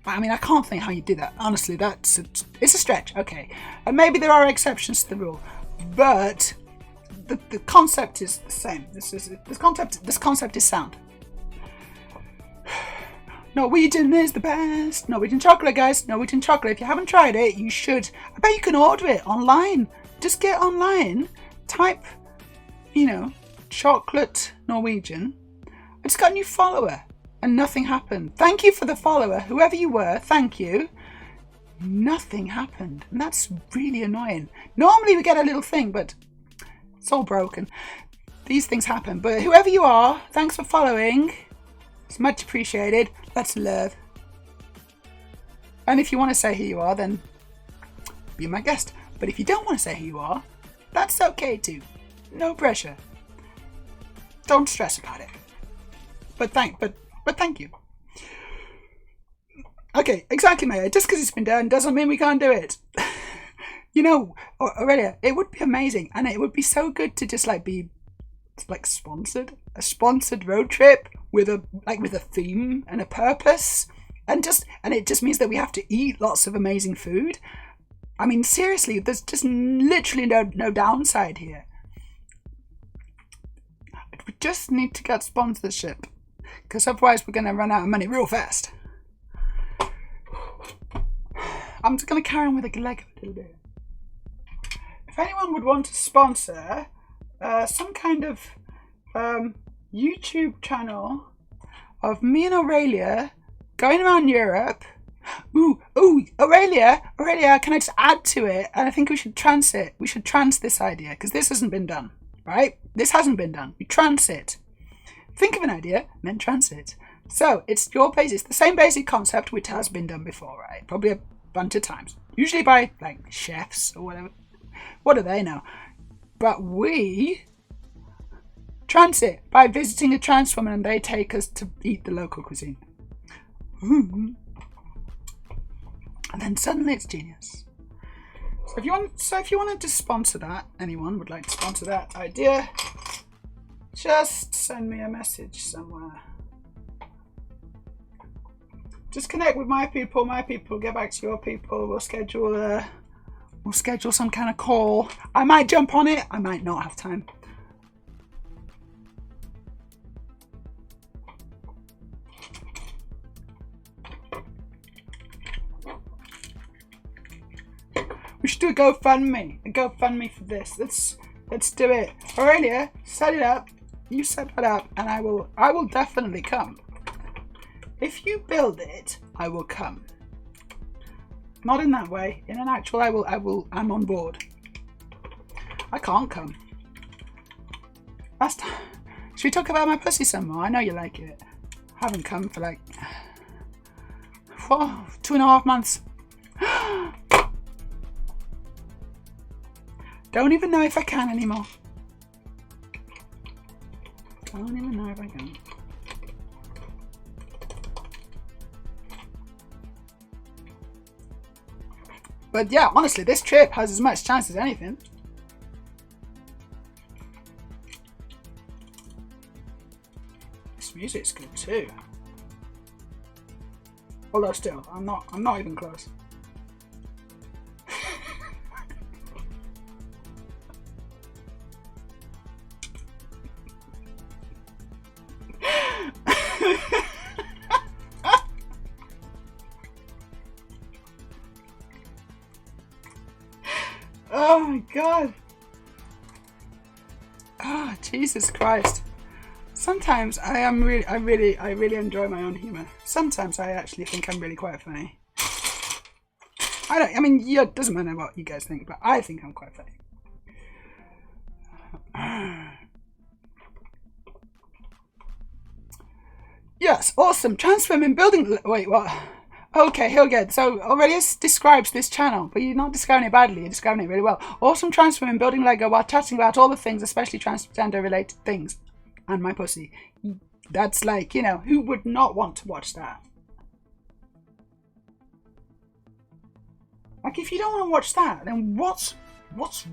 I mean, I can't think how you do that. Honestly, it's a stretch, okay. And maybe there are exceptions to the rule, but the concept is the same. This concept is sound. Norwegian is the best. Norwegian chocolate, guys. Norwegian chocolate. If you haven't tried it, you should. I bet you can order it online. Just get online, type, chocolate Norwegian. I just got a new follower and nothing happened. Thank you for the follower, whoever you were. Thank you. Nothing happened, and that's really annoying. Normally we get a little thing, but it's all broken. These things happen, but whoever you are, thanks for following. It's much appreciated. That's love. And if you want to say who you are, then be my guest. But if you don't want to say who you are, that's okay too. No pressure. Don't stress about it. But thank you. Okay, exactly, Maya. Just because it's been done doesn't mean we can't do it. Aurelia, it would be amazing, and it would be so good to just be sponsored, a sponsored road trip with a theme and a purpose, and it just means that we have to eat lots of amazing food. I mean, seriously, there's just literally no downside here. We just need to get sponsorship, because otherwise we're going to run out of money real fast. I'm just going to carry on with the Lego a little bit. If anyone would want to sponsor some kind of YouTube channel of me and Aurelia going around Europe. Ooh, Aurelia, can I just add to it? And I think we should trans it. We should trans this idea, because this hasn't been done, right? This hasn't been done. We trans it. Think of an idea, and then trans it. So it's the same basic concept which has been done before, right? Probably a bunch of times. Usually by chefs or whatever. What do they know? But we trans it by visiting a trans woman and they take us to eat the local cuisine. Ooh. And then suddenly it's genius. So if you wanted to sponsor that, anyone would like to sponsor that idea, just send me a message somewhere. Just connect with my people get back to your people. We'll schedule some kind of call. I might jump on it, I might not have time. We should do a GoFundMe for this. Let's do it. Aurelia, set it up. You set that up, and I will definitely come. If you build it, I will come. Not in that way. In an actual, I'm on board. I can't come. Should we talk about my pussy some more? I know you like it. I haven't come for like 2.5 months. Don't even know if I can anymore. Don't even know if I can. But yeah, honestly, this trip has as much chance as anything. This music's good too. Although still, I'm not even close. Oh my god. Ah, oh, Jesus Christ. Sometimes I really enjoy my own humour. Sometimes I actually think I'm really quite funny. I mean, yeah, it doesn't matter what you guys think, but I think I'm quite funny. Yes, awesome. Transforming building. Wait, what? Okay, here we go. So already describes this channel, but you're not describing it badly. You're describing it really well. Awesome transforming building Lego while chatting about all the things, especially transgender related things. And my pussy. That's like, you know, who would not want to watch that? Like, if you don't want to watch that, then what's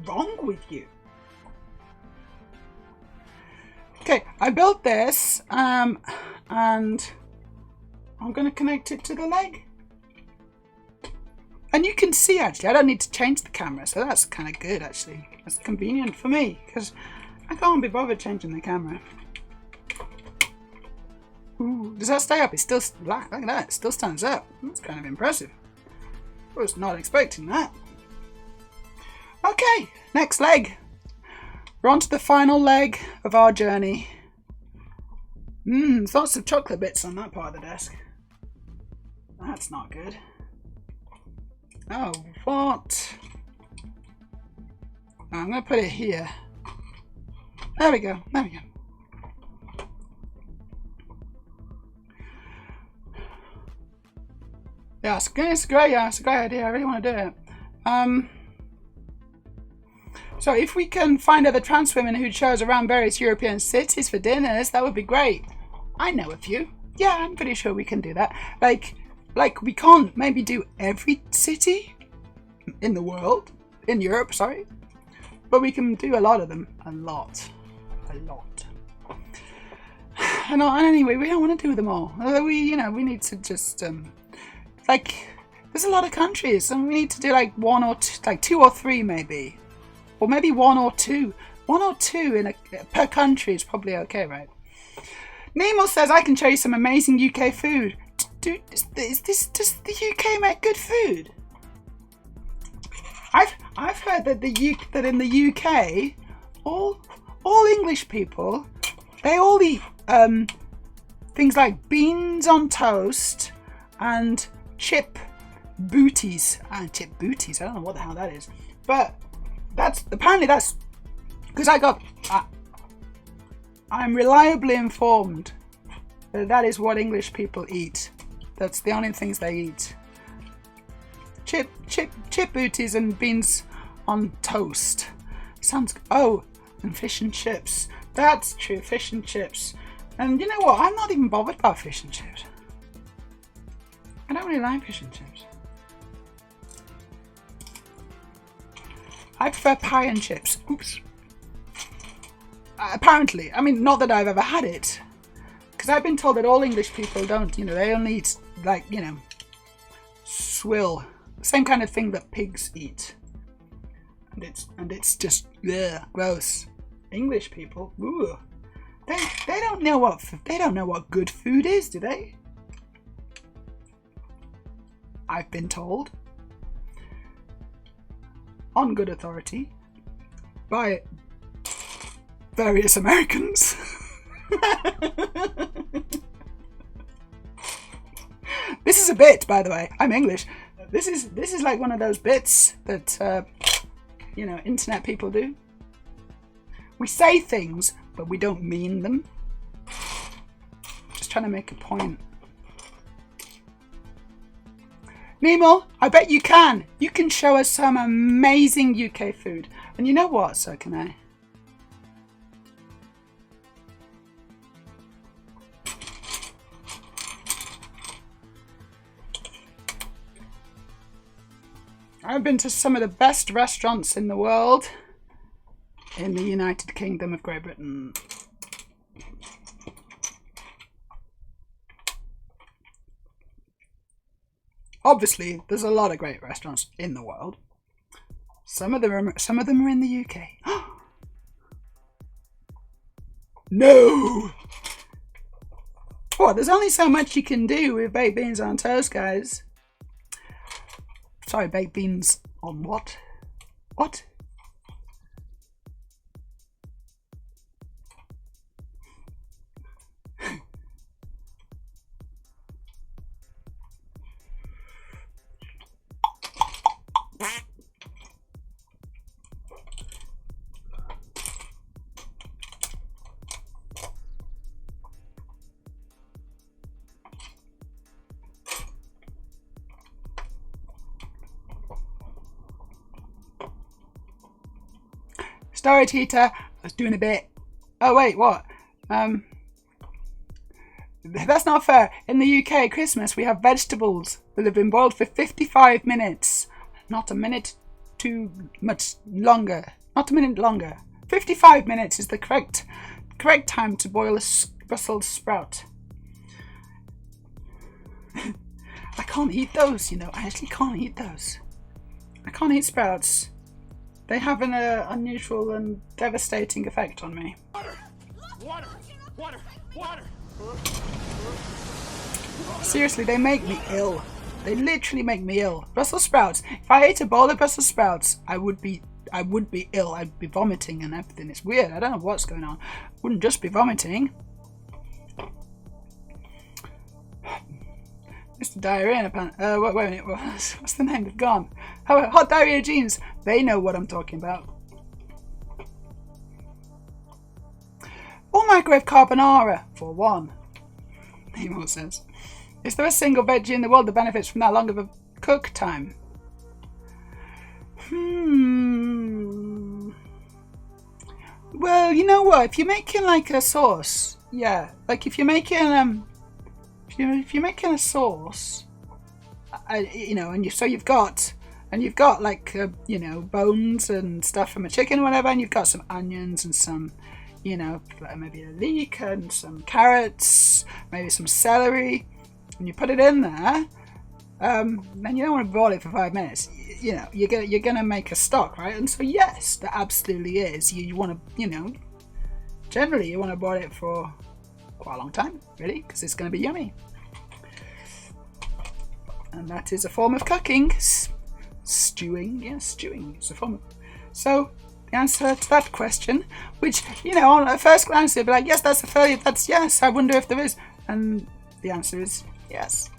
wrong with you? Okay, I built this, and I'm going to connect it to the leg. And you can see, actually, I don't need to change the camera, so that's kind of good, actually. That's convenient for me, because I can't be bothered changing the camera. Ooh, does that stay up? It's still black. Look at that. It still stands up. That's kind of impressive. I was not expecting that. Okay, next leg. We're on to the final leg of our journey. Lots of chocolate bits on that part of the desk. That's not good. Oh, what? I'm going to put it here. There we go. There we go. Yeah, it's a great idea. I really want to do it. So if we can find other trans women who chose around various European cities for dinners, that would be great. I know a few. Yeah, I'm pretty sure we can do that. Like we can't maybe do every city in the world, in Europe, sorry. But we can do a lot of them. A lot. And anyway, we don't want to do them all. We need to just, like, there's a lot of countries, and we need to do like one or two, like 2 or 3 maybe. Or maybe 1 or 2. 1 or 2 per country is probably okay, right? Nemo says, I can show you some amazing UK food. Dude, does the UK make good food? I've heard that that in the UK, all English people, they all eat things like beans on toast and chip booties. Chip booties, I don't know what the hell that is. But that's because I'm reliably informed that is what English people eat. That's the only things they eat. Chip booties and beans on toast. Sounds, and fish and chips. That's true, fish and chips. And you know what? I'm not even bothered about fish and chips. I don't really like fish and chips. I prefer pie and chips. Oops. Apparently. I mean, not that I've ever had it. Because I've been told that all English people don't, they only eat, like, swill. The same kind of thing that pigs eat. And it's just, ugh, gross. English people, ooh. They don't know what good food is, do they? I've been told, on good authority, by various Americans. This is a bit, by the way. I'm English. This is like one of those bits that internet people do. We say things but we don't mean them. Just trying to make a point. Nemo, I bet you can. You can show us some amazing UK food. And you know what, so can I. I've been to some of the best restaurants in the world in the United Kingdom of Great Britain. Obviously, there's a lot of great restaurants in the world. Some of them are in the UK. No! What? There's only so much you can do with baked beans on toast, guys. Sorry, baked beans on what? What? Story Tita, I was doing a bit. Oh wait, what? That's not fair. In the UK at Christmas, we have vegetables that have been boiled for 55 minutes. Not a minute too much longer. Not a minute longer. 55 minutes is the correct time to boil a Brussels sprout. I can't eat those, you know. I actually can't eat those. I can't eat sprouts. They have an unusual and devastating effect on me. Water! Water! Water! Seriously, they make me ill. They literally make me ill. Brussels sprouts. If I ate a bowl of Brussels sprouts, I would be ill. I'd be vomiting and everything. It's weird. I don't know what's going on. I wouldn't just be vomiting. Mr. Diarrhea in a pan. Wait a minute. What's the name? They've gone. Hot diarrhea jeans. They know what I'm talking about. Or microwave carbonara, for one. Nemo says. Is there a single veggie in the world that benefits from that long of a cook time? Well, you know what? If you're making like a sauce, yeah. Like if you're making if you're making a sauce, you know, and you've got like you know, bones and stuff from a chicken or whatever, and you've got some onions and some, you know, maybe a leek and some carrots, maybe some celery, and you put it in there. Then you don't want to boil it for 5 minutes. You know, you're gonna make a stock, right? And so yes, that absolutely is. You want to, you know, generally you want to boil it for quite a long time, really, because it's going to be yummy. And that is a form of cooking. Stewing, yes, stewing is a form of... So the answer to that question, which, you know, on a first glance you'd be like, yes, that's a failure, that's yes, I wonder if there is. And the answer is yes.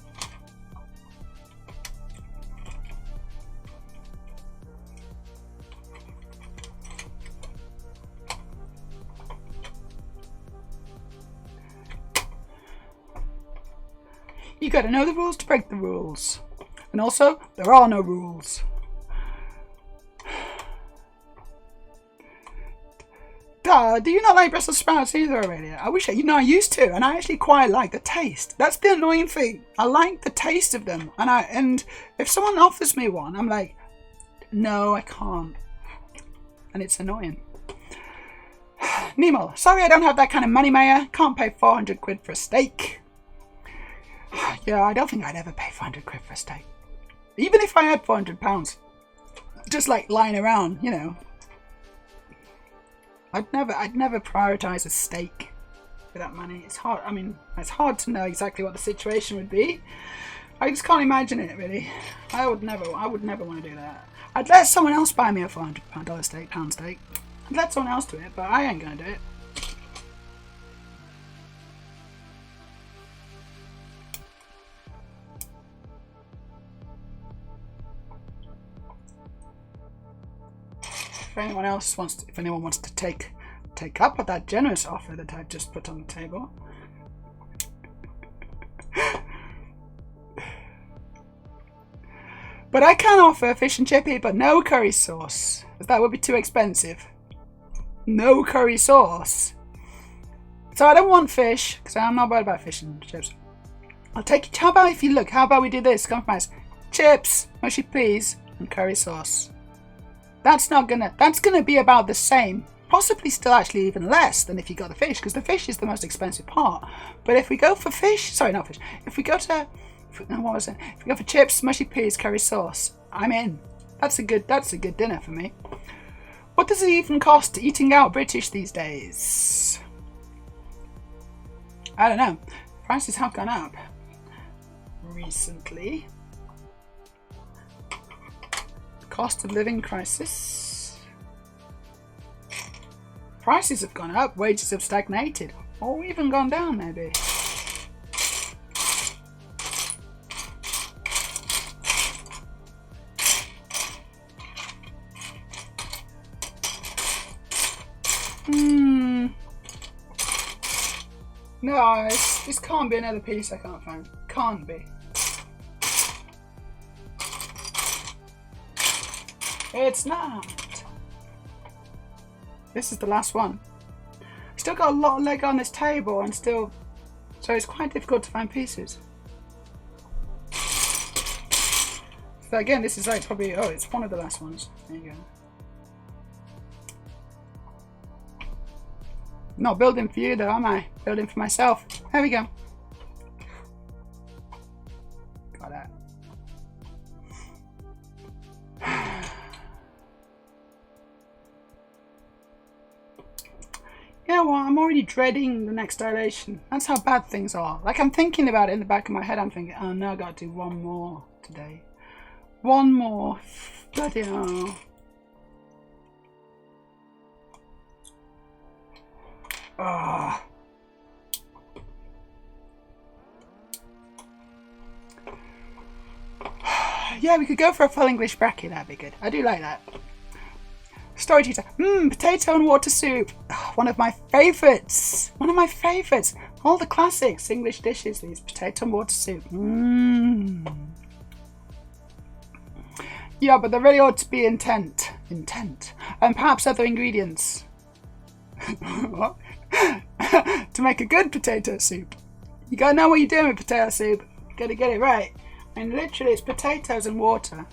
You gotta know the rules to break the rules. And also, there are no rules. Duh, do you not like Brussels sprouts either, Aurelia? I wish I used to, and I actually quite like the taste. That's the annoying thing. I like the taste of them, and if someone offers me one, I'm like, no, I can't. And it's annoying. Nemo, sorry I don't have that kind of money, Maya. Can't pay 400 quid for a steak. Yeah, I don't think I'd ever pay 400 quid for a steak. Even if I had 400 pounds, just like lying around, you know. I'd never prioritize a steak for that money. It's hard. I mean, it's hard to know exactly what the situation would be. I just can't imagine it, really. I would never want to do that. I'd let someone else buy me a £400 steak, pound steak. I'd let someone else do it, but I ain't gonna do it. If anyone wants to take take up on that generous offer that I've just put on the table. But I can offer fish and chippy, but no curry sauce, as that would be too expensive. No curry sauce. So I don't want fish, because I'm not worried about fish and chips. I'll take it. How about if you look? How about we do this? Compromise. Chips, mushy peas, and curry sauce. That's gonna be about the same. Possibly still actually even less than if you got the fish, because the fish is the most expensive part. But if we go for fish, sorry, not fish. If we go to, what was it? If we go for chips, mushy peas, curry sauce, I'm in. That's a good dinner for me. What does it even cost eating out British these days? I don't know. Prices have gone up recently. Cost of living crisis. Prices have gone up, wages have stagnated, or even gone down maybe. No, this can't be another piece I can't find. Can't be. It's not. This is the last one. Still got a lot of Lego on this table and still, so it's quite difficult to find pieces. So again, this is like probably, oh, it's one of the last ones. There you go. Not building for you though, am I? Building for myself. There we go. Got that. Yeah, well, I'm already dreading the next dilation. That's how bad things are. Like, I'm thinking about it in the back of my head. I'm thinking, oh no, I gotta do one more today. One more. Bloody hell. Ah. Yeah, we could go for a full English bracket. That'd be good. I do like that. Story teacher. Potato and water soup. One of my favourites. One of my favourites. All the classics English dishes. These potato and water soup. Yeah, but there really ought to be intent, and perhaps other ingredients. What? To make a good potato soup. You gotta know what you're doing with potato soup. You gotta get it right. And literally it's potatoes and water.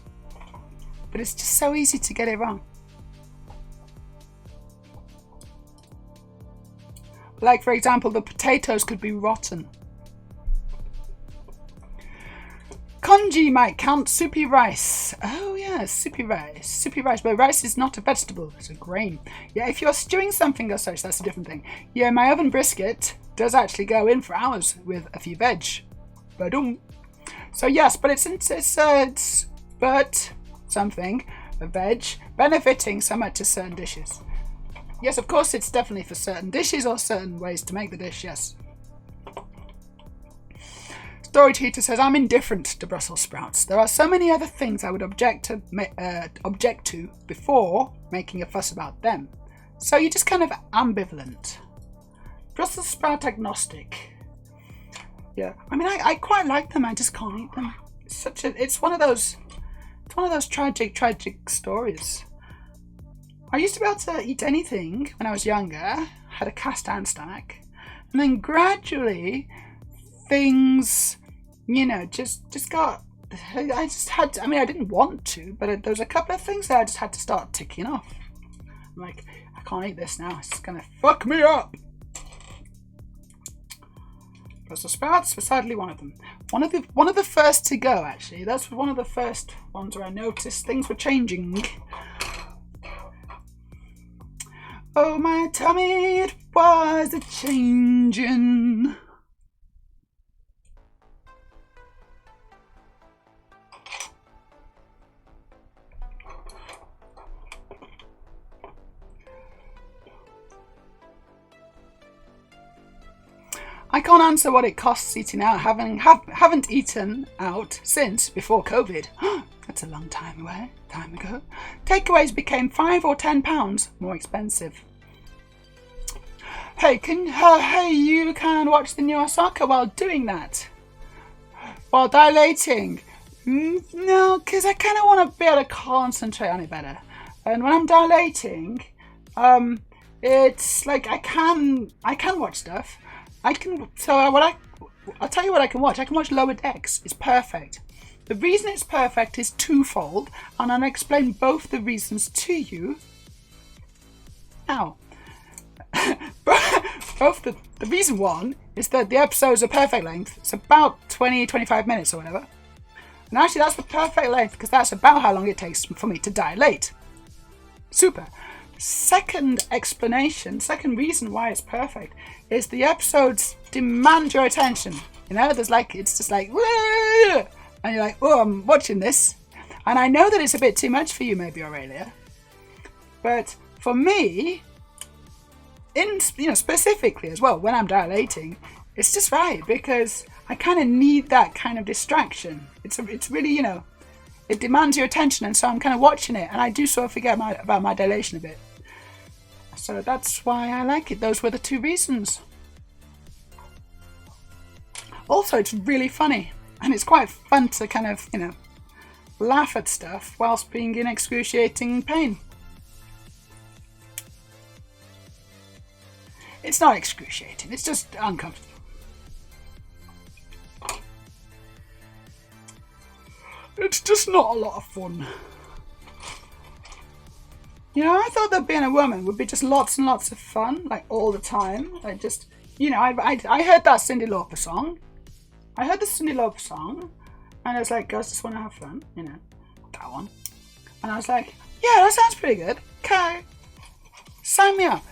But it's just so easy to get it wrong. Like, for example, the potatoes could be rotten. Congee might count. Soupy rice. Oh yeah, soupy rice. Soupy rice. But rice is not a vegetable, it's a grain. Yeah, if you're stewing something or such, that's a different thing. Yeah, my oven brisket does actually go in for hours with a few veg. Ba-dum. So yes, but it's but something, a veg, benefiting somewhat to certain dishes. Yes, of course it's definitely for certain dishes or certain ways to make the dish, yes. Story Teacher says, I'm indifferent to Brussels sprouts. There are so many other things I would object to before making a fuss about them. So you're just kind of ambivalent. Brussels sprout agnostic. Yeah, I mean, I quite like them. I just can't eat them. It's one of those tragic stories. I used to be able to eat anything when I was younger. I had a cast iron stomach, and then gradually things, you know, just got. I just had to, I mean, I didn't want to, but there was a couple of things that I just had to start ticking off. I'm like, I can't eat this now. It's gonna fuck me up. Brussels sprouts was sadly one of them. One of the first to go, actually. That's one of the first ones where I noticed things were changing. Oh, my tummy, it was a changing. I can't answer what it costs eating out. Haven't eaten out since before COVID. That's a long time ago. Takeaways became £5 or £10 more expensive. Hey, you can watch the new soccer while doing that. While dilating. No, because I kind of want to be able to concentrate on it better. And when I'm dilating, it's like I can watch stuff. I'll tell you what I can watch. I can watch Lower Decks. It's perfect. The reason it's perfect is twofold, and I'll explain both the reasons to you now. Both the reason one is that the episodes are perfect length. It's about 20-25 minutes or whatever. And actually that's the perfect length because that's about how long it takes for me to dilate. Super. Second reason why it's perfect is the episodes demand your attention. You know, it's just like, whoa! And you're like, oh, I'm watching this. And I know that it's a bit too much for you maybe, Aurelia. But for me, specifically as well, when I'm dilating, it's just right because I kind of need that kind of distraction. It's really, it demands your attention, and so I'm kind of watching it, and I do sort of forget about my dilation a bit. So that's why I like it. Those were the two reasons. Also, it's really funny, and it's quite fun to kind of, laugh at stuff whilst being in excruciating pain. It's not excruciating, it's just uncomfortable. It's just not a lot of fun. I thought that being a woman would be just lots and lots of fun, like all the time. Like just, I heard that Cyndi Lauper song. I heard the Cyndi Lauper song, and I was like, girls just want to have fun, that one. And I was like, yeah, that sounds pretty good. Okay, sign me up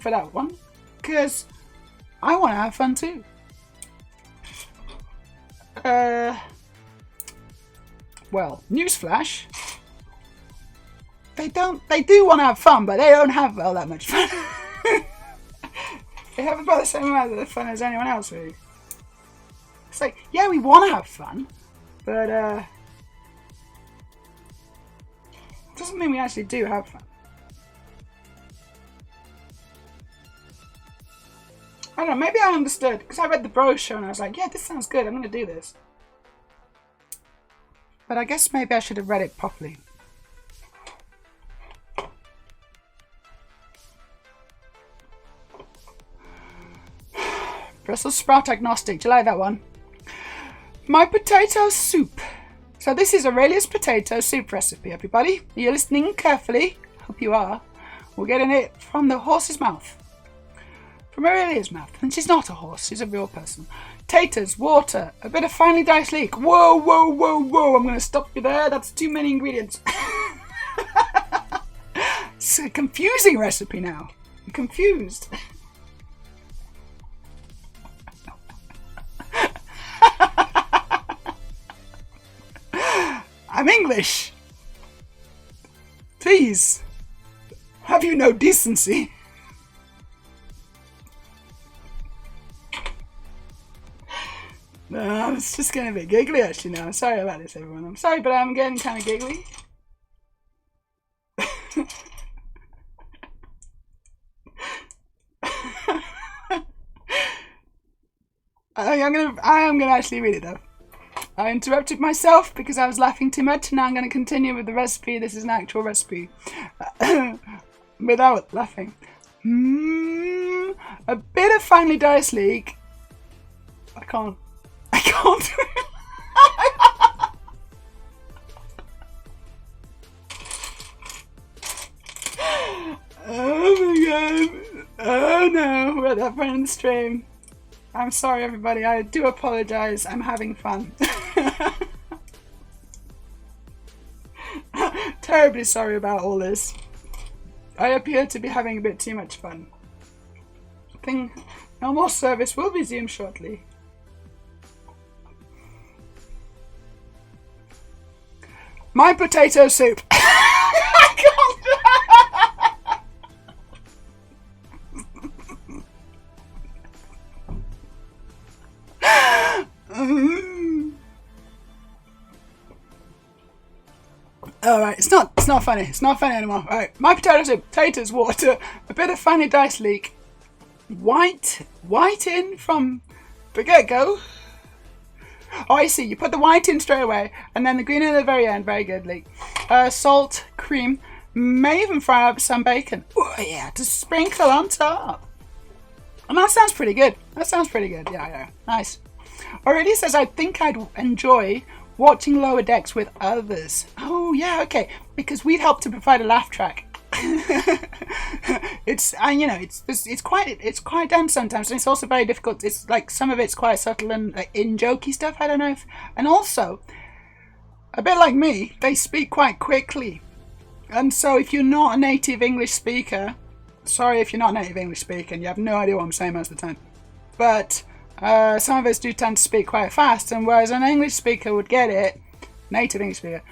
for that one, because I want to have fun too. Well, newsflash. They do want to have fun, but they don't have all that much fun. They have about the same amount of fun as anyone else, really. It's like, yeah, we want to have fun, but doesn't mean we actually do have fun. I don't know, maybe I understood, because I read the brochure and I was like, yeah, this sounds good, I'm going to do this. But I guess maybe I should have read it properly. Brussels sprout agnostic. Do you like that one? My potato soup. So this is Aurelia's potato soup recipe, everybody. Are you listening carefully? Hope you are. We're getting it from the horse's mouth. From Aurelia's mouth. And she's not a horse, she's a real person. Taters, water, a bit of finely diced leek. Whoa, whoa, whoa, whoa. I'm going to stop you there. That's too many ingredients. It's a confusing recipe now. I'm confused. I'm English. Please. Have you no decency? No, it's just getting a bit giggly actually now. Sorry about this, everyone. I'm sorry, but I'm getting kind of giggly. I am gonna actually read it though. I interrupted myself because I was laughing too much, and now I'm going to continue with the recipe. This is an actual recipe. Without laughing. A bit of finely diced leek. I can't do it. Oh my god. Oh no, we're at that point in the stream. I'm sorry everybody, I do apologise, I'm having fun. Terribly sorry about all this. I appear to be having a bit too much fun. Normal service will resume shortly. My potato soup. I can't. Alright, it's not funny. It's not funny anymore. Alright, my potato soup, potatoes, water, a bit of finely diced leek, white in from the get-go. Oh, I see. You put the white in straight away, and then the green in at the very end. Very good, Lee. Salt, cream. May even fry up some bacon. Oh yeah, to sprinkle on top. And that sounds pretty good. Yeah. Nice. Already says, I think I'd enjoy watching Lower Decks with others. Oh yeah, okay. Because we'd help to provide a laugh track. It's quite dense sometimes, and it's also very difficult. It's like some of it's quite subtle and like, in jokey stuff. I don't know if, and also a bit like me, they speak quite quickly, and so if you're not a native English speaker, sorry if you're not a native English speaker and you have no idea what I'm saying most of the time, but some of us do tend to speak quite fast, and whereas an English speaker would get it, native English speaker,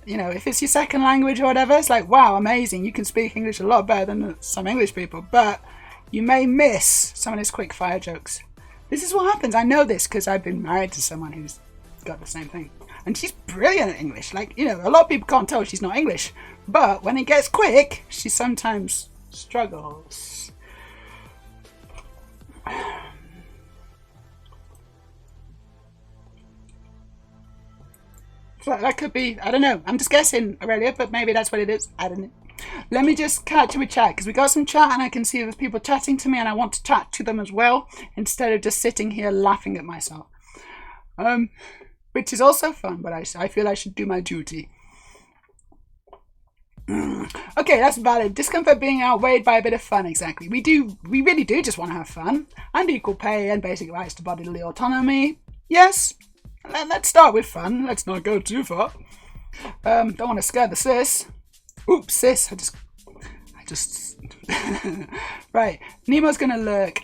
if it's your second language or whatever, it's like, wow, amazing, you can speak English a lot better than some English people, but you may miss some of his quick fire jokes. This is what happens. I know this because I've been married to someone who's got the same thing. And she's brilliant at English. Like, a lot of people can't tell she's not English. But when it gets quick, she sometimes struggles. So that could be, I don't know. I'm just guessing, Aurelia, but maybe that's what it is. I don't know. Let me just catch up with chat, because we got some chat and I can see there's people chatting to me and I want to chat to them as well, instead of just sitting here laughing at myself. Which is also fun, but I feel I should do my duty. Okay, that's valid. Discomfort being outweighed by a bit of fun, exactly. We really do just want to have fun, and equal pay and basic rights to bodily autonomy. Yes, let's start with fun. Let's not go too far. Don't want to scare the sis. Oops, sis. I just... Right, Nemo's gonna lurk.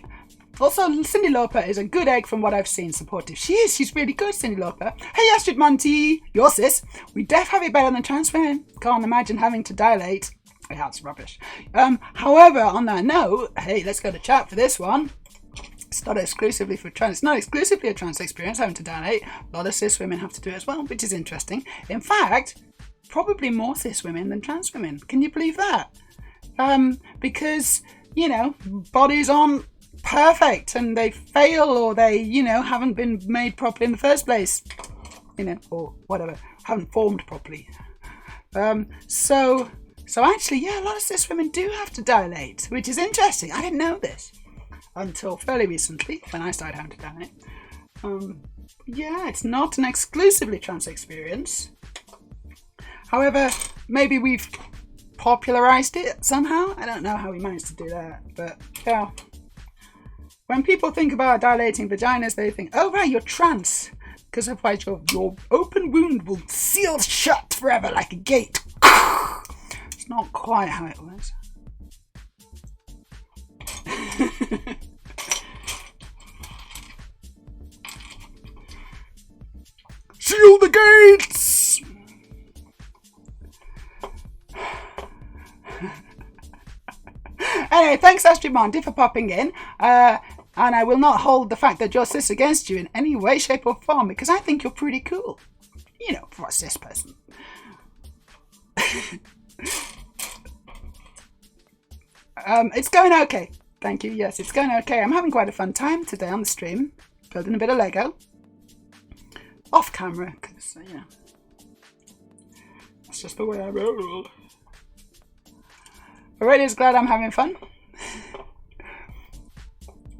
Also, Cyndi Lauper is a good egg from what I've seen, supportive. She's really good, Cyndi Lauper. Hey, Astrid Monty, your sis. We def have it better than trans women. Can't imagine having to dilate. Yeah, it's rubbish. However, on that note, hey, let's go to chat for this one. It's not exclusively for trans. It's not exclusively a trans experience having to dilate. A lot of cis women have to do it as well, which is interesting. In fact, probably more cis women than trans women. Can you believe that? Because, bodies aren't perfect and they fail, or they, haven't been made properly in the first place. Or whatever. Haven't formed properly. So actually, yeah, a lot of cis women do have to dilate, which is interesting. I didn't know this until fairly recently, when I started having to dilate. Yeah, it's not an exclusively trans experience. However, maybe we've popularized it somehow. I don't know how we managed to do that, but yeah. When people think about dilating vaginas, they think, oh right, you're trans, because otherwise your open wound will seal shut forever like a gate. It's not quite how it works. Seal the gates! Anyway, thanks Astrid Monty for popping in. And I will not hold the fact that you're cis against you in any way, shape or form, because I think you're pretty cool. For a cis person. It's going okay. Thank you. Yes, it's going okay. I'm having quite a fun time today on the stream. Building a bit of Lego. Off camera, because, that's just the way I roll. Aurelia's glad I'm having fun.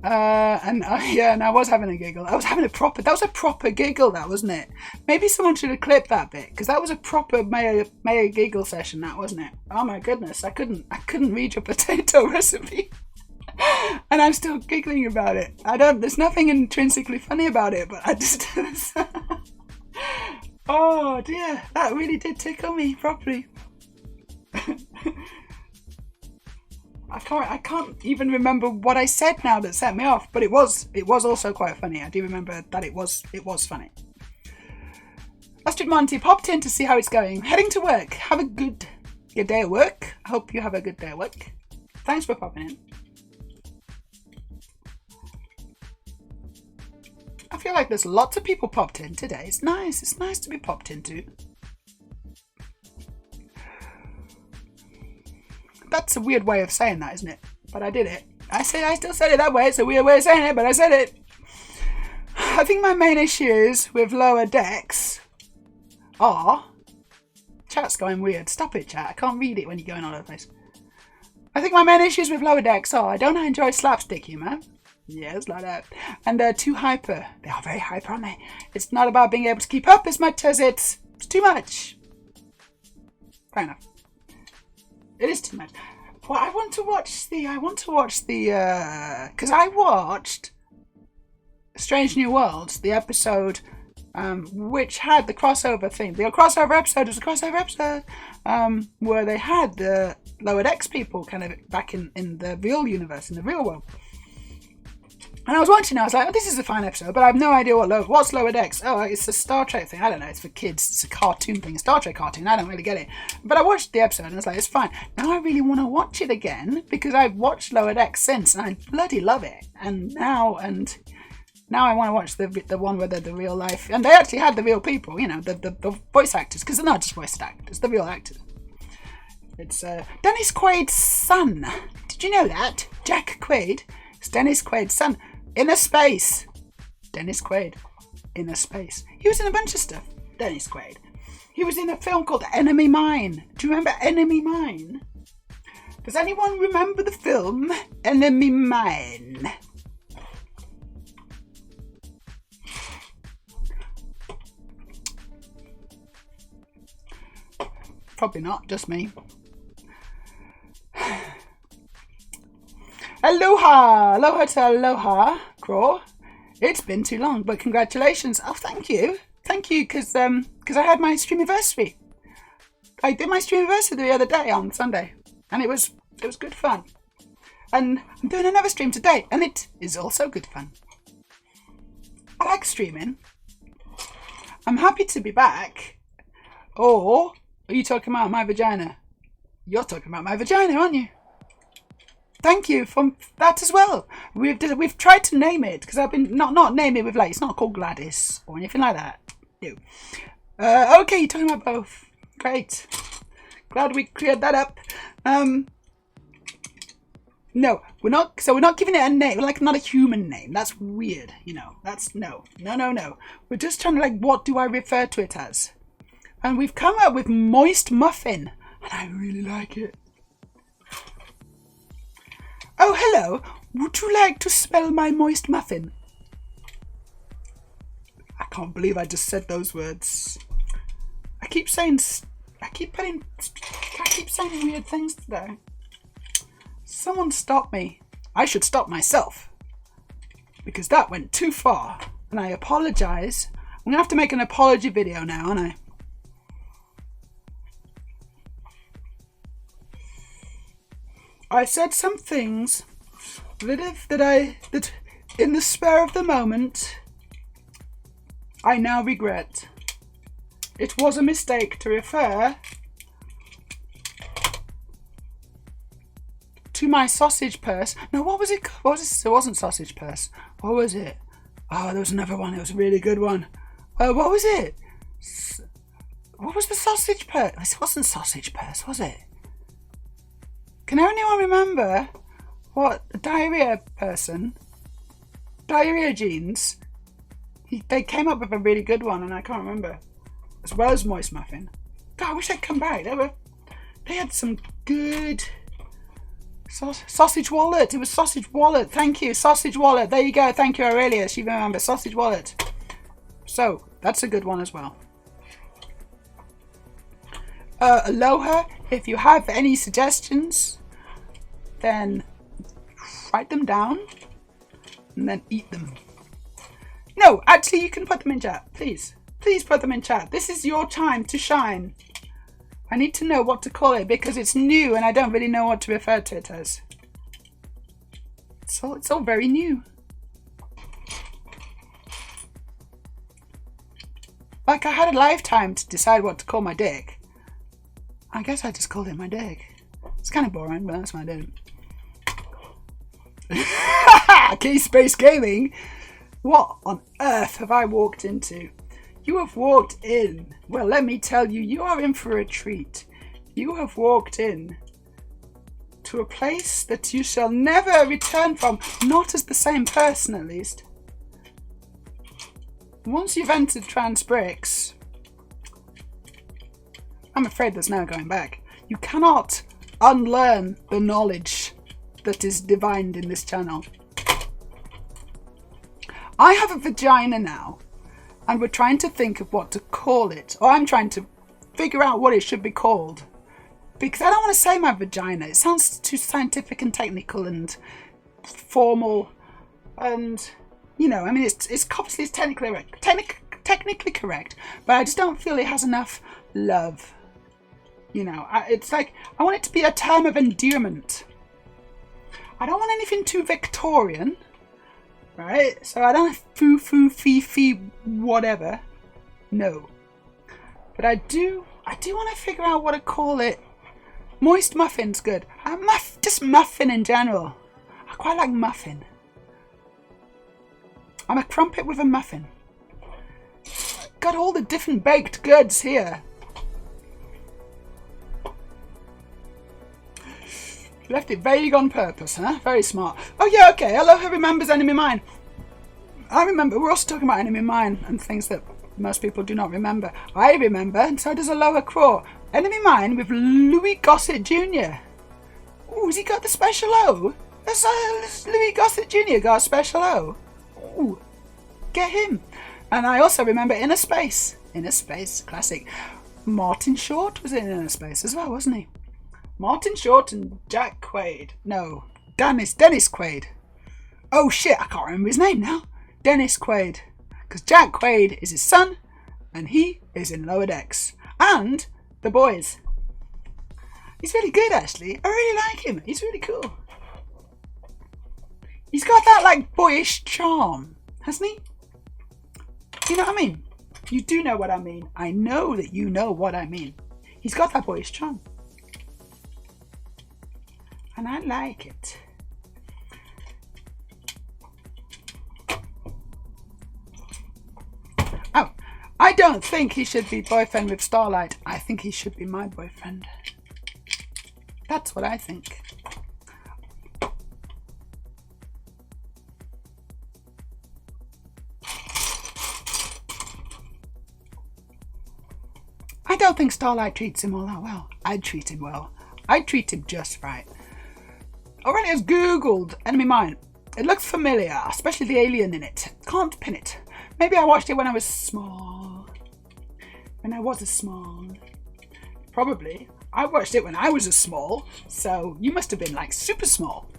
And I was having a giggle. That was a proper giggle, that, wasn't it? Maybe someone should have clipped that bit, because that was a proper Maya giggle session, that, wasn't it? Oh my goodness, I couldn't read your potato recipe. And I'm still giggling about it. There's nothing intrinsically funny about it, but I just... Oh dear, that really did tickle me properly. I can't even remember what I said now that set me off, but it was also quite funny. I do remember that it was funny. Astrid Monty popped in to see how it's going. Heading to work. Have a good day at work. I hope you have a good day at work. Thanks for popping in. I feel like there's lots of people popped in today. It's nice. It's nice to be popped into. That's a weird way of saying that, isn't it? But I did it. I still said it that way. It's a weird way of saying it, but I said it. I think my main issues with Lower Decks are... Chat's going weird. Stop it, chat. I can't read it when you're going all over the place. I think my main issues with Lower Decks are I don't enjoy slapstick humour. Yes, like that. And they're too hyper. They are very hyper, aren't they? It's not about being able to keep up as much as it's too much. Fair enough. It is too much. Well, I want to watch the, because I watched Strange New Worlds, the episode, which had the crossover thing. The crossover episode was a crossover episode, where they had the Lower Decks people kind of back in the real universe, in the real world. And I was watching it, I was like, oh, this is a fine episode, but I have no idea what's Lower Decks. Oh, it's a Star Trek thing. I don't know. It's for kids. It's a cartoon thing, a Star Trek cartoon. I don't really get it. But I watched the episode and I was like, it's fine. Now I really want to watch it again because I've watched Lower Decks since and I bloody love it. And now I want to watch the one where they're the real life. And they actually had the real people, you know, the voice actors, because they're not just voice actors, the real actors. It's Dennis Quaid's son. Did you know that? Jack Quaid. It's Dennis Quaid's son. Inner Space. Dennis Quaid. Inner Space. He was in a bunch of stuff. Dennis Quaid. He was in a film called Enemy Mine. Do you remember Enemy Mine? Does anyone remember the film Enemy Mine? Probably not, just me. Aloha! Aloha to aloha, Craw. It's been too long, but congratulations. Oh, thank you. Thank you, because I had my streamiversary. I did my streamiversary the other day on Sunday, and it was good fun. And I'm doing another stream today, and it is also good fun. I like streaming. I'm happy to be back. Or are you talking about my vagina? You're talking about my vagina, aren't you? Thank you for that as well. We've tried to name it because I've been not name it with like it's not called Gladys or anything like that. No. Okay, you're talking about both. Great. Glad we cleared that up. No, we're not. So we're not giving it a name. Like not a human name. That's weird. You know. That's no. We're just trying to like what do I refer to it as? And we've come up with Moist Muffin, and I really like it. Oh, hello. Would you like to smell my moist muffin? I can't believe I just said those words. I keep saying weird things today. Someone stop me. I should stop myself. Because that went too far. And I apologise. I'm going to have to make an apology video now, aren't I? I said some things that in the spur of the moment I now regret. It was a mistake to refer to my sausage purse. No, what was it? It wasn't sausage purse. What was it? Oh, there was another one. It was a really good one. What was it? What was the sausage purse? It wasn't sausage purse, was it? Can anyone remember what a diarrhea jeans, they came up with a really good one and I can't remember. As well as Moist Muffin. God, I wish I'd come back. They had some good Sausage Wallet. It was Sausage Wallet. Thank you, Sausage Wallet. There you go. Thank you, Aurelia. She remembers Sausage Wallet. So that's a good one as well. Aloha. If you have any suggestions, then write them down and then eat them. No, actually, you can put them in chat. Please put them in chat. This is your time to shine. I need to know what to call it because it's new and I don't really know what to refer to it as. It's all very new. Like I had a lifetime to decide what to call my dick. I guess I just called it my dick. It's kind of boring, but that's what I did. Key Space Gaming. What on earth have I walked into? You have walked in. Well, let me tell you, you are in for a treat. You have walked in to a place that you shall never return from, not as the same person at least. Once you've entered trans bricks, I'm afraid there's no going back. You cannot unlearn the knowledge that is divined in this channel. I have a vagina now, and we're trying to think of what to call it. Or I'm trying to figure out what it should be called. Because I don't want to say my vagina. It sounds too scientific and technical and formal. And, you know, I mean, it's obviously it's technically correct. But I just don't feel it has enough love. You know, it's like, I want it to be a term of endearment. I don't want anything too Victorian. Right? So I don't have foo, fee, whatever. No. But I do want to figure out what to call it. Moist muffin's good. Just muffin in general. I quite like muffin. I'm a crumpet with a muffin. Got all the different baked goods here. Left it vague on purpose, huh? Very smart. Oh yeah, okay. Hello, who remembers Enemy Mine? I remember. We're also talking about Enemy Mine and things that most people do not remember. I remember, and so does a lower craw. Enemy Mine with Louis Gossett Jr. Ooh, has he got the special O? Has Louis Gossett Jr. got a special O? Ooh, get him. And I also remember Inner Space. Inner Space, classic. Martin Short was in Inner Space as well, wasn't he? Martin Short and Jack Quaid. No, Dennis Quaid. Oh shit, I can't remember his name now. Dennis Quaid. Because Jack Quaid is his son, and he is in Lower Decks. And The Boys. He's really good, actually. I really like him. He's really cool. He's got that, like, boyish charm, hasn't he? You know what I mean? You do know what I mean. I know that you know what I mean. He's got that boyish charm. And I like it. Oh, I don't think he should be boyfriend with Starlight. I think he should be my boyfriend. That's what I think. I don't think Starlight treats him all that well. I'd treat him well. I'd treat him just right. Already has Googled Enemy Mine. It looks familiar, especially the alien in it. Can't pin it. Maybe I watched it when I was small. When I was a small. Probably. I watched it when I was a small, so you must have been like super small.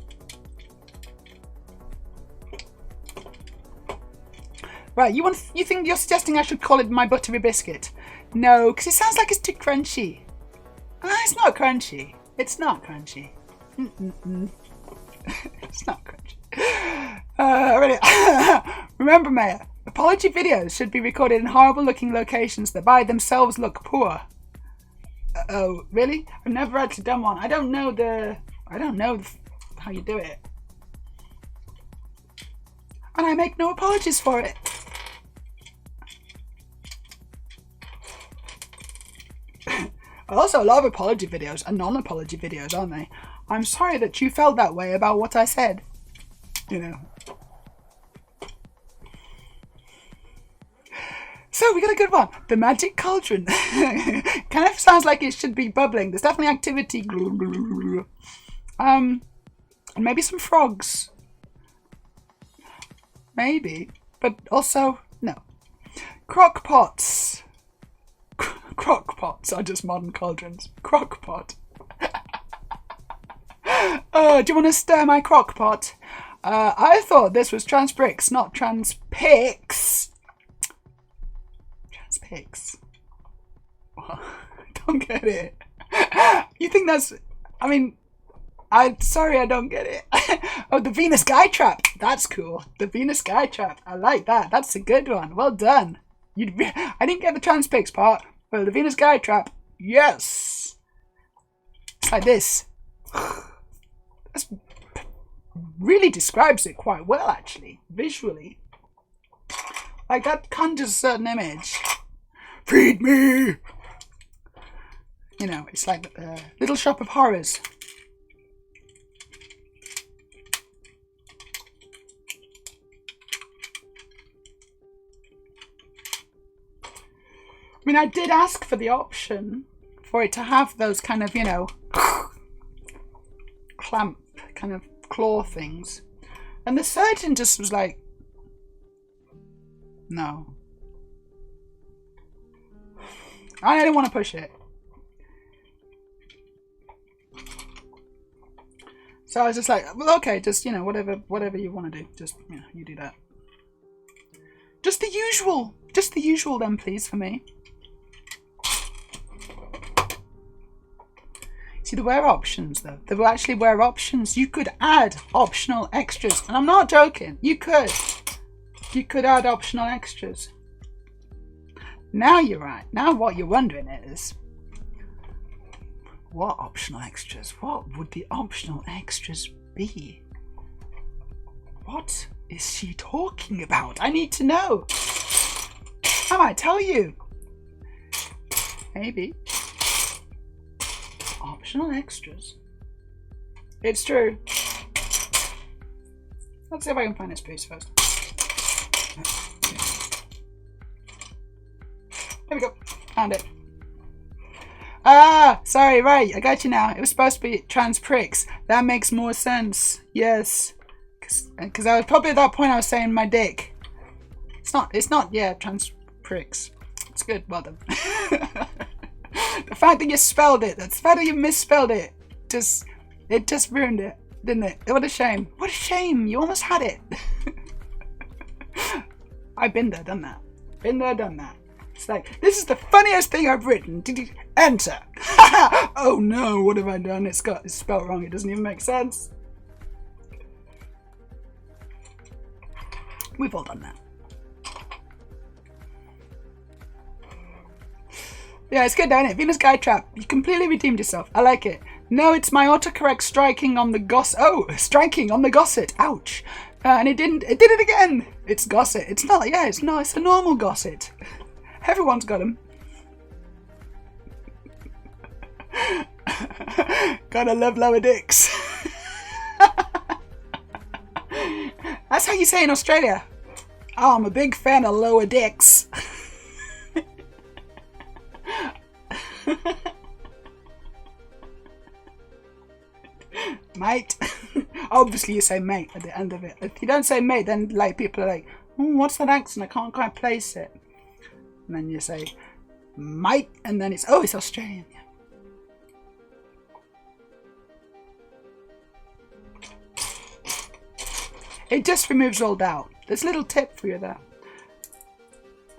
Right, you think you're suggesting I should call it my buttery biscuit? No, because it sounds like it's too crunchy. It's not crunchy. It's not crunchy. It's not crunchy. Remember, Maya, apology videos should be recorded in horrible looking locations that by themselves look poor. Oh, really? I've never actually done one. I don't know how you do it. And I make no apologies for it. Also, a lot of apology videos are non-apology videos, aren't they? I'm sorry that you felt that way about what I said. You know. So, we got a good one. The Magic Cauldron. Kind of sounds like it should be bubbling. There's definitely activity. And maybe some frogs. Maybe. But also, no. Crock pots. Crock pots are just modern cauldrons. Crock pot. Do you want to stir my crock pot? I thought this was trans bricks, not trans pics. Trans pics. Don't get it. You think that's... I mean, I'm sorry I don't get it. Oh, the Venus Guy Trap. That's cool. The Venus Guy Trap. I like that. That's a good one. Well done. I didn't get the trans pics part. Well, the Venus Guy Trap. Yes. It's like this. That really describes it quite well, actually, visually. Like, that conjures a certain image. Feed me! You know, it's like Little Shop of Horrors. mean, I did ask for the option for it to have those kind of, you know, clamp kind of claw things. And the surgeon just was like, no. I didn't want to push it. So I was just like, well, okay, just, you know, whatever you want to do. Just, you know, you do that. Just the usual. Just the usual then, please, for me. See, there were options, though. There actually were options. You could add optional extras. And I'm not joking. You could. You could add optional extras. Now you're right. Now what you're wondering is, what optional extras? What would the optional extras be? What is she talking about? I need to know. I might tell you. Maybe. Optional extras. It's true. Let's see if I can find this piece first. There we go. Found it. Ah, sorry, right. I got you now. It was supposed to be trans pricks. That makes more sense. Yes. Because I was probably at that point I was saying my dick. It's not, yeah, trans pricks. It's good. Well done. The fact that you spelled it, the fact that you misspelled it, it just ruined it, didn't it? What a shame. What a shame. You almost had it. I've been there, done that. Been there, done that. It's like, this is the funniest thing I've written. Did you enter? Oh no, what have I done? It's spelled wrong. It doesn't even make sense. We've all done that. Yeah, it's good, isn't it? Venus Guy Trap. You completely redeemed yourself. I like it. No, it's my autocorrect striking on the striking on the gosset. Ouch. And it did it again. It's gosset. It's not, yeah, it's not. It's a normal gosset. Everyone's got them. Gotta love lower dicks. That's how you say in Australia. Oh, I'm a big fan of lower dicks. Mate. Obviously you say mate at the end of it. If you don't say mate, then like people are like, oh, what's that accent? I can't quite place it. And then you say mate, and then it's Australian. It just removes all doubt. There's a little tip for you there.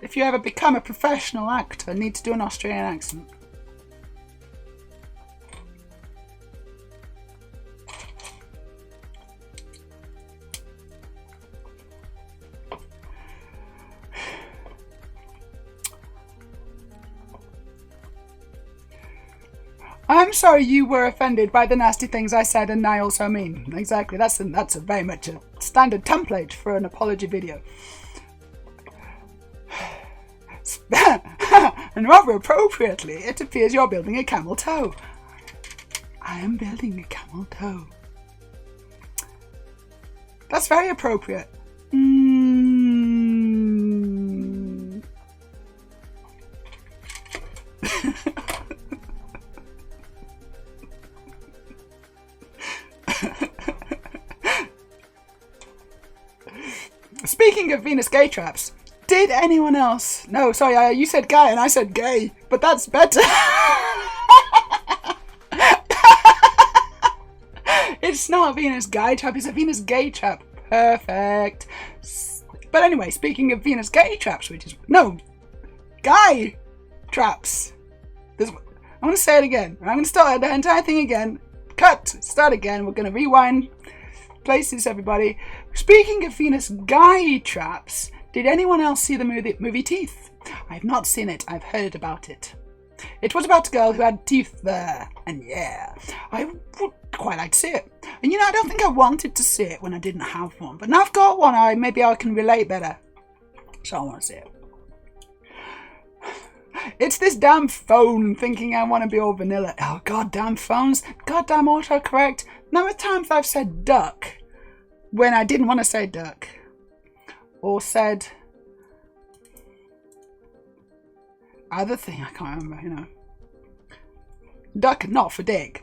If you ever become a professional actor, need to do an Australian accent. I'm sorry you were offended by the nasty things I said and I also mean. Exactly, that's a very much a standard template for an apology video. And rather appropriately, it appears you're building a camel toe. I am building a camel toe. That's very appropriate. Speaking of Venus gay traps, did anyone else? No, sorry, you said guy and I said gay, but that's better. It's not a Venus guy trap, it's a Venus gay trap. Perfect. But anyway, speaking of Venus gay traps, guy traps. I'm going to say it again. I'm going to start the entire thing again. Cut. Start again. We're going to rewind places, everybody. Speaking of Venus guy traps, did anyone else see the movie Teeth? I've not seen it. I've heard about it. It was about a girl who had teeth there. And yeah, I would quite like to see it. And I don't think I wanted to see it when I didn't have one. But now I've got one, maybe I can relate better. So I want to see it. It's this damn phone thinking I want to be all vanilla. Oh, goddamn phones. Goddamn autocorrect. Number of times I've said duck when I didn't want to say duck. Or said other thing I can't remember, you know. Duck, not for dick.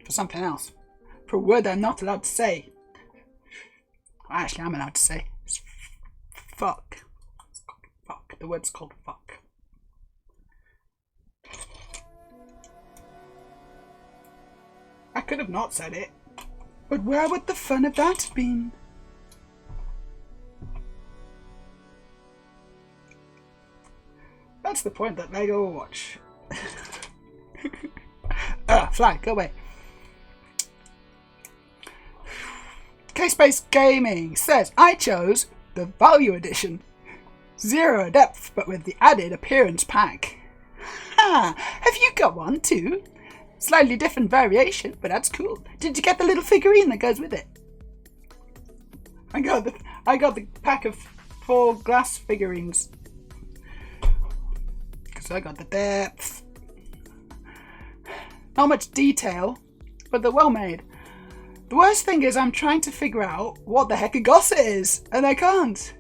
For something else. For a word I'm not allowed to say. Actually, I'm allowed to say. It's fuck. It's called fuck. The word's called fuck. I could have not said it. But where would the fun of that have been? That's the point that Lego will watch. Fly, go away. K-Space Gaming says, I chose the Value Edition. 0 depth, but with the added appearance pack. Ha! Have you got one too? Slightly different variation, but that's cool. Did you get the little figurine that goes with it? I got the pack of 4 glass figurines. Because I got the depth. Not much detail, but they're well made. The worst thing is I'm trying to figure out what the heck a gosset is, and I can't.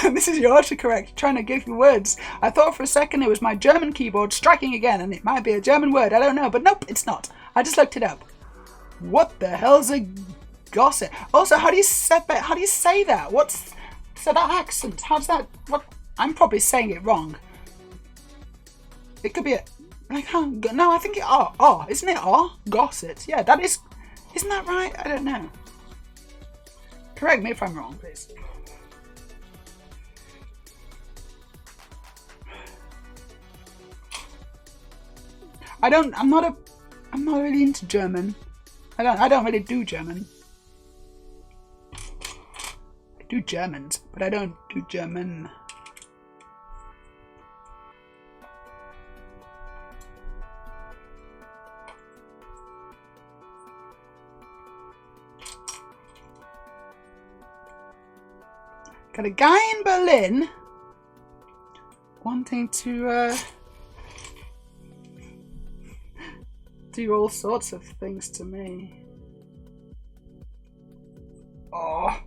This is your autocorrect trying to give you words. I thought for a second it was my German keyboard striking again, and it might be a German word, I don't know, but nope, it's not. I just looked it up. What the hell's a gosset? Also, how do you say that? What's that accent? How's that? What? I'm probably saying it wrong. It could be a no, I think it isn't it gosset? Yeah, that is. Isn't that right? I don't know. Correct me if I'm wrong, please. I'm not really into German. I don't really do German. I do Germans, but I don't do German. Got a guy in Berlin wanting to do all sorts of things to me. Oh.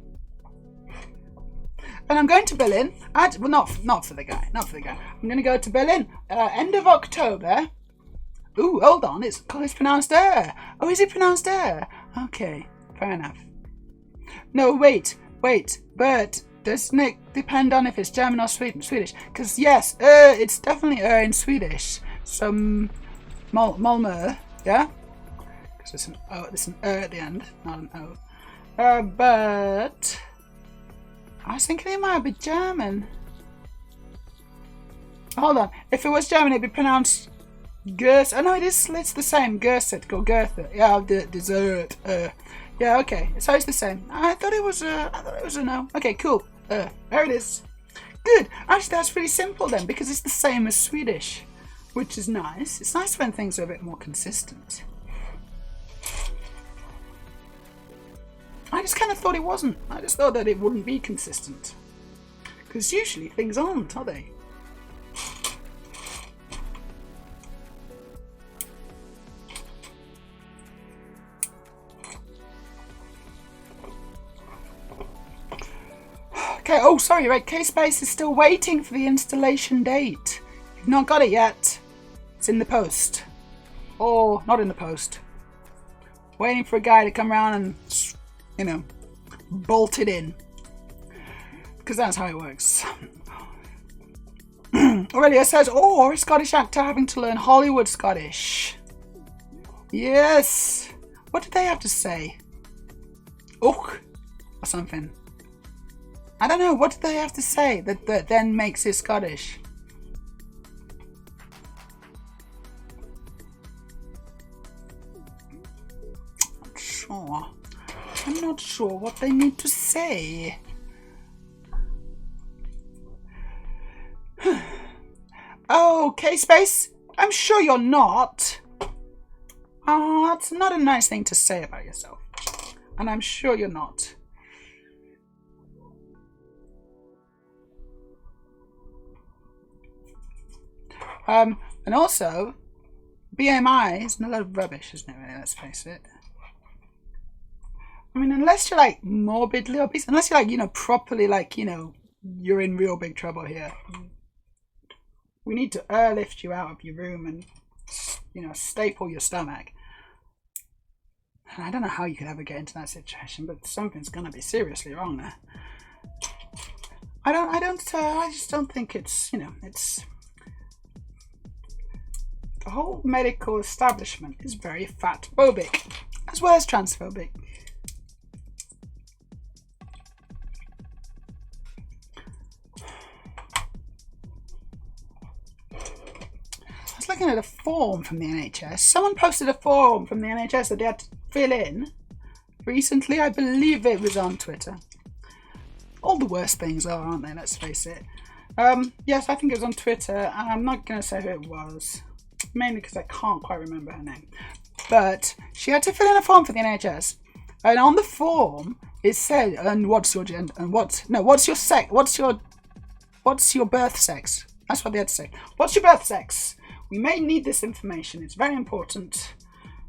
And I'm going to Berlin. Well, not for the guy. Not for the guy. I'm going to go to Berlin end of October. Ooh, hold on. It's pronounced Oh, is it pronounced Okay, fair enough. No, wait. But doesn't it depend on if it's German or Swedish? Because yes, it's definitely in Swedish. So Malmö, yeah. Because there's an at the end, not an O. But I was thinking it might be German. Hold on. If it was German, it'd be pronounced Gers. Oh no, it is. It's the same. Gerset or Goethe. Yeah, the dessert. Yeah, okay. So it's the same. I thought it was a no. Okay, cool. There it is. Good. Actually, that's pretty simple then, because it's the same as Swedish, which is nice. It's nice when things are a bit more consistent. I just kind of thought it wasn't. I just thought that it wouldn't be consistent, because usually things aren't, are they? Okay, oh sorry, right, K-Space is still waiting for the installation date. You've not got it yet. It's in the post. Or, not in the post. Waiting for a guy to come around and, you know, bolt it in. Because that's how it works. Aurelia says, oh, a Scottish actor having to learn Hollywood Scottish. Yes. What did they have to say? Och, or something. I don't know, what did they have to say that then makes it Scottish? I'm not sure what they need to say. Oh, K-Space, I'm sure you're not. Oh, that's not a nice thing to say about yourself. And I'm sure you're not. And also, BMI isn't a lot of rubbish, isn't it, really? Let's face it. I mean, unless you're like morbidly obese, unless you're like, you know, properly like, you know, you're in real big trouble here. We need to airlift you out of your room and, you know, staple your stomach. And I don't know how you could ever get into that situation, but something's gonna be seriously wrong there. I just don't think it's, you know, it's... The whole medical establishment is very fat-phobic, as well as transphobic. I was looking at a form from the NHS. Someone posted a form from the NHS that they had to fill in recently. I believe it was on Twitter. All the worst things are, aren't they? Let's face it. Yes, I think it was on Twitter, and I'm not going to say who it was, mainly because I can't quite remember her name. But she had to fill in a form for the NHS, and on the form it said, "And what's your gender? And what's your sex? What's your birth sex?" That's what they had to say. What's your birth sex? We may need this information. It's very important,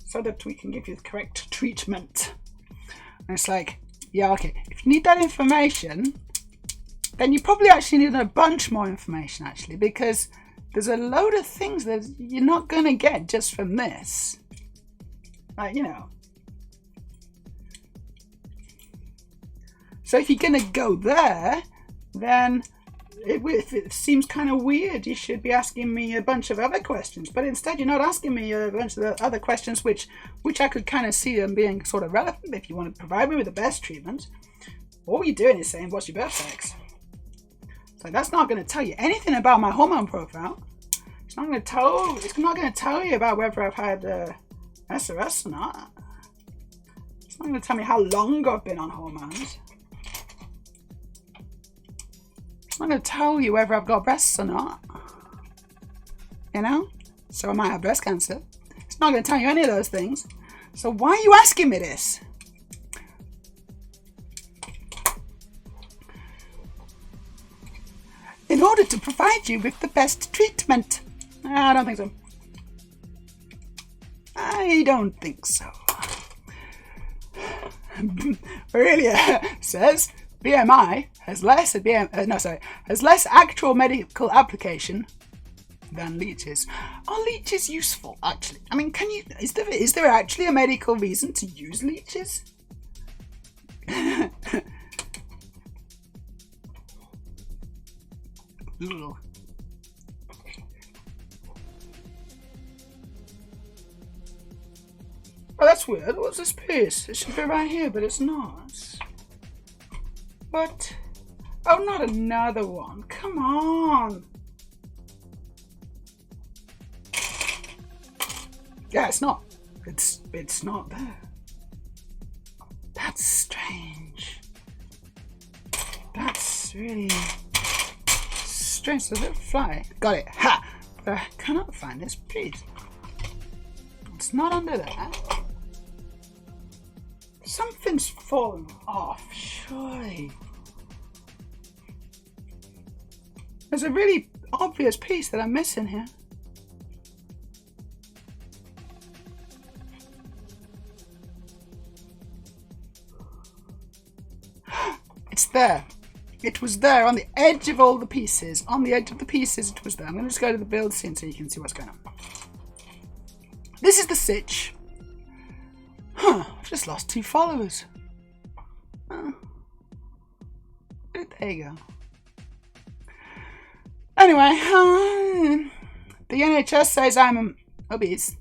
so that we can give you the correct treatment. And it's like, yeah, okay. If you need that information, then you probably actually need a bunch more information, actually, because there's a load of things that you're not going to get just from this. Like, you know. So if you're going to go there, then if it seems kind of weird, you should be asking me a bunch of other questions. But instead, you're not asking me a bunch of the other questions, which I could kind of see them being sort of relevant. If you want to provide me with the best treatment, all you're doing is saying, what's your birth sex? So that's not going to tell you anything about my hormone profile. It's not going to tell you about whether I've had SRS or not. It's not going to tell me how long I've been on hormones. It's not going to tell you whether I've got breasts or not. You know? So I might have breast cancer. It's not going to tell you any of those things. So why are you asking me this? In order to provide you with the best treatment. I don't think so. I don't think so. Aurelia says BMI has less actual medical application than leeches. Are leeches useful, actually? I mean, is there actually a medical reason to use leeches? Ugh. Oh, that's weird. What's this piece? It should be right here, but it's not. What? Oh, not another one. Come on. Yeah, it's not. It's not there. That's strange. That's really strange. Does it fly? Got it. Ha! But I cannot find this piece. It's not under there. Something's fallen off, surely. There's a really obvious piece that I'm missing here. It's there. It was there on the edge of all the pieces. On the edge of the pieces, it was there. I'm going to just go to the build scene so you can see what's going on. This is the sitch. Huh, I've just lost 2 followers. There you go. Anyway, the NHS says I'm obese.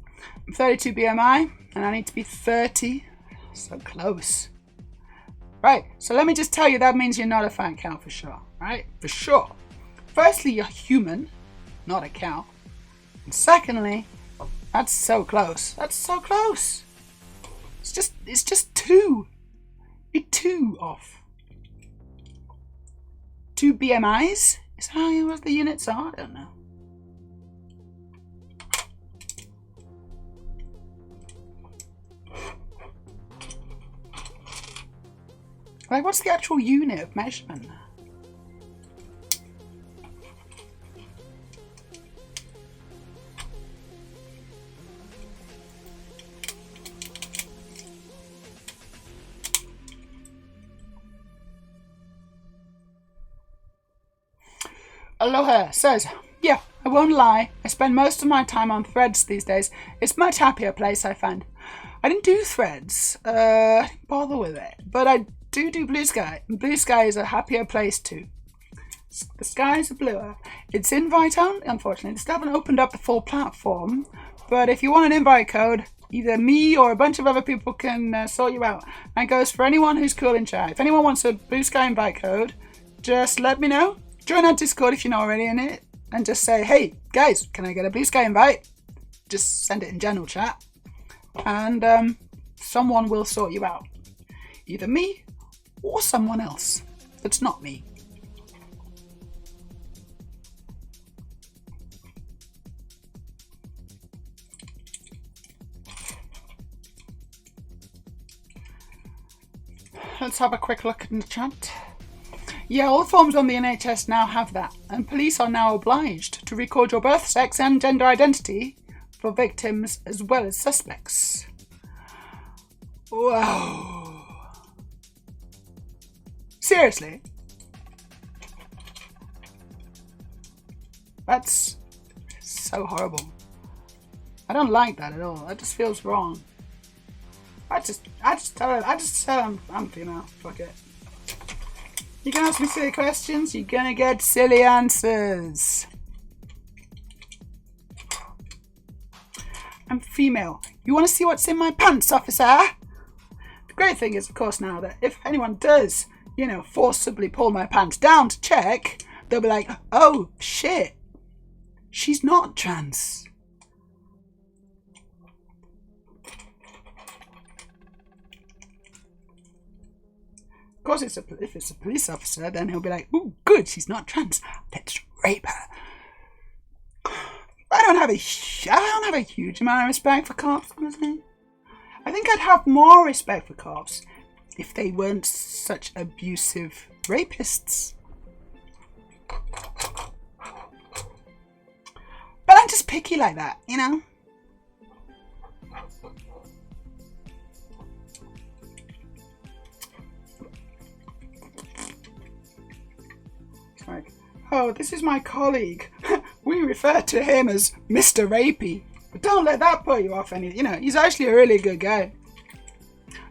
I'm 32 BMI and I need to be 30. So close. Right, so let me just tell you that means you're not a fat cow for sure, right? For sure. Firstly, you're human, not a cow. And secondly, that's so close. That's so close. It's just 2. You're 2 off. 2 BMIs? Is that what the units are? I don't know. Like, what's the actual unit of measurement? Aloha says, yeah, I won't lie, I spend most of my time on Threads these days. It's a much happier place, I find. I didn't do Threads, I didn't bother with it, but I do Blue Sky, and Blue Sky is a happier place too. The skies are bluer. It's invite only, unfortunately. They still haven't opened up the full platform, but if you want an invite code, either me or a bunch of other people can sort you out. And it goes for anyone who's cool in chat. If anyone wants a Blue Sky invite code, just let me know. Join our Discord if you're not already in it, and just say, hey, guys, can I get a Blue Sky invite? Just send it in general chat, and someone will sort you out. Either me or someone else. It's not me. Let's have a quick look in the chat. Yeah, all forms on the NHS now have that, and police are now obliged to record your birth, sex and gender identity for victims as well as suspects. Whoa. Seriously? That's so horrible. I don't like that at all. That just feels wrong. I just tell her I'm female. Fuck it. You can ask me silly questions, you're gonna get silly answers. I'm female. You wanna see what's in my pants, officer? The great thing is, of course, now that if anyone does, you know, forcibly pull my pants down to check, they'll be like, oh shit, she's not trans. Of course, if it's a police officer, then he'll be like, "Ooh, good, she's not trans. Let's rape her." I don't have a huge amount of respect for cops, honestly. I think I'd have more respect for cops if they weren't such abusive rapists. But I'm just picky like that, you know. Like, oh, this is my colleague. We refer to him as Mr. Rapey. But don't let that put you off any. You know, he's actually a really good guy.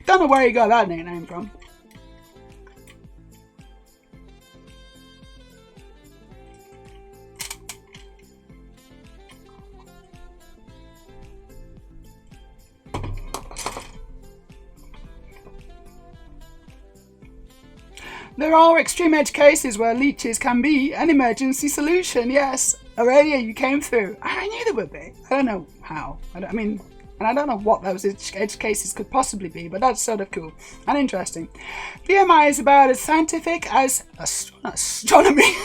Don't know where he got that nickname from. There are extreme edge cases where leeches can be an emergency solution. Yes, Aurelia, you came through. I knew there would be. I don't know how. I don't know what those edge cases could possibly be, but that's sort of cool and interesting. BMI is about as scientific as astronomy.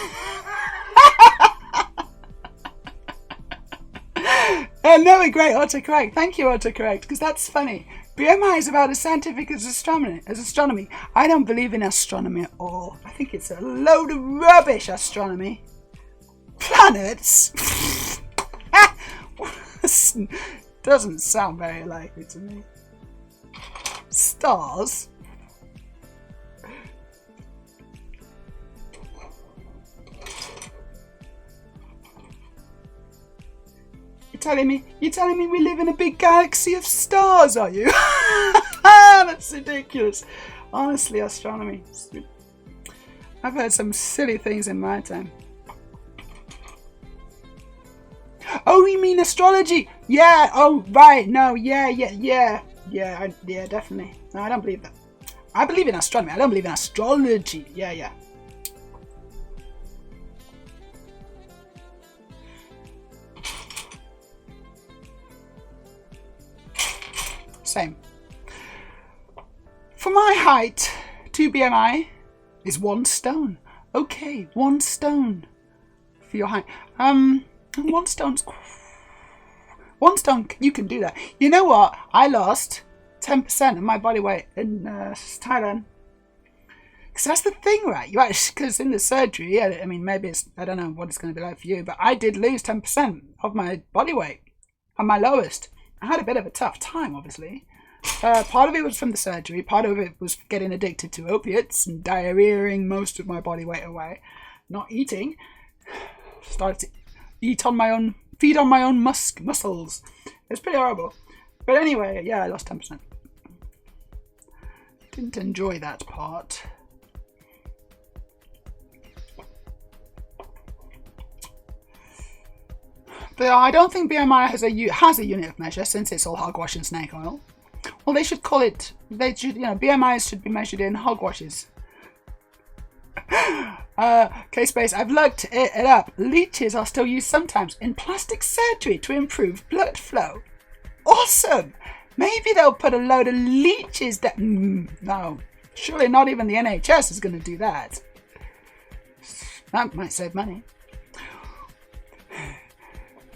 Another great autocorrect. Thank you, autocorrect, because that's funny. BMI is about as scientific as astronomy. I don't believe in astronomy at all. I think it's a load of rubbish, astronomy. Planets? Doesn't sound very likely to me. Stars? You're telling me we live in a big galaxy of stars, are you? That's ridiculous. Honestly, astronomy. I've heard some silly things in my time. Oh, you mean astrology? Yeah. Oh, right. No. Yeah. Definitely. No, I don't believe that. I believe in astronomy. I don't believe in astrology. Yeah. Same. For my height, 2 BMI is 1 stone. Okay, 1 stone for your height. 1 stone's 1 stone. You can do that. You know what? I lost 10% of my body weight in Thailand. Because that's the thing, right? You actually, because in the surgery, I mean, maybe it's, I don't know what it's going to be like for you, but I did lose 10% of my body weight at my lowest. I had a bit of a tough time, obviously. Part of it was from the surgery. Part of it was getting addicted to opiates and diarrheaing most of my body weight away. Not eating. Started to feed on my own muscles. It's pretty horrible. But anyway, yeah, I lost 10%. Didn't enjoy that part. But I don't think BMI has a unit of measure since it's all hogwash and snake oil. Well, they should call it. They should, BMIs should be measured in hogwashes. K-Space, I've looked it up. Leeches are still used sometimes in plastic surgery to improve blood flow. Awesome! Maybe they'll put a load of leeches down. No, surely not even the NHS is going to do that. That might save money.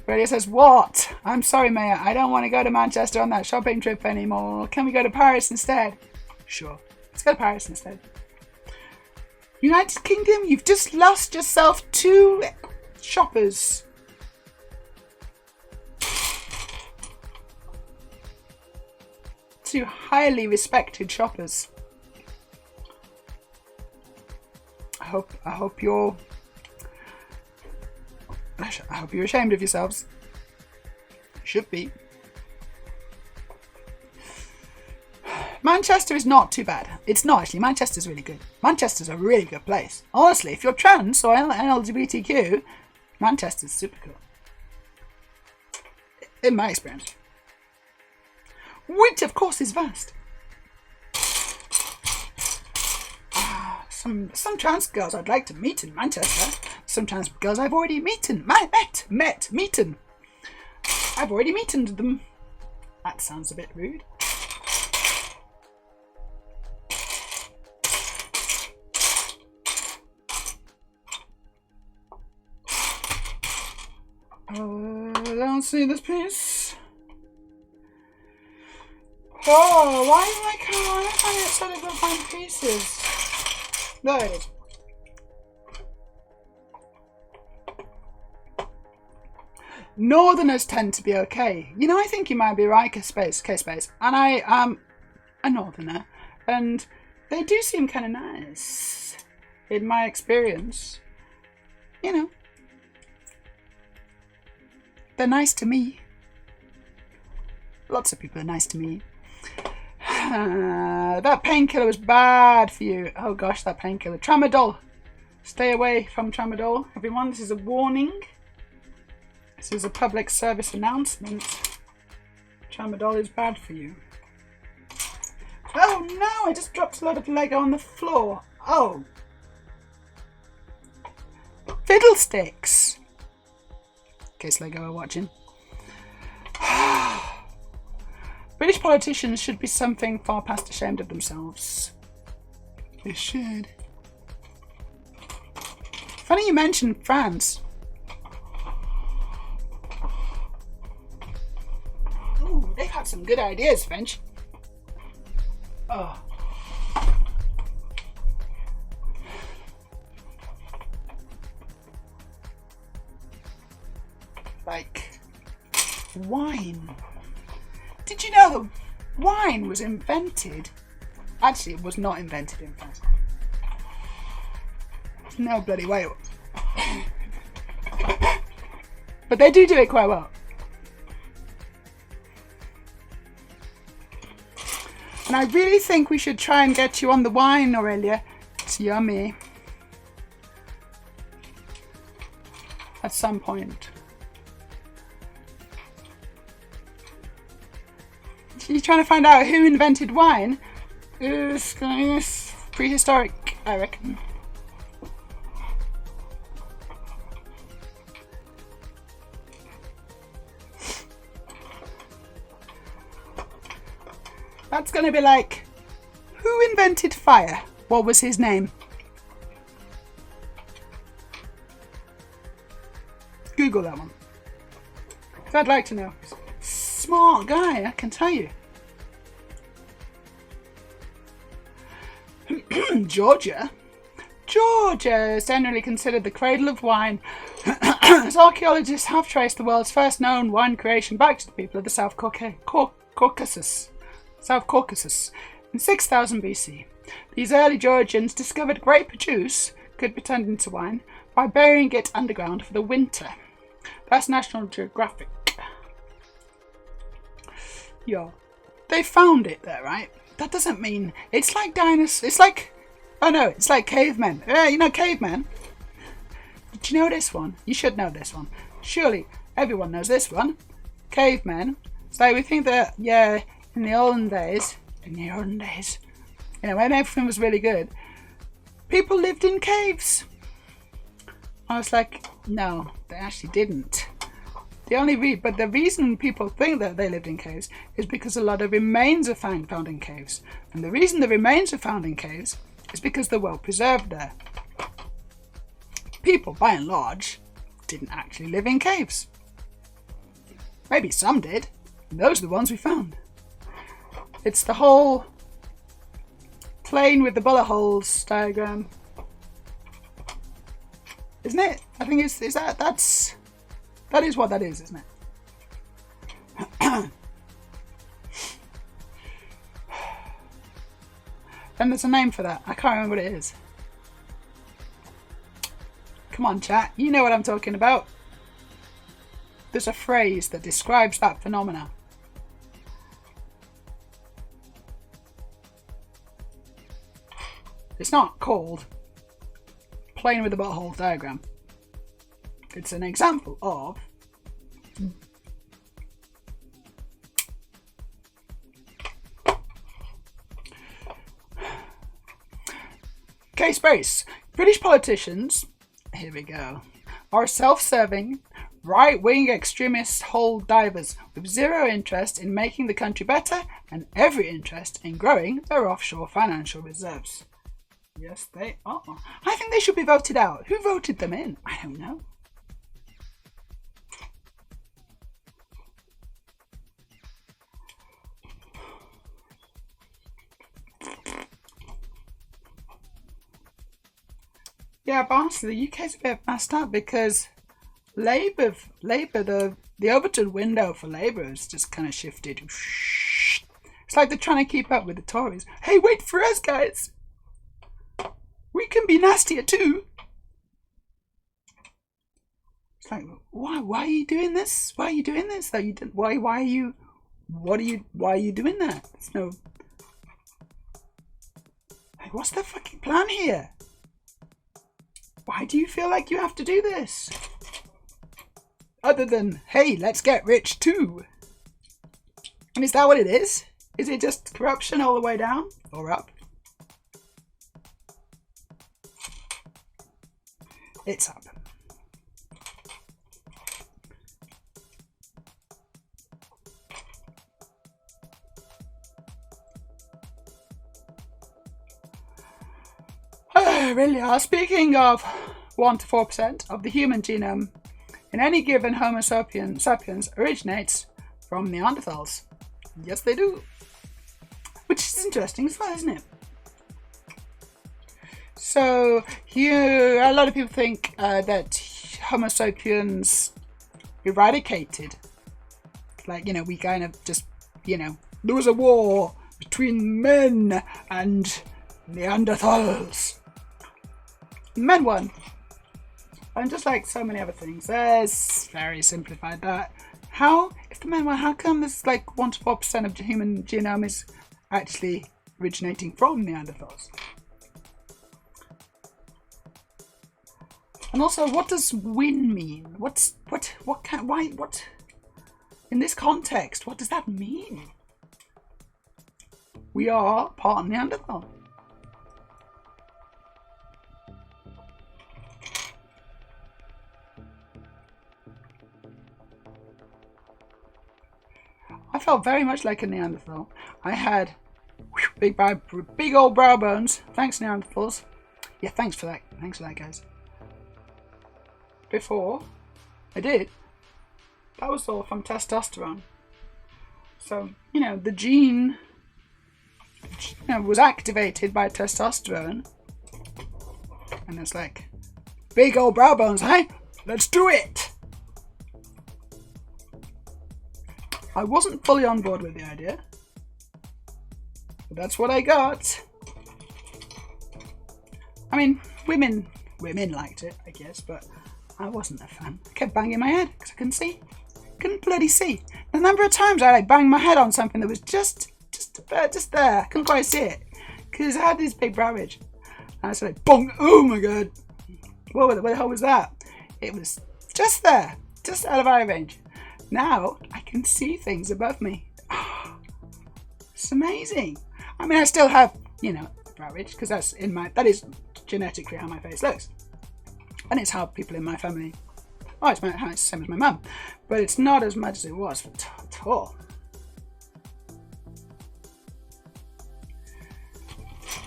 Radio says, what? I'm sorry, Maya. I don't want to go to Manchester on that shopping trip anymore. Can we go to Paris instead? Sure. Let's go to Paris instead. United Kingdom, you've just lost yourself 2 shoppers. Two highly respected shoppers. I hope you're ashamed of yourselves. Should be. Manchester is not too bad. It's not actually. Manchester's really good. Manchester's a really good place. Honestly, if you're trans or LGBTQ, Manchester's super cool. In my experience. Which, of course, is vast. Some trans girls I'd like to meet in Manchester. Some trans girls I've already meeten. Meeten. I've already meetened them. That sounds a bit rude. I don't see this piece. Oh, why am I finding it so difficult to find pieces? There it is. Northerners tend to be okay. I think you might be right, K-Space. And I am a northerner. And they do seem kind of nice. In my experience. They're nice to me. Lots of people are nice to me. That painkiller was bad for you. Oh gosh, that painkiller. Tramadol. Stay away from Tramadol. Everyone, this is a warning. This is a public service announcement. Tramadol is bad for you. Oh no, I just dropped a lot of Lego on the floor. Oh. Fiddlesticks. In case Lego are watching. British politicians should be something far past ashamed of themselves. They should. Funny you mentioned France. Ooh, they've had some good ideas, French. Oh. Like wine. Did you know that wine was invented? Actually, it was not invented in France. No bloody way. But they do it quite well. And I really think we should try and get you on the wine, Aurelia. It's yummy. At some point. You're trying to find out who invented wine? It's prehistoric, I reckon. That's going to be like, who invented fire? What was his name? Google that one. 'Cause I'd like to know. Smart guy, I can tell you. Georgia is generally considered the cradle of wine, as archaeologists have traced the world's first known wine creation back to the people of the South Caucasus in 6000 BC. These early Georgians discovered grape juice could be turned into wine by burying it underground for the winter. That's National Geographic. Yeah. They found it there, right? That doesn't mean... It's like dinosaurs. It's like... Oh no, it's like cavemen. You know cavemen? Did you know this one? You should know this one. Surely everyone knows this one. Cavemen. It's like we think that, yeah, in the olden days, you know, when everything was really good, people lived in caves. I was like, no, they actually didn't. But the reason people think that they lived in caves is because a lot of remains are found in caves. And the reason the remains are found in caves is because they're well preserved there. People, by and large, didn't actually live in caves. Maybe some did, and those are the ones we found. It's the whole plane with the bullet holes diagram. Isn't it? I think that is what that is, isn't it? And there's a name for that. I can't remember what it is. Come on, chat. You know what I'm talking about. There's a phrase that describes that phenomena. It's not called plane with a butthole diagram. It's an example of case brace. British politicians, here we go, are self-serving, right-wing extremist hole divers with zero interest in making the country better and every interest in growing their offshore financial reserves. Yes, they are. I think they should be voted out. Who voted them in? I don't know. Yeah, but honestly, the UK's a bit messed up because Labour, the Overton window for Labour has just kind of shifted. It's like they're trying to keep up with the Tories. Hey, wait for us, guys. We can be nastier too. It's like, why are you doing this? Why are you doing this? That you didn't. Why are you doing that? There's no. Like, what's the fucking plan here? Why do you feel like you have to do this? Other than, hey, let's get rich too. And is that what it is? Is it just corruption all the way down or up? It's up. Really are. Speaking of 1 to 4% of the human genome in any given Homo sapiens originates from Neanderthals. Yes, they do. Which is interesting as well, isn't it? So, here, a lot of people think that Homo sapiens eradicated. Like, you know, we kind of just, you know, there was a war between men and Neanderthals. Men won. And just like so many other things, there's very simplified that. How, if the men won, how come there's like 1 to 4% of the human genome is actually originating from Neanderthals? And also, what does win mean? What in this context, what does that mean? We are part Neanderthal. I felt very much like a Neanderthal. I had big old brow bones. Thanks, Neanderthals. Yeah, thanks for that. Thanks for that, guys. Before I did, that was all from testosterone. So, you know, the gene, was activated by testosterone. And it's like, big old brow bones, hey? Let's do it! I wasn't fully on board with the idea, but that's what I got. I mean, women liked it, I guess, but I wasn't a fan. I kept banging my head because I couldn't see. Couldn't bloody see. The number of times I like banged my head on something that was just there. I couldn't quite see it because I had this big brow ridge. And I was like, bong! Oh my god! Whoa, where the hell was that? It was just there, just out of eye range. Now I can see things above me. Oh, it's amazing. I mean, I still have, you know, brow ridge because that is genetically how my face looks, and it's how people in my family. Oh, it's the same as my mum, but it's not as much as it was at all.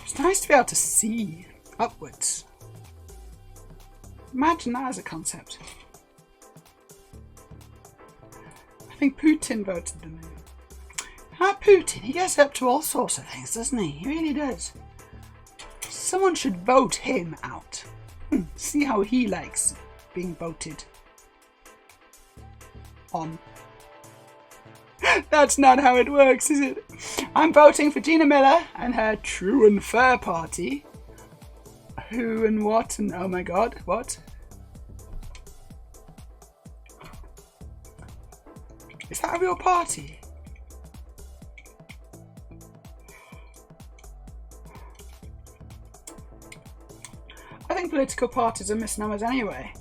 It's nice to be able to see upwards. Imagine that as a concept. I think Putin voted them in. Putin, he gets up to all sorts of things, doesn't he? He really does. Someone should vote him out. See how he likes being voted on. That's not how it works, is it? I'm voting for Gina Miller and her True and Fair Party. Who and what and oh my god, what? Is that a real party? I think political parties are misnomers anyway.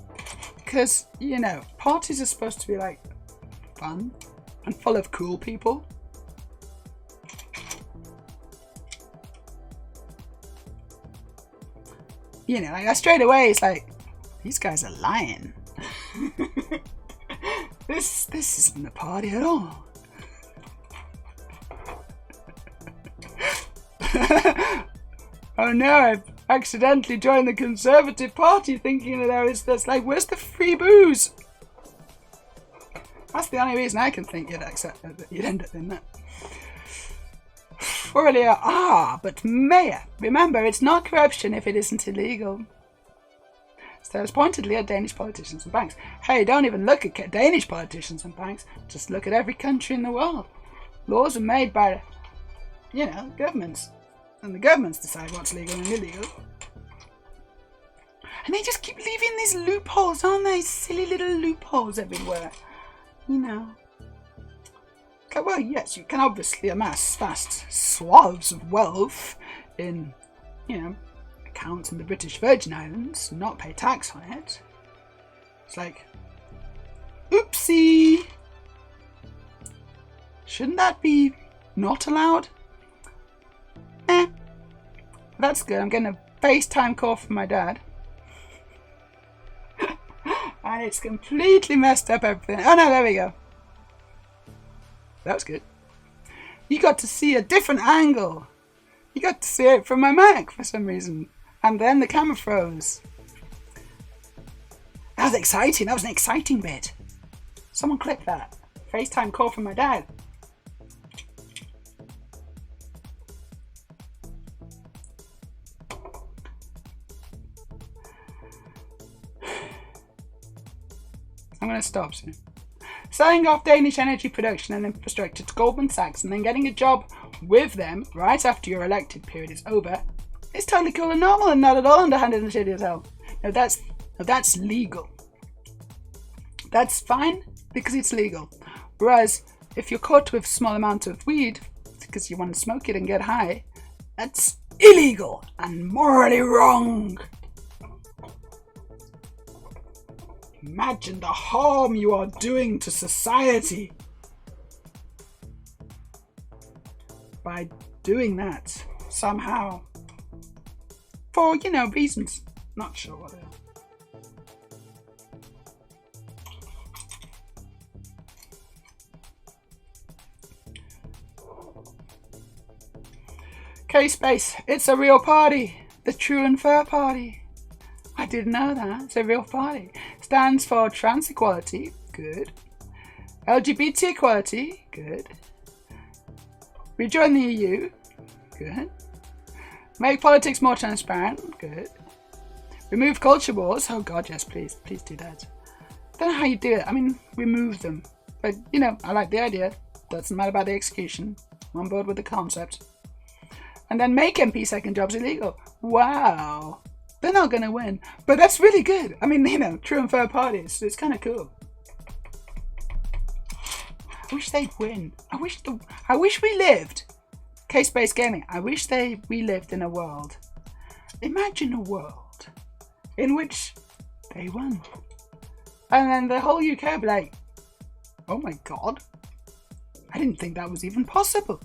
Because, you know, parties are supposed to be like fun and full of cool people. You know, like straight away it's like, these guys are lying. This isn't a party at all. Oh no, I've accidentally joined the Conservative Party thinking that that's like, where's the free booze? That's the only reason I can think you'd end up in that. Earlier, but Meja, remember, it's not corruption if it isn't illegal. Stares pointedly at Danish politicians and banks. Hey, don't even look at Danish politicians and banks. Just look at every country in the world. Laws are made by, you know, governments. And the governments decide what's legal and illegal. And they just keep leaving these loopholes, aren't they? Silly little loopholes everywhere. You know. Well, yes, you can obviously amass vast swaths of wealth in, you know, accounts in the British Virgin Islands and not pay tax on it. It's like, oopsie! Shouldn't that be not allowed? That's good. I'm getting a FaceTime call from my dad. And it's completely messed up everything. Oh no, there we go. That was good. You got to see a different angle. You got to see it from my Mac for some reason. And then the camera froze. That was exciting. That was an exciting bit. Someone clip that. FaceTime call from my dad. I'm going to stop soon. Selling off Danish energy production and infrastructure to Goldman Sachs and then getting a job with them right after your elected period is over is totally cool and normal and not at all underhanded and shitty as hell. Now that's legal. That's fine because it's legal. Whereas if you're caught with a small amount of weed because you want to smoke it and get high, that's illegal and morally wrong. Imagine the harm you are doing to society by doing that somehow. For, you know, reasons. Not sure what they are. K-Space, it's a real party. The True and Fair Party. I didn't know that. It's a real party. Stands for trans equality. Good. LGBT equality. Good. Rejoin the EU. Good. Make politics more transparent. Good. Remove culture wars. Oh god, yes, please. Please do that. Don't know how you do it. I mean, remove them. But, you know, I like the idea. Doesn't matter about the execution. I'm on board with the concept. And then make MP second jobs illegal. Wow. They're not going to win. But that's really good. I mean, you know, true and fair parties. It's kind of cool. I wish they'd win. I wish we lived. Case-based gaming. I wish we lived in a world. Imagine a world in which they won. And then the whole UK would be like, oh my god. I didn't think that was even possible.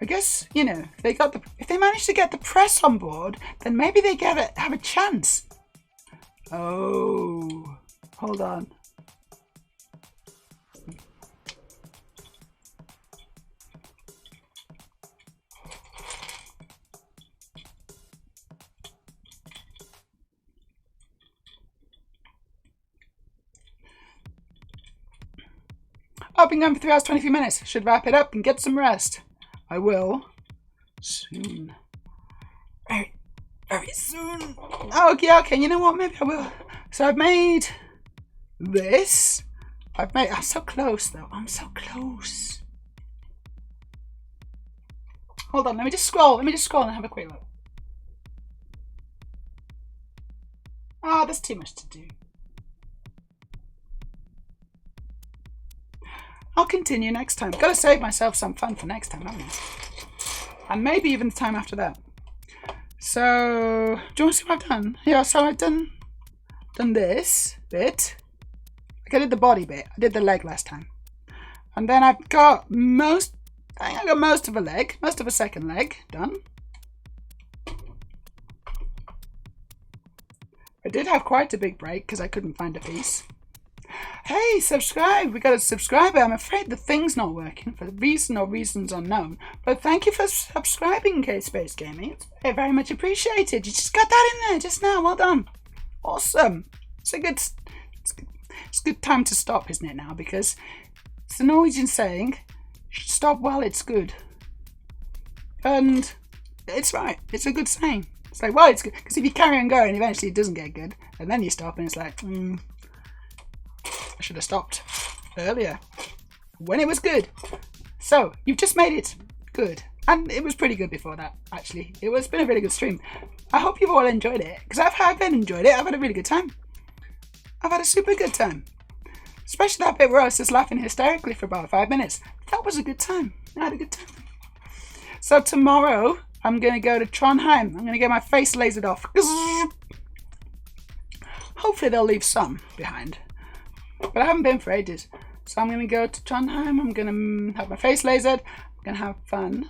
I guess, you know, if they manage to get the press on board, then maybe they have a chance. Oh, hold on. I've been going for 3 hours 23 minutes. Should wrap it up and get some rest. I will soon. Very, very soon. Oh, yeah, okay, you know what? Maybe I will. So I've made this. I'm so close though. I'm so close. Hold on, let me just scroll and have a quick look. Oh, there's too much to do. I'll continue next time. Gotta save myself some fun for next time, haven't I? And maybe even the time after that. So, do you want to see what I've done? Yeah, so I've done this bit. Like I did the body bit. I did the leg last time. And then I've got I think I got most of a leg, most of a second leg done. I did have quite a big break because I couldn't find a piece. Hey, subscribe! We got a subscriber. I'm afraid the thing's not working for reason or reasons unknown. But thank you for subscribing, Case-based Gaming. It's very, very much appreciated. You just got that in there just now. Well done. Awesome. It's a good time to stop, isn't it now? Because it's the Norwegian saying, stop while it's good. And it's right. It's a good saying. It's like, well, it's good. Because if you carry on going, eventually it doesn't get good. And then you stop and it's like, I should have stopped earlier when it was good. So you've just made it good, and it was pretty good before that. Actually, it's been a really good stream. I hope you've all enjoyed it because I've enjoyed it. I've had a really good time. I've had a super good time, especially that bit where I was just laughing hysterically for about 5 minutes. That was a good time. I had a good time. So tomorrow I'm gonna go to Trondheim. I'm gonna get my face lasered off. Hopefully they'll leave some behind. But I haven't been for ages. So I'm going to go to Trondheim. I'm going to have my face lasered. I'm going to have fun.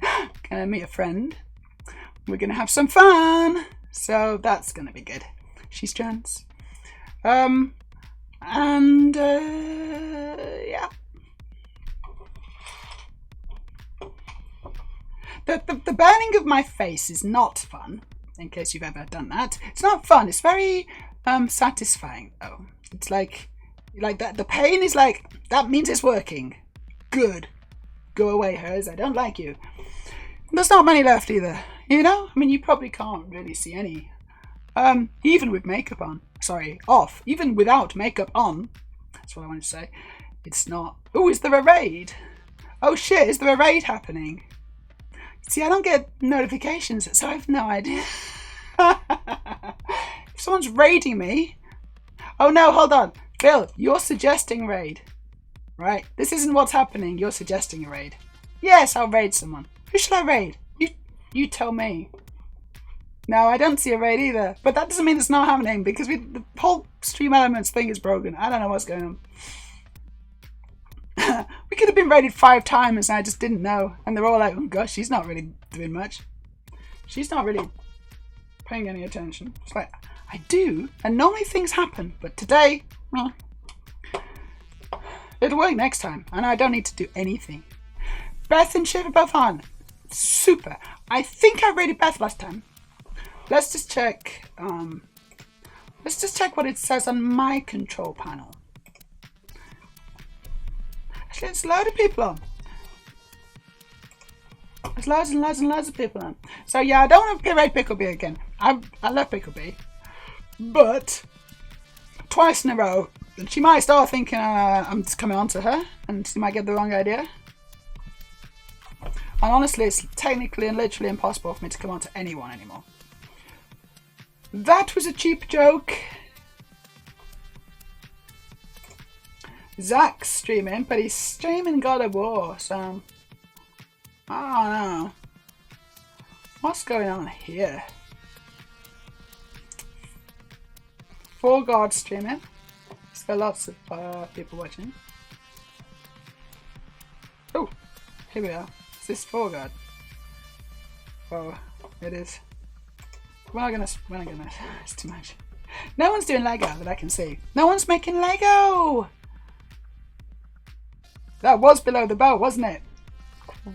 Going to meet a friend. We're going to have some fun. So that's going to be good. She's trans. Yeah. The burning of my face is not fun. In case you've ever done that. It's not fun. It's very satisfying though. It's like that. The pain is like, that means it's working. Good. Go away, hers. I don't like you. There's not many left either. You know? I mean, you probably can't really see any. Even with makeup on. Sorry, off. Even without makeup on. That's what I wanted to say. It's not. Oh, is there a raid? Oh shit, is there a raid happening? See, I don't get notifications, so I have no idea. If someone's raiding me. Oh no, hold on. Bill, you're suggesting raid. Right? This isn't what's happening. You're suggesting a raid. Yes, I'll raid someone. Who should I raid? You tell me. No, I don't see a raid either. But that doesn't mean it's not happening because the whole stream elements thing is broken. I don't know what's going on. We could have been raided 5 times and I just didn't know. And they're all like, oh gosh, she's not really doing much. She's not really paying any attention. It's like, I do, and normally things happen, but today, well, it'll work next time, and I don't need to do anything. Beth and Shiv are both on. Super. I think I rated Beth last time. Let's just check. Let's just check what it says on my control panel. Actually, there's a load of people on. There's loads and loads and loads of people on. So yeah, I don't want to raid Picklebee again. I love Picklebee. But twice in a row, she might start thinking I'm just coming on to her, and she might get the wrong idea. And honestly, it's technically and literally impossible for me to come on to anyone anymore. That was a cheap joke. Zach's streaming, but he's streaming God of War, so I don't know. What's going on here? For God streaming. There's got lots of people watching. Oh, here we are. Is this For God? Oh, it is. We're not gonna. It's too much. No one's doing Lego that I can see. No one's making Lego. That was below the belt, wasn't it?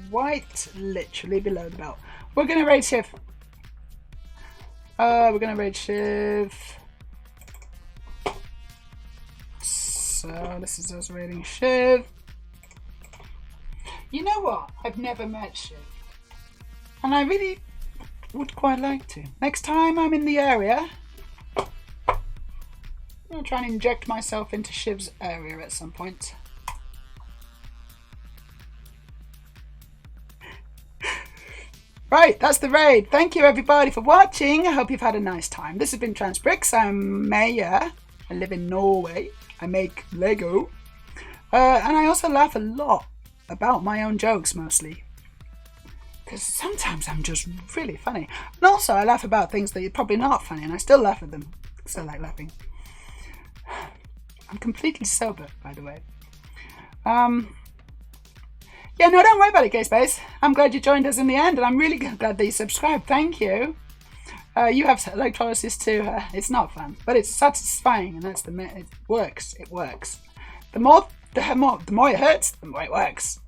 Quite literally below the belt. We're gonna raid Shiv. We're gonna raid Shiv. So this is us raiding Shiv. You know what? I've never met Shiv, and I really would quite like to. Next time I'm in the area, I'm gonna try and inject myself into Shiv's area at some point. Right, that's the raid. Thank you everybody for watching. I hope you've had a nice time. This has been Transbricks. I'm Meja. I live in Norway. I make Lego. And I also laugh a lot about my own jokes mostly. Because sometimes I'm just really funny. And also I laugh about things that are probably not funny and I still laugh at them. Because I like laughing. I'm completely sober, by the way. Yeah, no, don't worry about it, K-Space. I'm glad you joined us in the end, and I'm really glad that you subscribed. Thank you. You have electrolysis too. It's not fun, but it's satisfying, and that's it works. It works. The more it hurts, the more it works.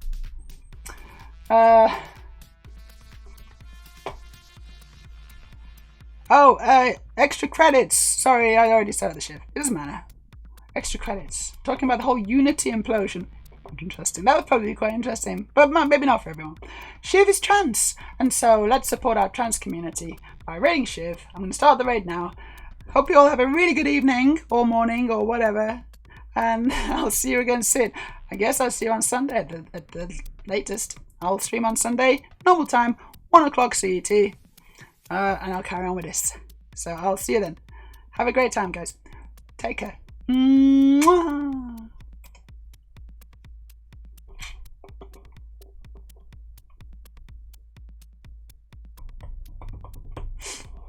Extra credits. Sorry, I already started the shift. It doesn't matter. Extra credits. Talking about the whole Unity implosion. Interesting. That would probably be quite interesting, but maybe not for everyone. Shiv is trans, and so let's support our trans community by raiding Shiv. I'm going to start the raid now. Hope you all have a really good evening, or morning, or whatever, and I'll see you again soon. I guess I'll see you on Sunday at the latest. I'll stream on Sunday, normal time, 1 o'clock CET, and I'll carry on with this. So I'll see you then. Have a great time, guys. Take care. Mwah.